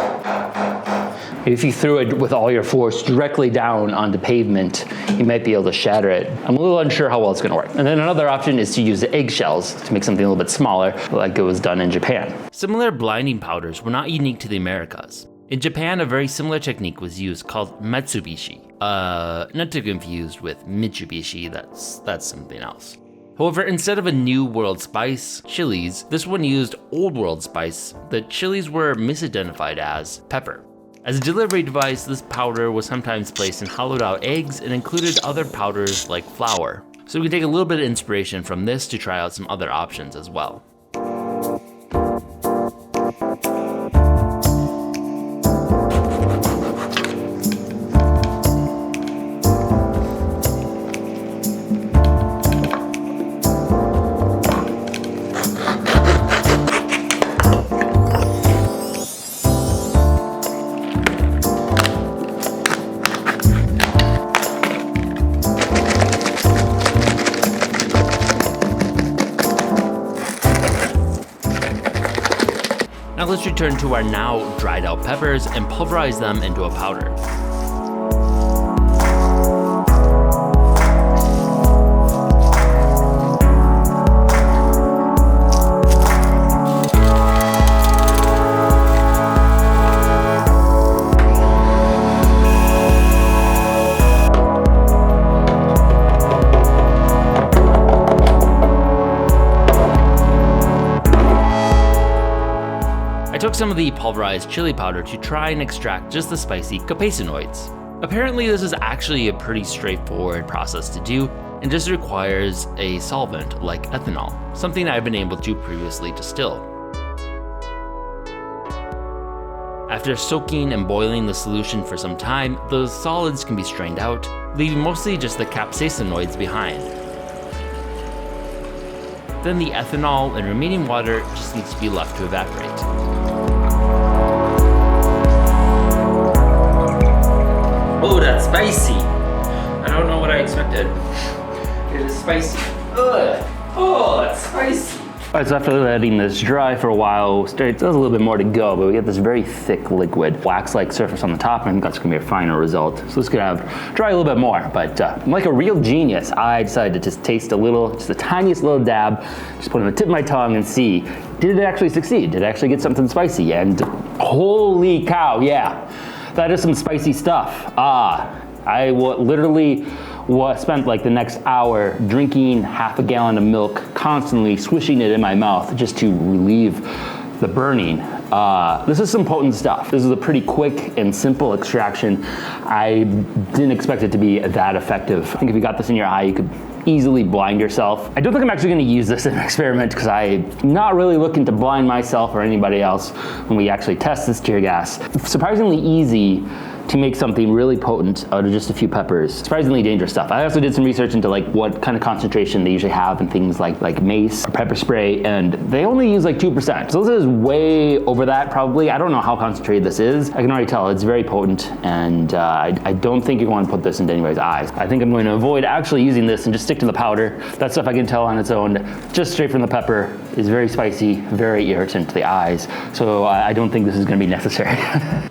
If you threw it with all your force directly down onto pavement, you might be able to shatter it. I'm a little unsure how well it's gonna work. And then another option is to use the eggshells to make something a little bit smaller, like it was done in Japan. Similar blinding powders were not unique to the Americas. In Japan, a very similar technique was used called Matsubishi. Not to be confused with Mitsubishi, that's something else. However, instead of a new world spice, chilies, this one used old world spice. The chilies were misidentified as pepper. As a delivery device, this powder was sometimes placed in hollowed out eggs and included other powders like flour. So we can take a little bit of inspiration from this to try out some other options as well. Now let's return to our now dried out peppers and pulverize them into a powder. I took some of the pulverized chili powder to try and extract just the spicy capsaicinoids. Apparently this is actually a pretty straightforward process to do and just requires a solvent like ethanol, something I've been able to previously distill. After soaking and boiling the solution for some time, those solids can be strained out, leaving mostly just the capsaicinoids behind. Then the ethanol and remaining water just needs to be left to evaporate. Oh, that's spicy. I don't know what I expected. It is spicy. Ugh. Oh, that's spicy. All right, so after letting this dry for a while, there's a little bit more to go, but we get this very thick liquid, wax-like surface on the top, and I think that's gonna be a final result. So this could dry a little bit more, but like a real genius, I decided to just taste a little, just the tiniest little dab, just put it on the tip of my tongue and see, did it actually succeed? Did it actually get something spicy? And holy cow, yeah. That is some spicy stuff. I literally spent like the next hour drinking half a gallon of milk, constantly swishing it in my mouth just to relieve the burning. This is some potent stuff. This is a pretty quick and simple extraction. I didn't expect it to be that effective. I think if you got this in your eye, you could easily blind yourself. I don't think I'm actually gonna use this in an experiment because I'm not really looking to blind myself or anybody else when we actually test this tear gas. Surprisingly easy to make something really potent out of just a few peppers. Surprisingly dangerous stuff. I also did some research into like what kind of concentration they usually have in things like mace or pepper spray, and they only use like 2%. So this is way over that probably. I don't know how concentrated this is. I can already tell it's very potent, and I don't think you want to put this into anybody's eyes. I think I'm going to avoid actually using this and just stick to the powder. That stuff I can tell on its own, just straight from the pepper, is very spicy, very irritant to the eyes. So I don't think this is going to be necessary.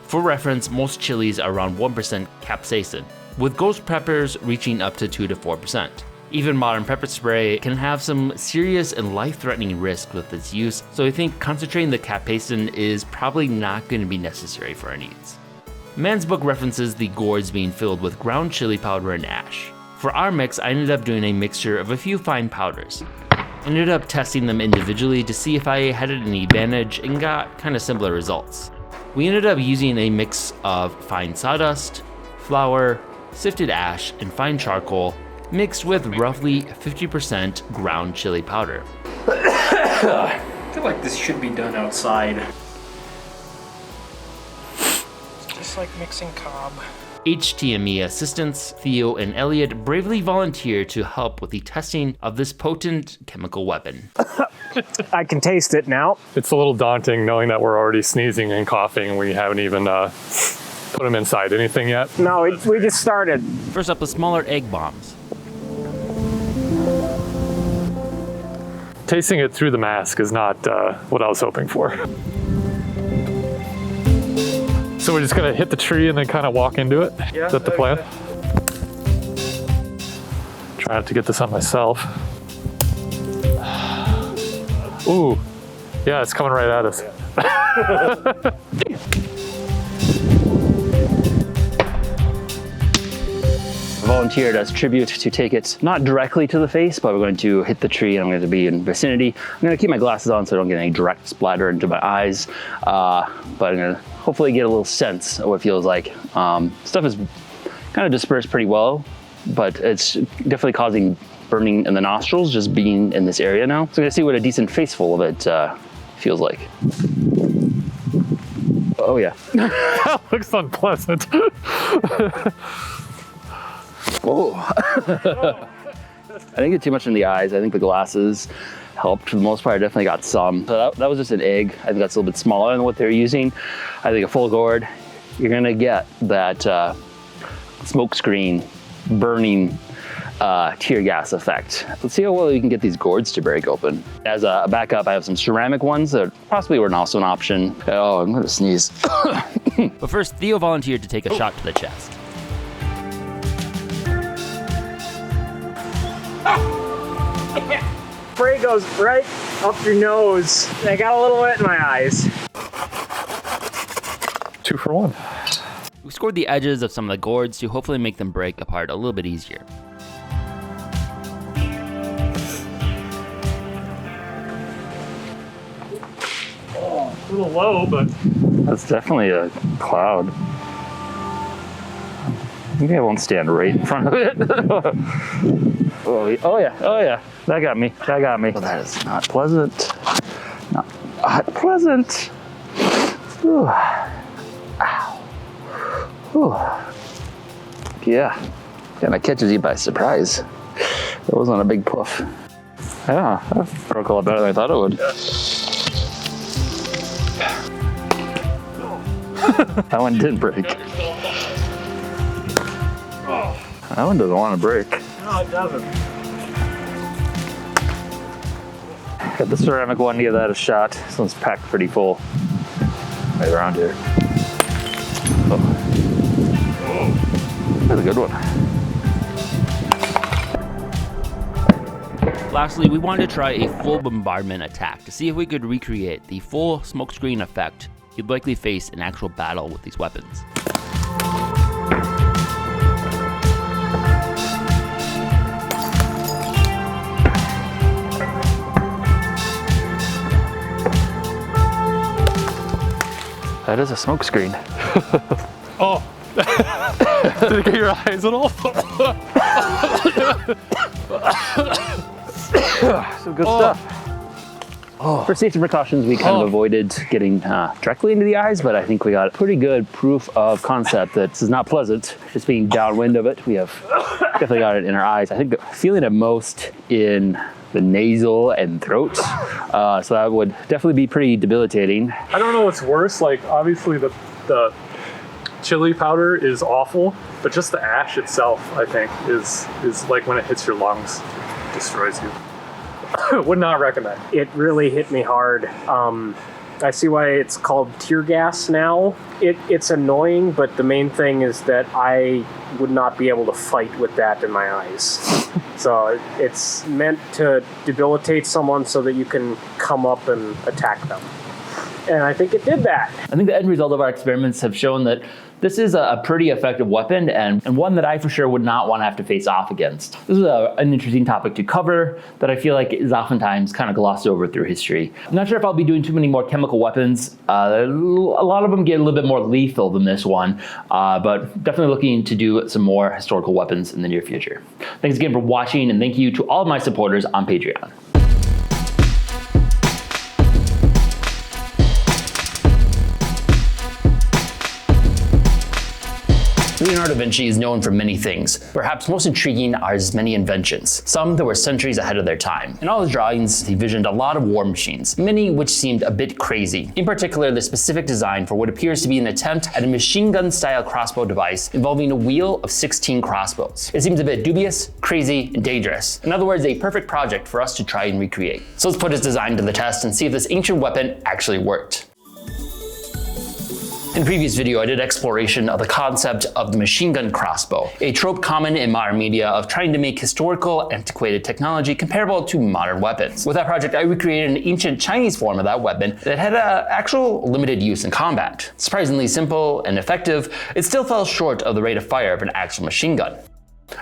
For reference, most chilies are around 1% capsaicin, with ghost peppers reaching up to 2 to 4%. Even modern pepper spray can have some serious and life-threatening risk with its use, so I think concentrating the capsaicin is probably not going to be necessary for our needs. Man's book references the gourds being filled with ground chili powder and ash. For our mix, I ended up doing a mixture of a few fine powders. Ended up testing them individually to see if I had any advantage and got kind of similar results. We ended up using a mix of fine sawdust, flour, sifted ash, and fine charcoal, mixed with roughly 50% ground chili powder. I feel like this should be done outside. It's just like mixing cob. HTME assistants Theo and Elliot bravely volunteered to help with the testing of this potent chemical weapon. I can taste it now. It's a little daunting knowing that we're already sneezing and coughing and we haven't even put them inside anything yet. No, we just started. First up, the smaller egg bombs. Tasting it through the mask is not what I was hoping for. So we're just gonna hit the tree and then kind of walk into it? Yeah. Is that the plan? Try not to get this on myself. Ooh, yeah, it's coming right at us. Volunteered as tribute to take it not directly to the face, but we're going to hit the tree and I'm going to be in vicinity. I'm going to keep my glasses on so I don't get any direct splatter into my eyes, but I'm going to hopefully get a little sense of what it feels like. Stuff is kind of dispersed pretty well, but it's definitely causing burning in the nostrils just being in this area now. So I'm going to see what a decent face full of it feels like. Oh yeah. That looks unpleasant. Oh. I didn't get too much in the eyes. I think the glasses helped for the most part. I definitely got some. So that was just an egg. I think that's a little bit smaller than what they're using. I think a full gourd, you're gonna get that smoke screen burning tear gas effect. Let's see how well you can get these gourds to break open. As a backup, I have some ceramic ones that possibly were also an option. Oh, I'm gonna sneeze. But first, Theo volunteered to take a shot to the chest. Spray goes right up your nose. I got a little wet in my eyes. 2 for 1. We scored the edges of some of the gourds to hopefully make them break apart a little bit easier. Oh, a little low, but that's definitely a cloud. Maybe I won't stand right in front of it. Oh yeah, oh yeah. That got me, that got me. Well, that is not pleasant. Not pleasant. Ooh. Ow. Ooh. Yeah, kind of catches you by surprise. That wasn't a big puff. Yeah, that broke a lot better than I thought it would. That one didn't break. That one doesn't want to break. No, it doesn't. Got the ceramic one to give that a shot. This one's packed pretty full. Right around here. Oh. That's a good one. Lastly, we wanted to try a full bombardment attack to see if we could recreate the full smokescreen effect you'd likely face in actual battle with these weapons. That is a smoke screen. Oh. Did it get your eyes at all? Some good stuff. Oh. For safety precautions, we kind of avoided getting directly into the eyes, but I think we got pretty good proof of concept that this is not pleasant. Just being downwind of it, we have definitely got it in our eyes. I think feeling it most in the nasal and throat, so that would definitely be pretty debilitating. I don't know what's worse, like obviously the chili powder is awful, but just the ash itself, I think, is like when it hits your lungs, it destroys you. Would not recommend. It really hit me hard. I see why it's called tear gas now. It's annoying, but the main thing is that I would not be able to fight with that in my eyes. So it's meant to debilitate someone so that you can come up and attack them. And I think it did that. I think the end result of our experiments have shown that This is a pretty effective weapon and one that I for sure would not want to have to face off against. This is an interesting topic to cover that I feel like is oftentimes kind of glossed over through history. I'm not sure if I'll be doing too many more chemical weapons. A lot of them get a little bit more lethal than this one, but definitely looking to do some more historical weapons in the near future. Thanks again for watching, and thank you to all of my supporters on Patreon. Leonardo da Vinci is known for many things. Perhaps most intriguing are his many inventions, some that were centuries ahead of their time. In all his drawings, he visioned a lot of war machines, many which seemed a bit crazy. In particular, the specific design for what appears to be an attempt at a machine gun-style crossbow device involving a wheel of 16 crossbows. It seems a bit dubious, crazy, and dangerous. In other words, a perfect project for us to try and recreate. So let's put his design to the test and see if this ancient weapon actually worked. In a previous video, I did exploration of the concept of the machine gun crossbow, a trope common in modern media of trying to make historical, antiquated technology comparable to modern weapons. With that project, I recreated an ancient Chinese form of that weapon that had actual limited use in combat. Surprisingly simple and effective, it still fell short of the rate of fire of an actual machine gun.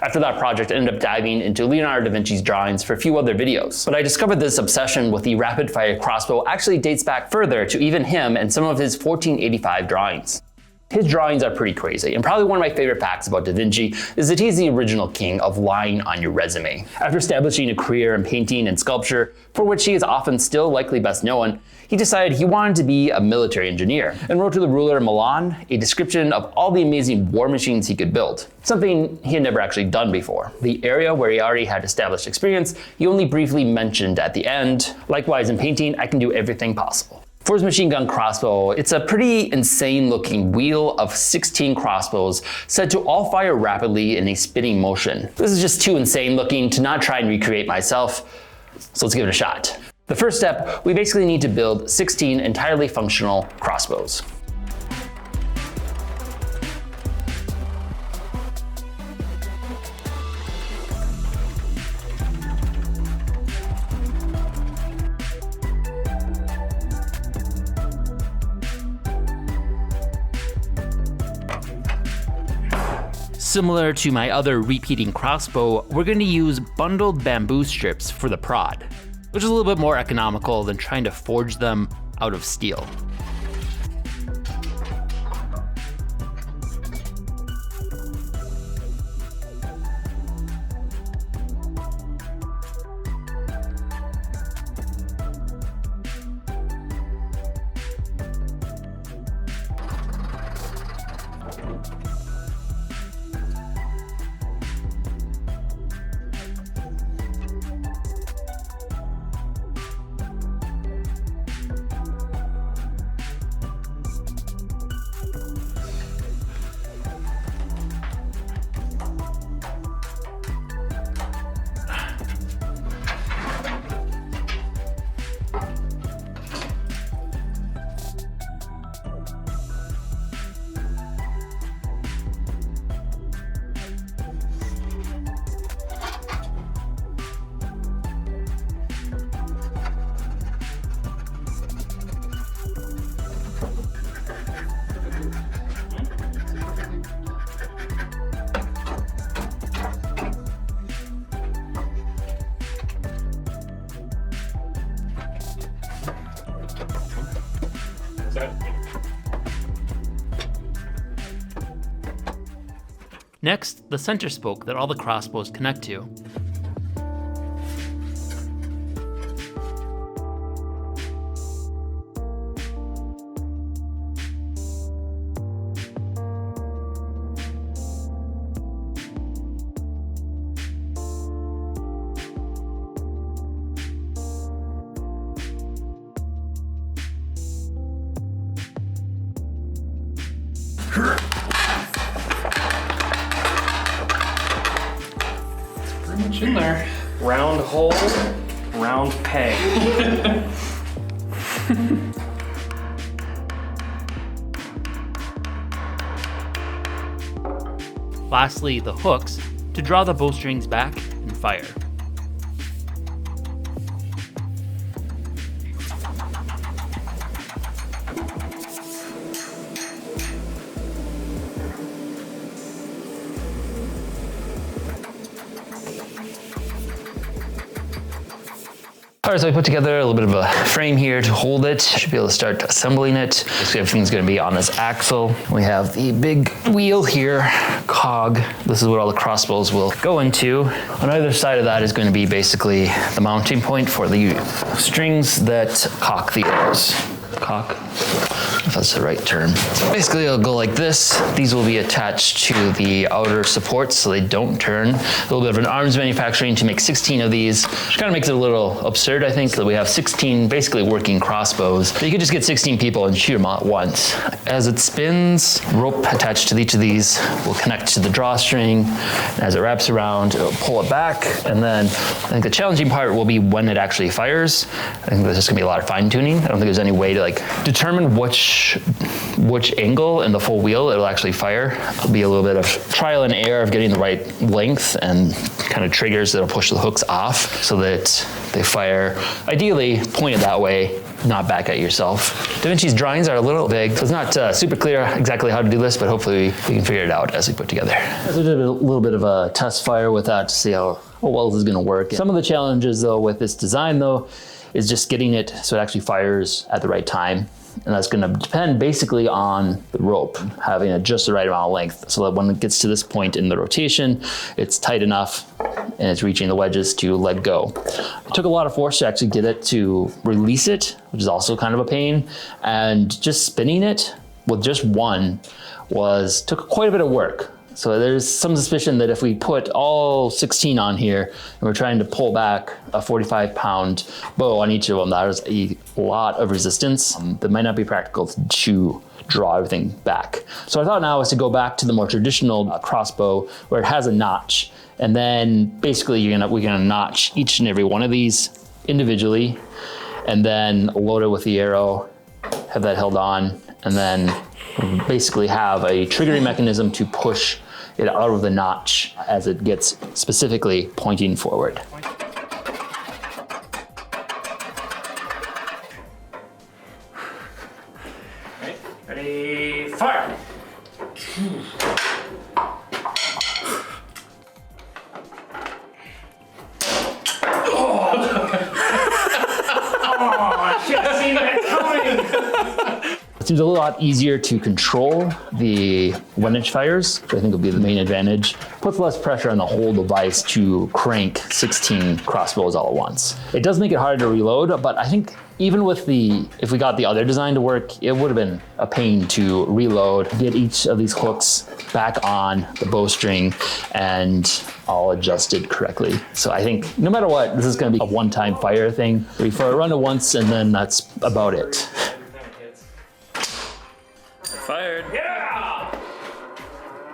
After that project, I ended up diving into Leonardo da Vinci's drawings for a few other videos. But I discovered this obsession with the rapid-fire crossbow actually dates back further to even him and some of his 1485 drawings. His drawings are pretty crazy, and probably one of my favorite facts about Da Vinci is that he's the original king of lying on your resume. After establishing a career in painting and sculpture, for which he is often still likely best known, he decided he wanted to be a military engineer and wrote to the ruler of Milan a description of all the amazing war machines he could build, something he had never actually done before. The area where he already had established experience, he only briefly mentioned at the end. Likewise, in painting, I can do everything possible. For his machine gun crossbow, it's a pretty insane looking wheel of 16 crossbows said to all fire rapidly in a spinning motion. This is just too insane looking to not try and recreate myself, so let's give it a shot. The first step, we basically need to build 16 entirely functional crossbows. Similar to my other repeating crossbow, we're going to use bundled bamboo strips for the prod, which is a little bit more economical than trying to forge them out of steel. Next, the center spoke that all the crossbows connect to. Pretty much in there. Round hole, round peg. Lastly, the hooks to draw the bowstrings back and fire. All right, so I put together a little bit of a frame here to hold it. Should be able to start assembling it. Basically, everything's gonna be on this axle. We have the big wheel here, cog. This is what all the crossbows will go into. On either side of that is gonna be basically the mounting point for the strings that cock the arrows. Cock? If that's the right term. So basically it'll go like this. These will be attached to the outer supports so they don't turn. A little bit of an arms manufacturing to make 16 of these, which kind of makes it a little absurd, I think, that we have 16 basically working crossbows. But you could just get 16 people and shoot them all at once. As it spins, rope attached to each of these will connect to the drawstring. And as it wraps around, it'll pull it back. And then I think the challenging part will be when it actually fires. I think there's just gonna be a lot of fine tuning. I don't think there's any way to like determine which angle in the full wheel it'll actually fire. It'll be a little bit of trial and error of getting the right length and kind of triggers that'll push the hooks off so that they fire ideally pointed that way, not back at yourself. DaVinci's drawings are a little vague, so it's not super clear exactly how to do this, but hopefully we can figure it out as we put together. So we did a little bit of a test fire with that to see how well this is gonna work. Some of the challenges though with this design though is just getting it so it actually fires at the right time. And that's gonna depend basically on the rope, having it just the right amount of length so that when it gets to this point in the rotation, it's tight enough and it's reaching the wedges to let go. It took a lot of force to actually get it to release it, which is also kind of a pain. And just spinning it with just one took quite a bit of work. So there's some suspicion that if we put all 16 on here and we're trying to pull back a 45-pound bow on each of them, that is a lot of resistance. That might not be practical to draw everything back. So I thought now is to go back to the more traditional crossbow where it has a notch. And then basically we're gonna notch each and every one of these individually and then load it with the arrow, have that held on, and then basically have a triggering mechanism to push it out of the notch as it gets specifically pointing forward. Okay, ready, fire! Oh, I should have seen that coming! It seems a lot easier to control when it fires, which I think will be the main advantage. Puts less pressure on the whole device to crank 16 crossbows all at once. It does make it harder to reload, but I think even with if we got the other design to work, it would have been a pain to reload, get each of these hooks back on the bowstring and all adjusted correctly. So I think no matter what, this is gonna be a one-time fire thing. We run it once and then that's about it. Fired. Yeah!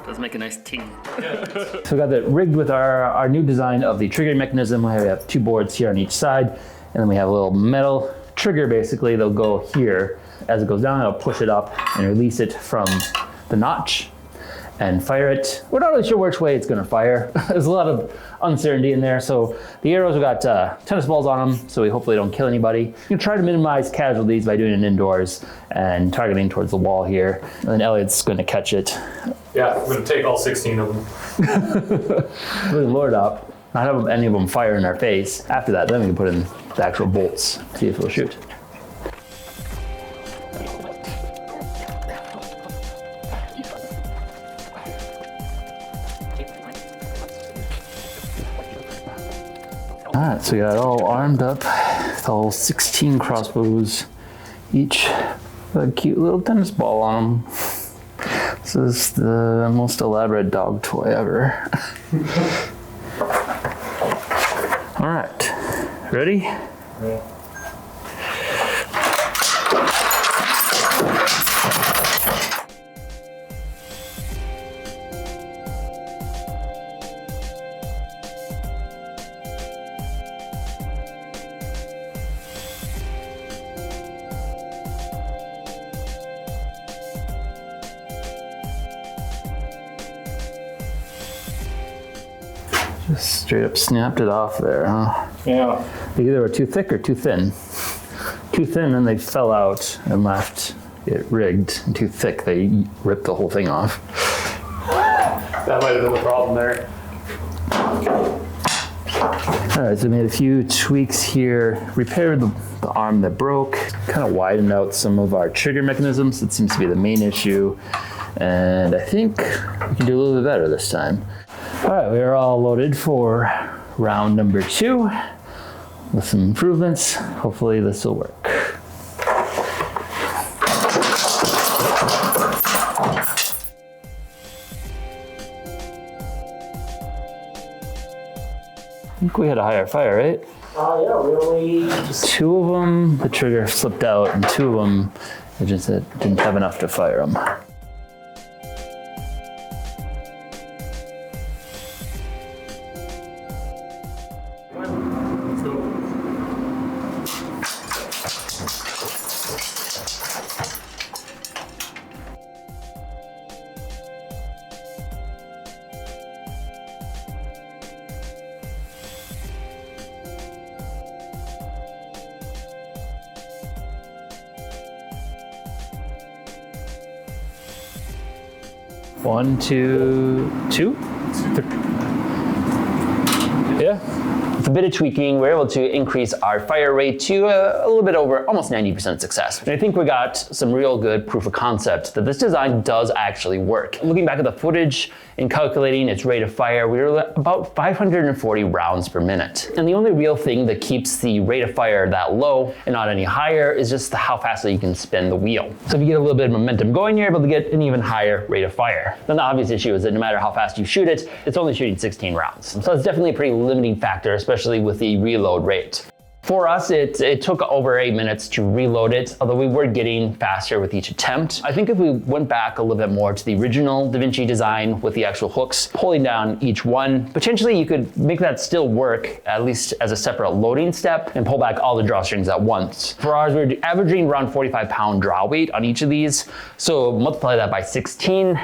Does make a nice ting. So we got that rigged with our new design of the triggering mechanism. We have 2 boards here on each side, and then we have a little metal trigger basically. They'll go here. As it goes down, I'll push it up and release it from the notch and fire it. We're not really sure which way it's gonna fire. There's a lot of uncertainty in there. So the arrows, we got tennis balls on them, so we hopefully don't kill anybody. You can try to minimize casualties by doing it indoors and targeting towards the wall here. And then Elliot's gonna catch it. Yeah, I'm gonna take all 16 of them. Really lure it up, not have any of them fire in our face. After that, then we can put in the actual bolts, see if it'll shoot. All right, so we got it all armed up with all 16 crossbows, each with a cute little tennis ball on them. This is the most elaborate dog toy ever. All right, ready? Yeah. Just straight up snapped it off there, huh? Yeah. They either were too thick or too thin. Too thin and they fell out and left it rigged. And too thick, they ripped the whole thing off. That might have been the problem there. All right, so I made a few tweaks here, repaired the arm that broke, kind of widened out some of our trigger mechanisms. That seems to be the main issue. And I think we can do a little bit better this time. All right, we are all loaded for round number 2 with some improvements. Hopefully this will work. I think we had a higher fire, right? Yeah, we only... 2 of them, the trigger slipped out, and 2 of them, it just didn't have enough to fire them. One, two. Yeah. With a bit of tweaking, we're able to increase our fire rate to a little bit over almost 90% success. And I think we got some real good proof of concept that this design does actually work. Looking back at the footage and calculating its rate of fire, we were about 540 rounds per minute. And the only real thing that keeps the rate of fire that low and not any higher is just how fastly you can spin the wheel. So if you get a little bit of momentum going, you're able to get an even higher rate of fire. Then the obvious issue is that no matter how fast you shoot it, it's only shooting 16 rounds. So that's definitely a pretty limiting factor, especially with the reload rate. For us, it took over 8 minutes to reload it, although we were getting faster with each attempt. I think if we went back a little bit more to the original DaVinci design with the actual hooks, pulling down each one, potentially you could make that still work, at least as a separate loading step, and pull back all the drawstrings at once. For ours, we're averaging around 45-pound draw weight on each of these, so multiply that by 16,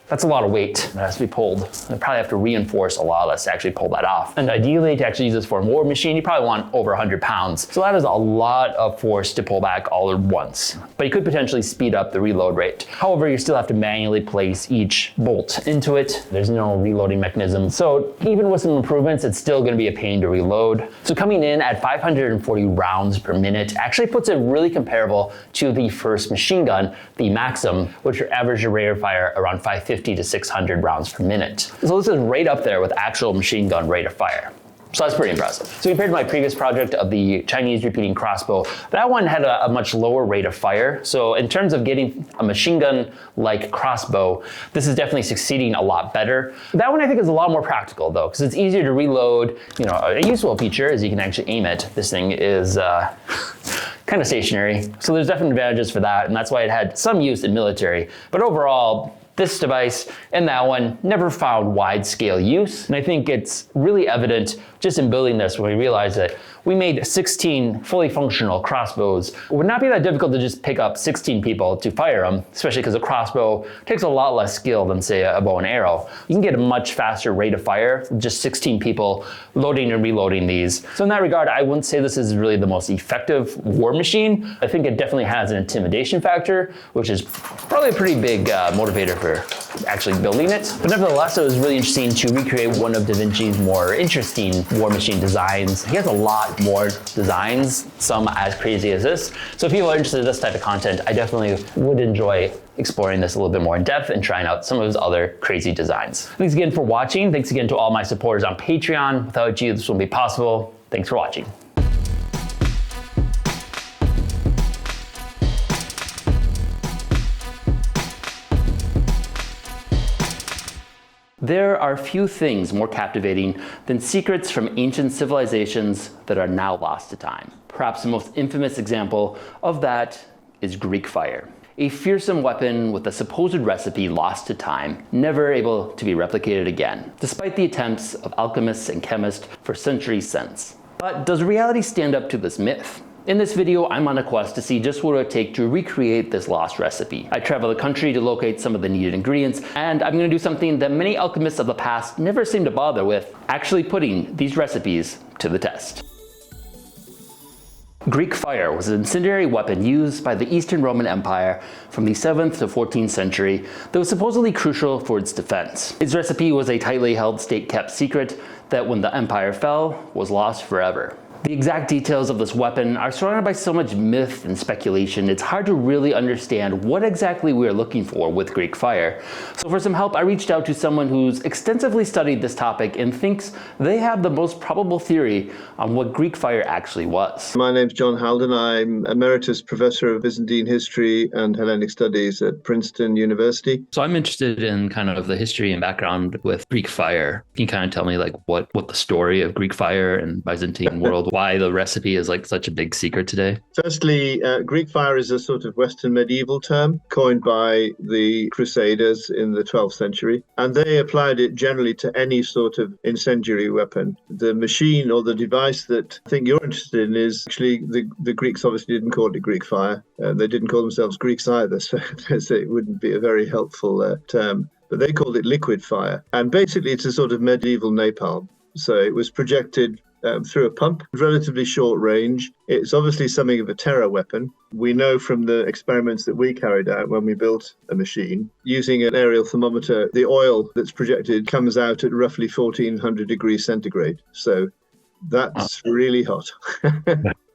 that's a lot of weight that has to be pulled. I probably have to reinforce a lot of this to actually pull that off. And ideally, to actually use this for a war machine, you probably want over 100 pounds. So that is a lot of force to pull back all at once. But you could potentially speed up the reload rate. However, you still have to manually place each bolt into it. There's no reloading mechanism. So even with some improvements, it's still gonna be a pain to reload. So coming in at 540 rounds per minute actually puts it really comparable to the first machine gun, the Maxim, which averaged a rate of fire around 550 to 600 rounds per minute. So this is right up there with actual machine gun rate of fire. So that's pretty impressive. So compared to my previous project of the Chinese repeating crossbow, that one had a much lower rate of fire. So in terms of getting a machine gun like crossbow, this is definitely succeeding a lot better. That one I think is a lot more practical though, because it's easier to reload. You know, a useful feature is you can actually aim it. This thing is kind of stationary. So there's definitely advantages for that, and that's why it had some use in military. But overall, this device and that one never found wide-scale use. And I think it's really evident just in building this when we realized that we made 16 fully functional crossbows. It would not be that difficult to just pick up 16 people to fire them, especially because a crossbow takes a lot less skill than say a bow and arrow. You can get a much faster rate of fire with just 16 people loading and reloading these. So in that regard, I wouldn't say this is really the most effective war machine. I think it definitely has an intimidation factor, which is probably a pretty big motivator for actually building it. But nevertheless, it was really interesting to recreate one of DaVinci's more interesting war machine designs. He has a lot more designs, some as crazy as this. So if people are interested in this type of content, I definitely would enjoy exploring this a little bit more in depth and trying out some of his other crazy designs. Thanks again for watching. Thanks again to all my supporters on Patreon. Without you, this wouldn't be possible. Thanks for watching. There are few things more captivating than secrets from ancient civilizations that are now lost to time. Perhaps the most infamous example of that is Greek fire. A fearsome weapon with a supposed recipe lost to time, never able to be replicated again, despite the attempts of alchemists and chemists for centuries since. But does reality stand up to this myth? In this video, I'm on a quest to see just what it would take to recreate this lost recipe. I travel the country to locate some of the needed ingredients, and I'm gonna do something that many alchemists of the past never seem to bother with, actually putting these recipes to the test. Greek fire was an incendiary weapon used by the Eastern Roman Empire from the 7th to 14th century that was supposedly crucial for its defense. Its recipe was a tightly held state-kept secret that when the empire fell was lost forever. The exact details of this weapon are surrounded by so much myth and speculation, it's hard to really understand what exactly we are looking for with Greek fire. So for some help, I reached out to someone who's extensively studied this topic and thinks they have the most probable theory on what Greek fire actually was. My name's John Haldon. I'm Emeritus Professor of Byzantine History and Hellenic Studies at Princeton University. So I'm interested in kind of the history and background with Greek fire. Can you kind of tell me like what the story of Greek fire and Byzantine world, why the recipe is like such a big secret today? Firstly, Greek fire is a sort of Western medieval term coined by the Crusaders in the 12th century, and they applied it generally to any sort of incendiary weapon. The machine or the device that I think you're interested in is actually the Greeks obviously didn't call it Greek fire. They didn't call themselves Greeks either, so it wouldn't be a very helpful term. But they called it liquid fire. And basically it's a sort of medieval napalm. So it was projected through a pump, relatively short range. It's obviously something of a terror weapon. We know from the experiments that we carried out when we built a machine, using an aerial thermometer, the oil that's projected comes out at roughly 1400 degrees centigrade. So that's really hot.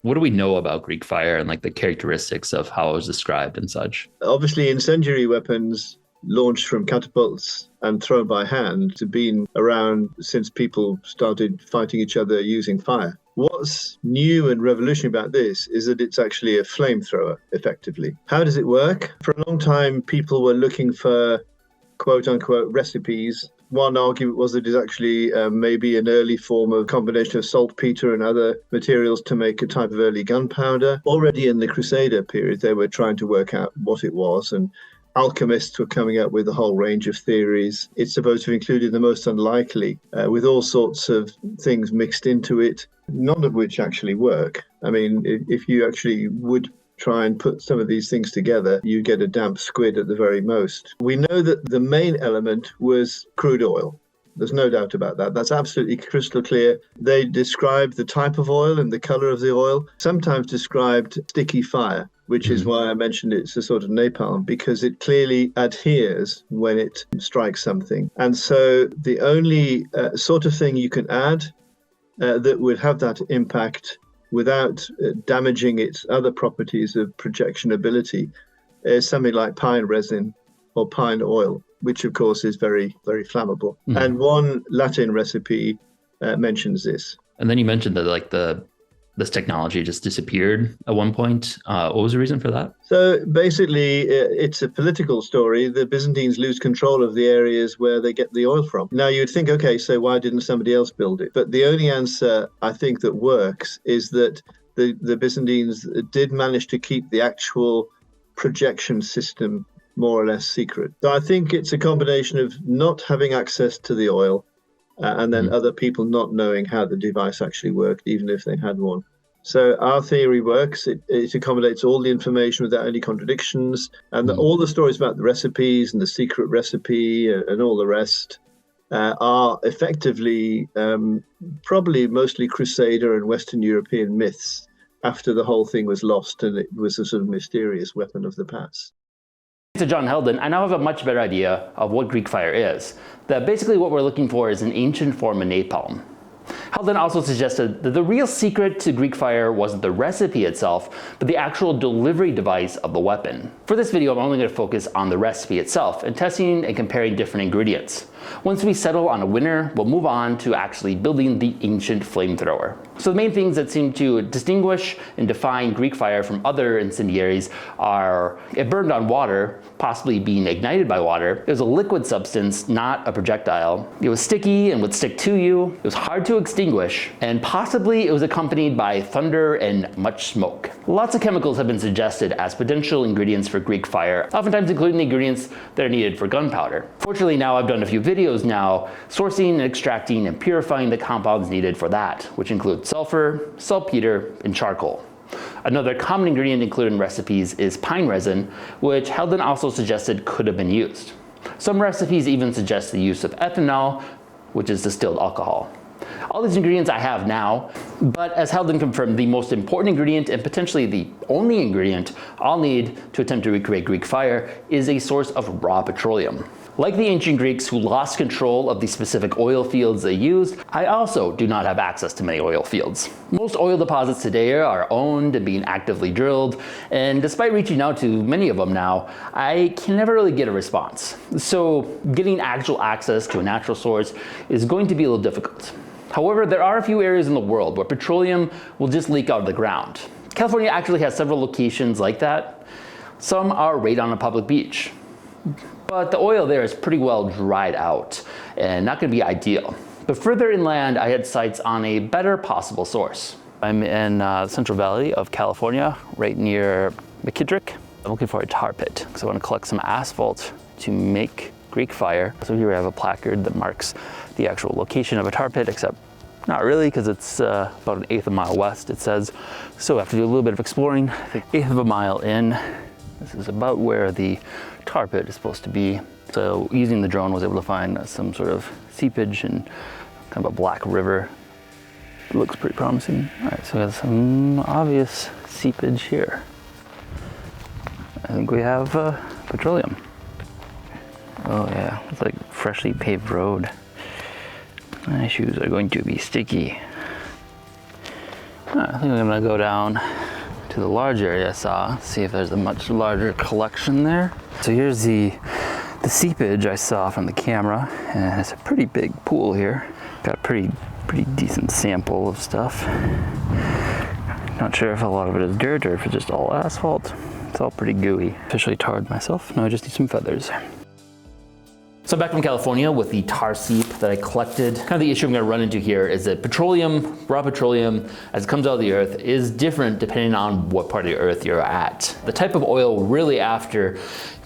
What do we know about Greek fire and like the characteristics of how it was described and such? Obviously, incendiary weapons launched from catapults and thrown by hand have been around since people started fighting each other using fire. What's new and revolutionary about this is that it's actually a flamethrower, effectively. How does it work? For a long time, people were looking for quote-unquote recipes. One argument was that it's actually maybe an early form of combination of saltpeter and other materials to make a type of early gunpowder. Already in the Crusader period, they were trying to work out what it was, and alchemists were coming up with a whole range of theories. It's supposed to have included the most unlikely, with all sorts of things mixed into it, none of which actually work. I mean, if you actually would try and put some of these things together, you get a damp squid at the very most. We know that the main element was crude oil. There's no doubt about that. That's absolutely crystal clear. They described the type of oil and the color of the oil, sometimes described sticky fire, which is why I mentioned it's a sort of napalm, because it clearly adheres when it strikes something. And so the only sort of thing you can add that would have that impact without damaging its other properties of projection ability is something like pine resin or pine oil, which of course is very, very flammable. And one Latin recipe mentions this. And then you mentioned that like this technology just disappeared at one point. What was the reason for that? So basically, it's a political story. The Byzantines lose control of the areas where they get the oil from. Now, you'd think, okay, so why didn't somebody else build it? But the only answer I think that works is that the Byzantines did manage to keep the actual projection system more or less secret. So I think it's a combination of not having access to the oil, and then other people not knowing how the device actually worked, even if they had one. So our theory works. It accommodates all the information without any contradictions, and all the stories about the recipes and the secret recipe and all the rest are effectively probably mostly Crusader and Western European myths after the whole thing was lost and it was a sort of mysterious weapon of the past. To John Haldon, I now have a much better idea of what Greek fire is. That basically what we're looking for is an ancient form of napalm. Haldon also suggested that the real secret to Greek fire wasn't the recipe itself, but the actual delivery device of the weapon. For this video, I'm only going to focus on the recipe itself and testing and comparing different ingredients. Once we settle on a winner, we'll move on to actually building the ancient flamethrower. So the main things that seem to distinguish and define Greek fire from other incendiaries are it burned on water, possibly being ignited by water. It was a liquid substance, not a projectile. It was sticky and would stick to you. It was hard to extinguish, and possibly it was accompanied by thunder and much smoke. Lots of chemicals have been suggested as potential ingredients for Greek fire, oftentimes including the ingredients that are needed for gunpowder. Fortunately, now I've done a few videos now sourcing and extracting and purifying the compounds needed for that, which include sulfur, saltpeter, and charcoal. Another common ingredient included in recipes is pine resin, which Haldon also suggested could have been used. Some recipes even suggest the use of ethanol, which is distilled alcohol. All these ingredients I have now, but as Haldon confirmed, the most important ingredient and potentially the only ingredient I'll need to attempt to recreate Greek fire is a source of raw petroleum. Like the ancient Greeks who lost control of the specific oil fields they used, I also do not have access to many oil fields. Most oil deposits today are owned and being actively drilled, and despite reaching out to many of them now, I can never really get a response. So getting actual access to a natural source is going to be a little difficult. However, there are a few areas in the world where petroleum will just leak out of the ground. California actually has several locations like that. Some are right on a public beach. But the oil there is pretty well dried out and not going to be ideal. But further inland, I had sights on a better possible source. I'm in the Central Valley of California, right near McKittrick. I'm looking for a tar pit because I want to collect some asphalt to make Greek fire. So here we have a placard that marks the actual location of a tar pit, except not really, because it's about an 1/8 of a mile west, it says. So I have to do a little bit of exploring. I think 1/8 of a mile in, this is about where the tar pit is supposed to be. So using the drone, I was able to find some sort of seepage and kind of a black river. It looks pretty promising. All right, so we have some obvious seepage here. I think we have petroleum. Oh yeah, it's like freshly paved road. My shoes are going to be sticky. All right, I think I'm gonna go down to the large area I saw, see if there's a much larger collection there. So here's the seepage I saw from the camera, and it's a pretty big pool here. Got a pretty decent sample of stuff. Not sure if a lot of it is dirt or if it's just all asphalt. It's all pretty gooey. Officially tarred myself. Now I just need some feathers. So back from California with the tar seep that I collected. Kind of the issue I'm gonna run into here is that petroleum, raw petroleum, as it comes out of the earth, is different depending on what part of the earth you're at. The type of oil we're really after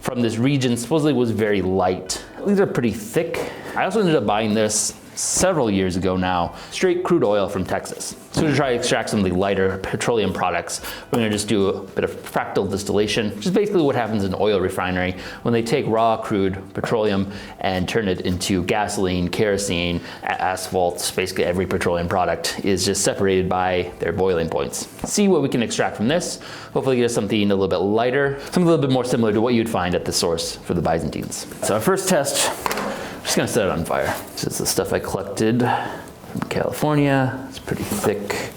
from this region supposedly was very light. These are pretty thick. I also ended up buying this several years ago now, straight crude oil from Texas. So to try to extract some of the lighter petroleum products, we're gonna just do a bit of fractal distillation, which is basically what happens in an oil refinery when they take raw crude petroleum and turn it into gasoline, kerosene, asphalt. Basically every petroleum product is just separated by their boiling points. See what we can extract from this. Hopefully get us something a little bit lighter, something a little bit more similar to what you'd find at the source for the Byzantines. So our first test, I'm just gonna set it on fire. This is the stuff I collected from California. It's pretty thick.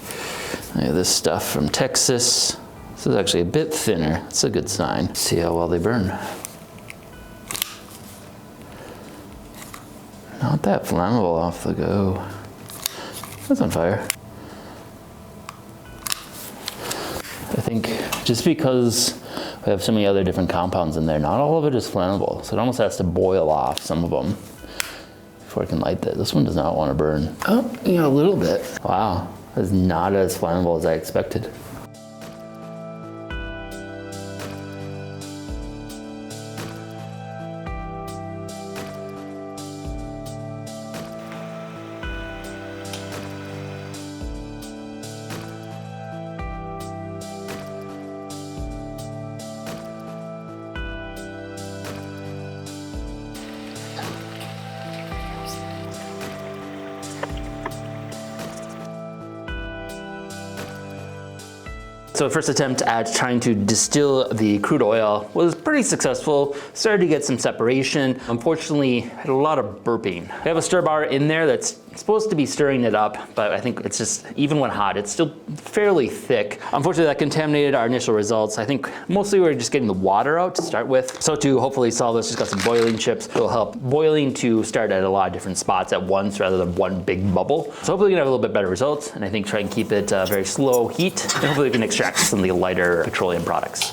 I have this stuff from Texas. This is actually a bit thinner. That's a good sign. Let's see how well they burn. Not that flammable off the go. That's on fire. I think just because we have so many other different compounds in there, not all of it is flammable. So it almost has to boil off some of them before I can light that. This one does not want to burn. Oh, yeah, a little bit. Wow, that's not as flammable as I expected. So first attempt at trying to distill the crude oil was pretty successful. Started to get some separation. Unfortunately, had a lot of burping. I have a stir bar in there that's supposed to be stirring it up, but I think it's just, even when hot, it's still fairly thick. Unfortunately, that contaminated our initial results. I think mostly we were just getting the water out to start with. So to hopefully solve this, just got some boiling chips. It'll help boiling to start at a lot of different spots at once rather than one big bubble. So hopefully we can have a little bit better results, and I think try and keep it very slow heat, and hopefully we can extract some of the lighter petroleum products.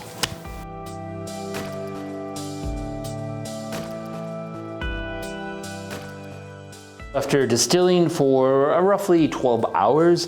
After distilling for roughly 12 hours,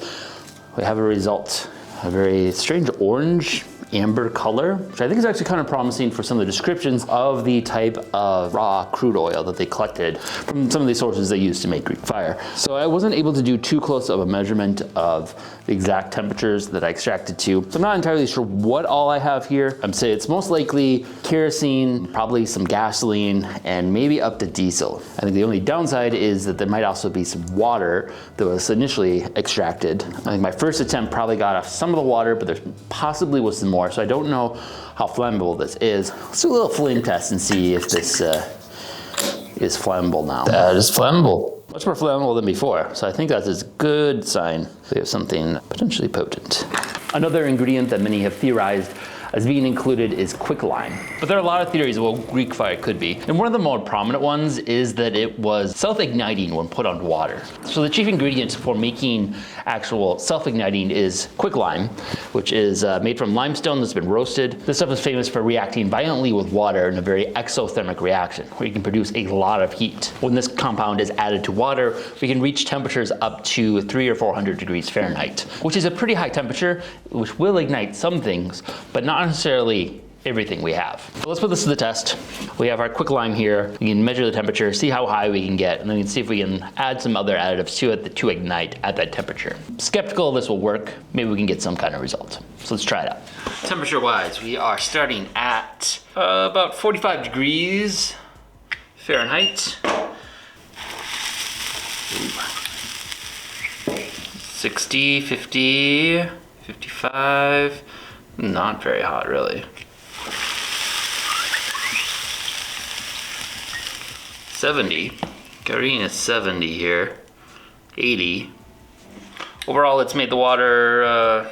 we have a result. A very strange orange amber color, which I think is actually kind of promising for some of the descriptions of the type of raw crude oil that they collected from some of the sources they used to make Greek fire. So I wasn't able to do too close of a measurement of the exact temperatures that I extracted to. So I'm not entirely sure what all I have here. I'm saying it's most likely kerosene, probably some gasoline, and maybe up to diesel. I think the only downside is that there might also be some water that was initially extracted. I think my first attempt probably got off some of the water, but there possibly was some more, so I don't know how flammable this is. Let's do a little flame test and see if this is flammable now. That is flammable. Much more flammable than before, so I think that's a good sign we have something potentially potent. Another ingredient that many have theorized as being included is quicklime. But there are a lot of theories of what Greek fire could be. And one of the more prominent ones is that it was self-igniting when put on water. So the chief ingredient for making actual self-igniting is quicklime, which is made from limestone that's been roasted. This stuff is famous for reacting violently with water in a very exothermic reaction, where you can produce a lot of heat. When this compound is added to water, we can reach temperatures up to 300 or 400 degrees Fahrenheit, which is a pretty high temperature, which will ignite some things, but not necessarily everything we have. So let's put this to the test. We have our quicklime here. We can measure the temperature, see how high we can get, and then we can see if we can add some other additives to it to ignite at that temperature. Skeptical this will work. Maybe we can get some kind of result. So let's try it out. Temperature wise, we are starting at about 45 degrees Fahrenheit. 60, 50, 55. Not very hot, really. 70. Carrying is 70 here. 80. Overall, it's made the water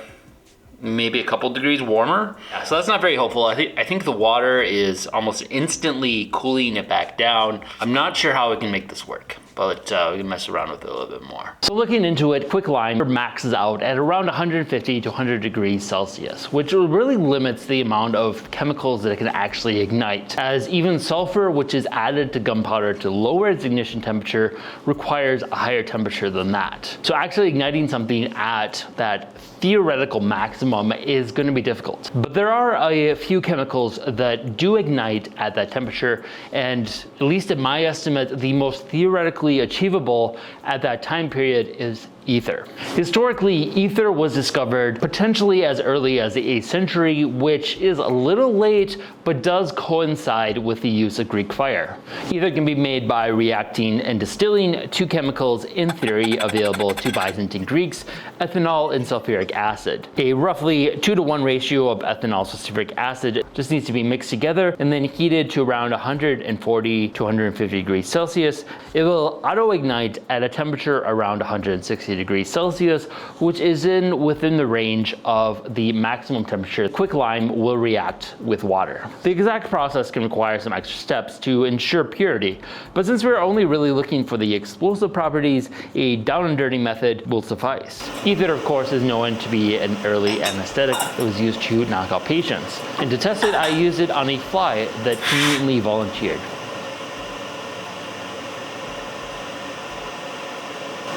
maybe a couple degrees warmer. Yeah, so that's not very hopeful. I think the water is almost instantly cooling it back down. I'm not sure how we can make this work, but we can mess around with it a little bit more. So looking into it, quicklime maxes out at around 150 to 100 degrees Celsius, which really limits the amount of chemicals that it can actually ignite, as even sulfur, which is added to gunpowder to lower its ignition temperature, requires a higher temperature than that. So actually igniting something at that theoretical maximum is going to be difficult. But there are a few chemicals that do ignite at that temperature, and at least in my estimate, the most theoretically achievable at that time period is ether. Historically, ether was discovered potentially as early as the 8th century, which is a little late, but does coincide with the use of Greek fire. Ether can be made by reacting and distilling two chemicals in theory available to Byzantine Greeks, ethanol and sulfuric acid. A roughly 2-to-1 ratio of ethanol to sulfuric acid just needs to be mixed together and then heated to around 140 to 150 degrees Celsius. It will auto-ignite at a temperature around 160 degrees Celsius, which is within the range of the maximum temperature quicklime will react with water. The exact process can require some extra steps to ensure purity, but since we're only really looking for the explosive properties, a down and dirty method will suffice. Ether, of course, is known to be an early anesthetic that was used to knock out patients. And to test it, I used it on a fly that conveniently volunteered.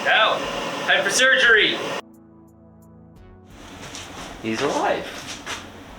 Now, time for surgery! He's alive.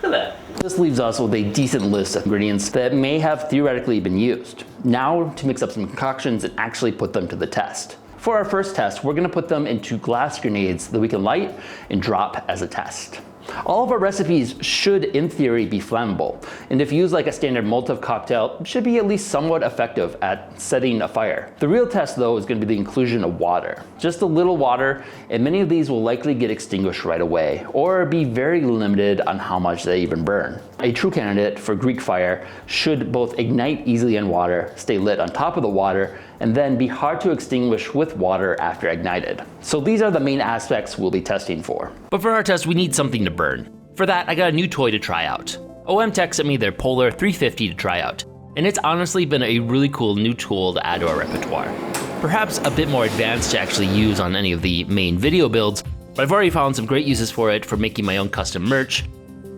Look at that. This leaves us with a decent list of ingredients that may have theoretically been used. Now to mix up some concoctions and actually put them to the test. For our first test, we're gonna put them into glass grenades that we can light and drop as a test. All of our recipes should, in theory, be flammable, and if used like a standard Molotov cocktail, should be at least somewhat effective at setting a fire. The real test, though, is going to be the inclusion of water. Just a little water, and many of these will likely get extinguished right away, or be very limited on how much they even burn. A true candidate for Greek fire should both ignite easily in water, stay lit on top of the water, and then be hard to extinguish with water after ignited. So these are the main aspects we'll be testing for. But for our test, we need something to burn. For that, I got a new toy to try out. OM Tech sent me their Polar 350 to try out, and it's honestly been a really cool new tool to add to our repertoire. Perhaps a bit more advanced to actually use on any of the main video builds, but I've already found some great uses for it for making my own custom merch.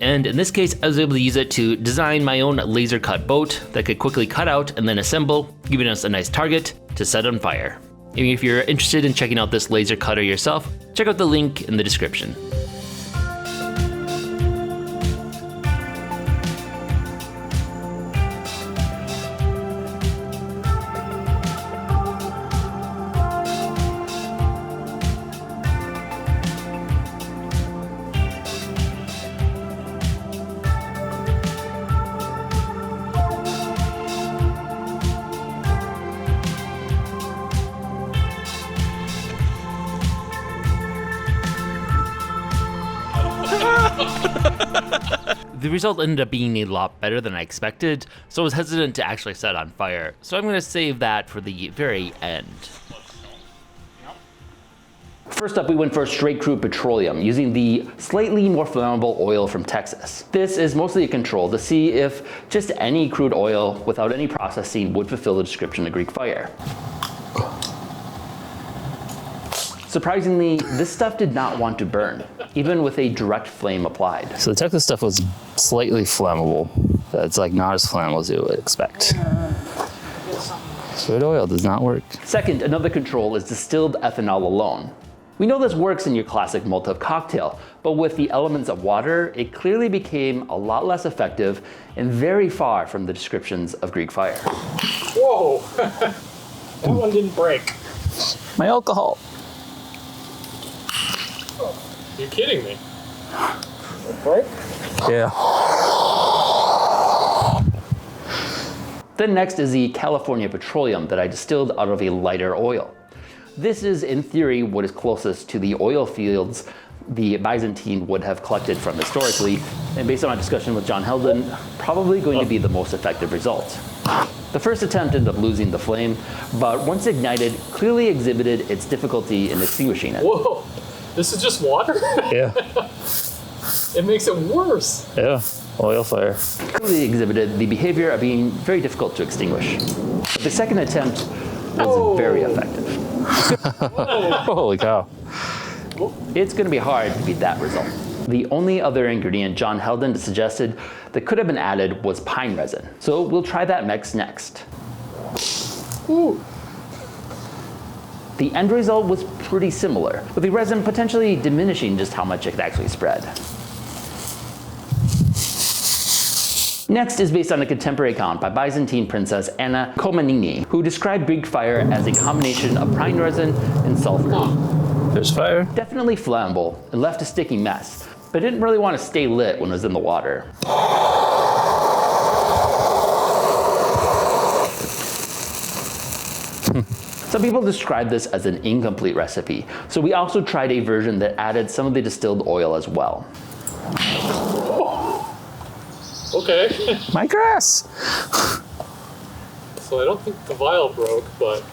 And in this case, I was able to use it to design my own laser cut boat that could quickly cut out and then assemble, giving us a nice target to set on fire. And if you're interested in checking out this laser cutter yourself, check out the link in the description. The result ended up being a lot better than I expected, so I was hesitant to actually set it on fire, so I'm going to save that for the very end. First up, we went for straight crude petroleum, using the slightly more flammable oil from Texas. This is mostly a control to see if just any crude oil without any processing would fulfill the description of Greek fire. Surprisingly, this stuff did not want to burn, even with a direct flame applied. So the Texas stuff was slightly flammable. It's like not as flammable as you would expect. Crude oil does not work. Second, another control is distilled ethanol alone. We know this works in your classic Molotov cocktail, but with the elements of water, it clearly became a lot less effective and very far from the descriptions of Greek fire. Whoa! That one didn't break. My alcohol. You're kidding me. Right? Yeah. Then next is the California petroleum that I distilled out of a lighter oil. This is, in theory, what is closest to the oil fields the Byzantine would have collected from historically, and based on my discussion with John Heldon, probably going to be the most effective result. The first attempt ended up losing the flame, but once ignited, clearly exhibited its difficulty in extinguishing it. Whoa, this is just water? Yeah. It makes it worse. Yeah, oil fire. Clearly exhibited the behavior of being very difficult to extinguish. But the second attempt was very effective. Holy cow. It's going to be hard to beat that result. The only other ingredient John Heldon suggested that could have been added was pine resin. So we'll try that mix next. Ooh. The end result was pretty similar, with the resin potentially diminishing just how much it could actually spread. Next is based on a contemporary account by Byzantine princess Anna Komnene, who described Greek fire as a combination of pine resin and sulfur. There's fire. Definitely flammable and left a sticky mess, but didn't really want to stay lit when it was in the water. Some people describe this as an incomplete recipe, so we also tried a version that added some of the distilled oil as well. Okay. My grass. So I don't think the vial broke, but...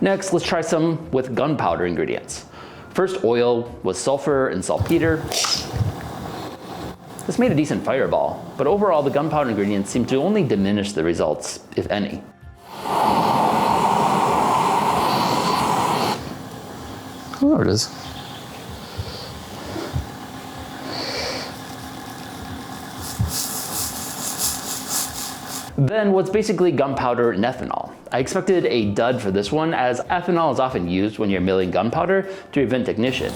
Next, let's try some with gunpowder ingredients. First oil was sulfur and saltpeter. This made a decent fireball, but overall the gunpowder ingredients seem to only diminish the results, if any. Oh, there it is. Then what's basically gunpowder and ethanol. I expected a dud for this one, as ethanol is often used when you're milling gunpowder to prevent ignition.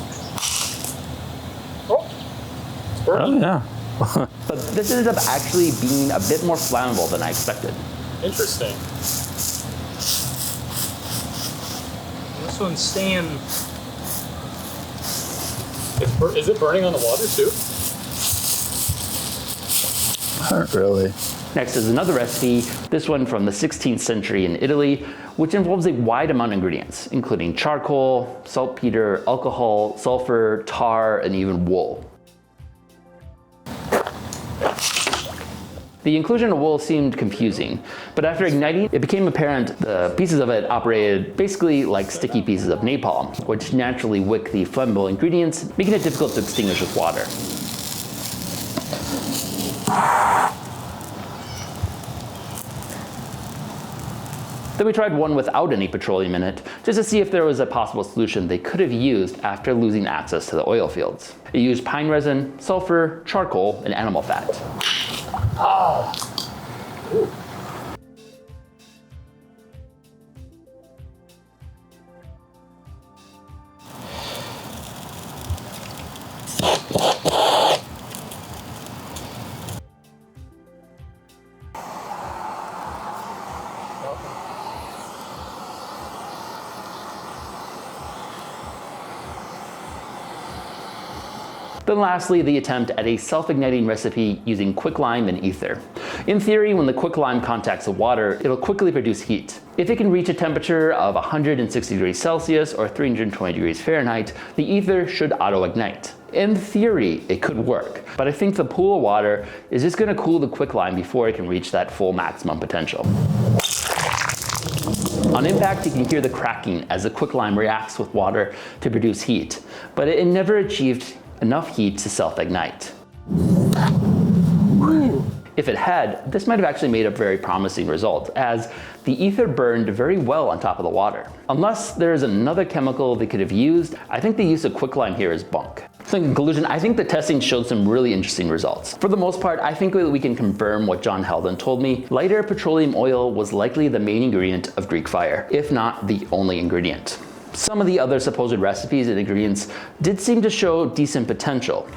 Oh yeah. But this ended up actually being a bit more flammable than I expected. Interesting. This one's staying... Is it burning on the water too? Not really. Next is another recipe, this one from the 16th century in Italy, which involves a wide amount of ingredients, including charcoal, saltpeter, alcohol, sulfur, tar, and even wool. The inclusion of wool seemed confusing, but after igniting, it became apparent the pieces of it operated basically like sticky pieces of napalm, which naturally wick the flammable ingredients, making it difficult to extinguish with water. Then we tried one without any petroleum in it, just to see if there was a possible solution they could have used after losing access to the oil fields. It used pine resin, sulfur, charcoal, and animal fat. Oh. Ooh. Then lastly, the attempt at a self-igniting recipe using quicklime and ether. In theory, when the quicklime contacts the water, it'll quickly produce heat. If it can reach a temperature of 160 degrees Celsius or 320 degrees Fahrenheit, the ether should auto-ignite. In theory, it could work, but I think the pool of water is just going to cool the quicklime before it can reach that full maximum potential. On impact, you can hear the cracking as the quicklime reacts with water to produce heat, but it never achieved enough heat to self-ignite. If it had, this might have actually made a very promising result, as the ether burned very well on top of the water. Unless there is another chemical they could have used, I think the use of quicklime here is bunk. So in conclusion, I think the testing showed some really interesting results. For the most part, I think that we can confirm what John Heldon told me. Lighter petroleum oil was likely the main ingredient of Greek fire, if not the only ingredient. Some of the other supposed recipes and ingredients did seem to show decent potential,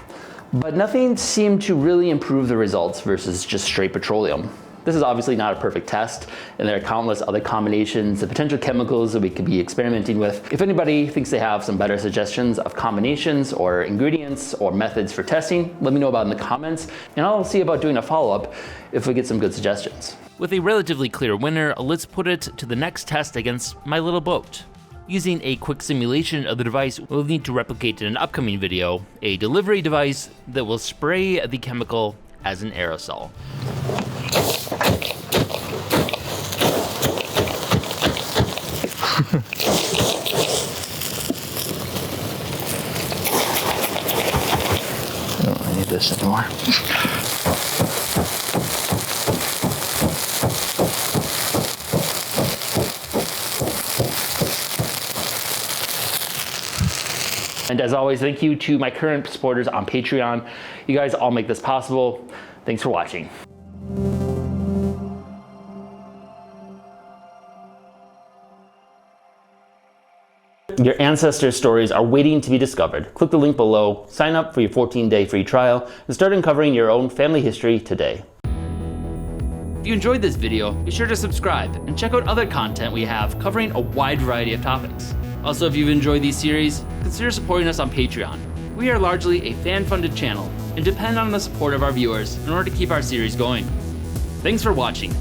but nothing seemed to really improve the results versus just straight petroleum. This is obviously not a perfect test, and there are countless other combinations and potential chemicals that we could be experimenting with. If anybody thinks they have some better suggestions of combinations or ingredients or methods for testing, let me know about it in the comments, and I'll see about doing a follow-up if we get some good suggestions. With a relatively clear winner, let's put it to the next test against my little boat. Using a quick simulation of the device, we'll need to replicate in an upcoming video a delivery device that will spray the chemical as an aerosol. I don't really need this anymore. And as always, thank you to my current supporters on Patreon. You guys all make this possible. Thanks for watching. Your ancestors' stories are waiting to be discovered. Click the link below, sign up for your 14-day free trial, and start uncovering your own family history today. If you enjoyed this video, be sure to subscribe and check out other content we have covering a wide variety of topics. Also, if you've enjoyed these series, consider supporting us on Patreon. We are largely a fan-funded channel and depend on the support of our viewers in order to keep our series going. Thanks for watching.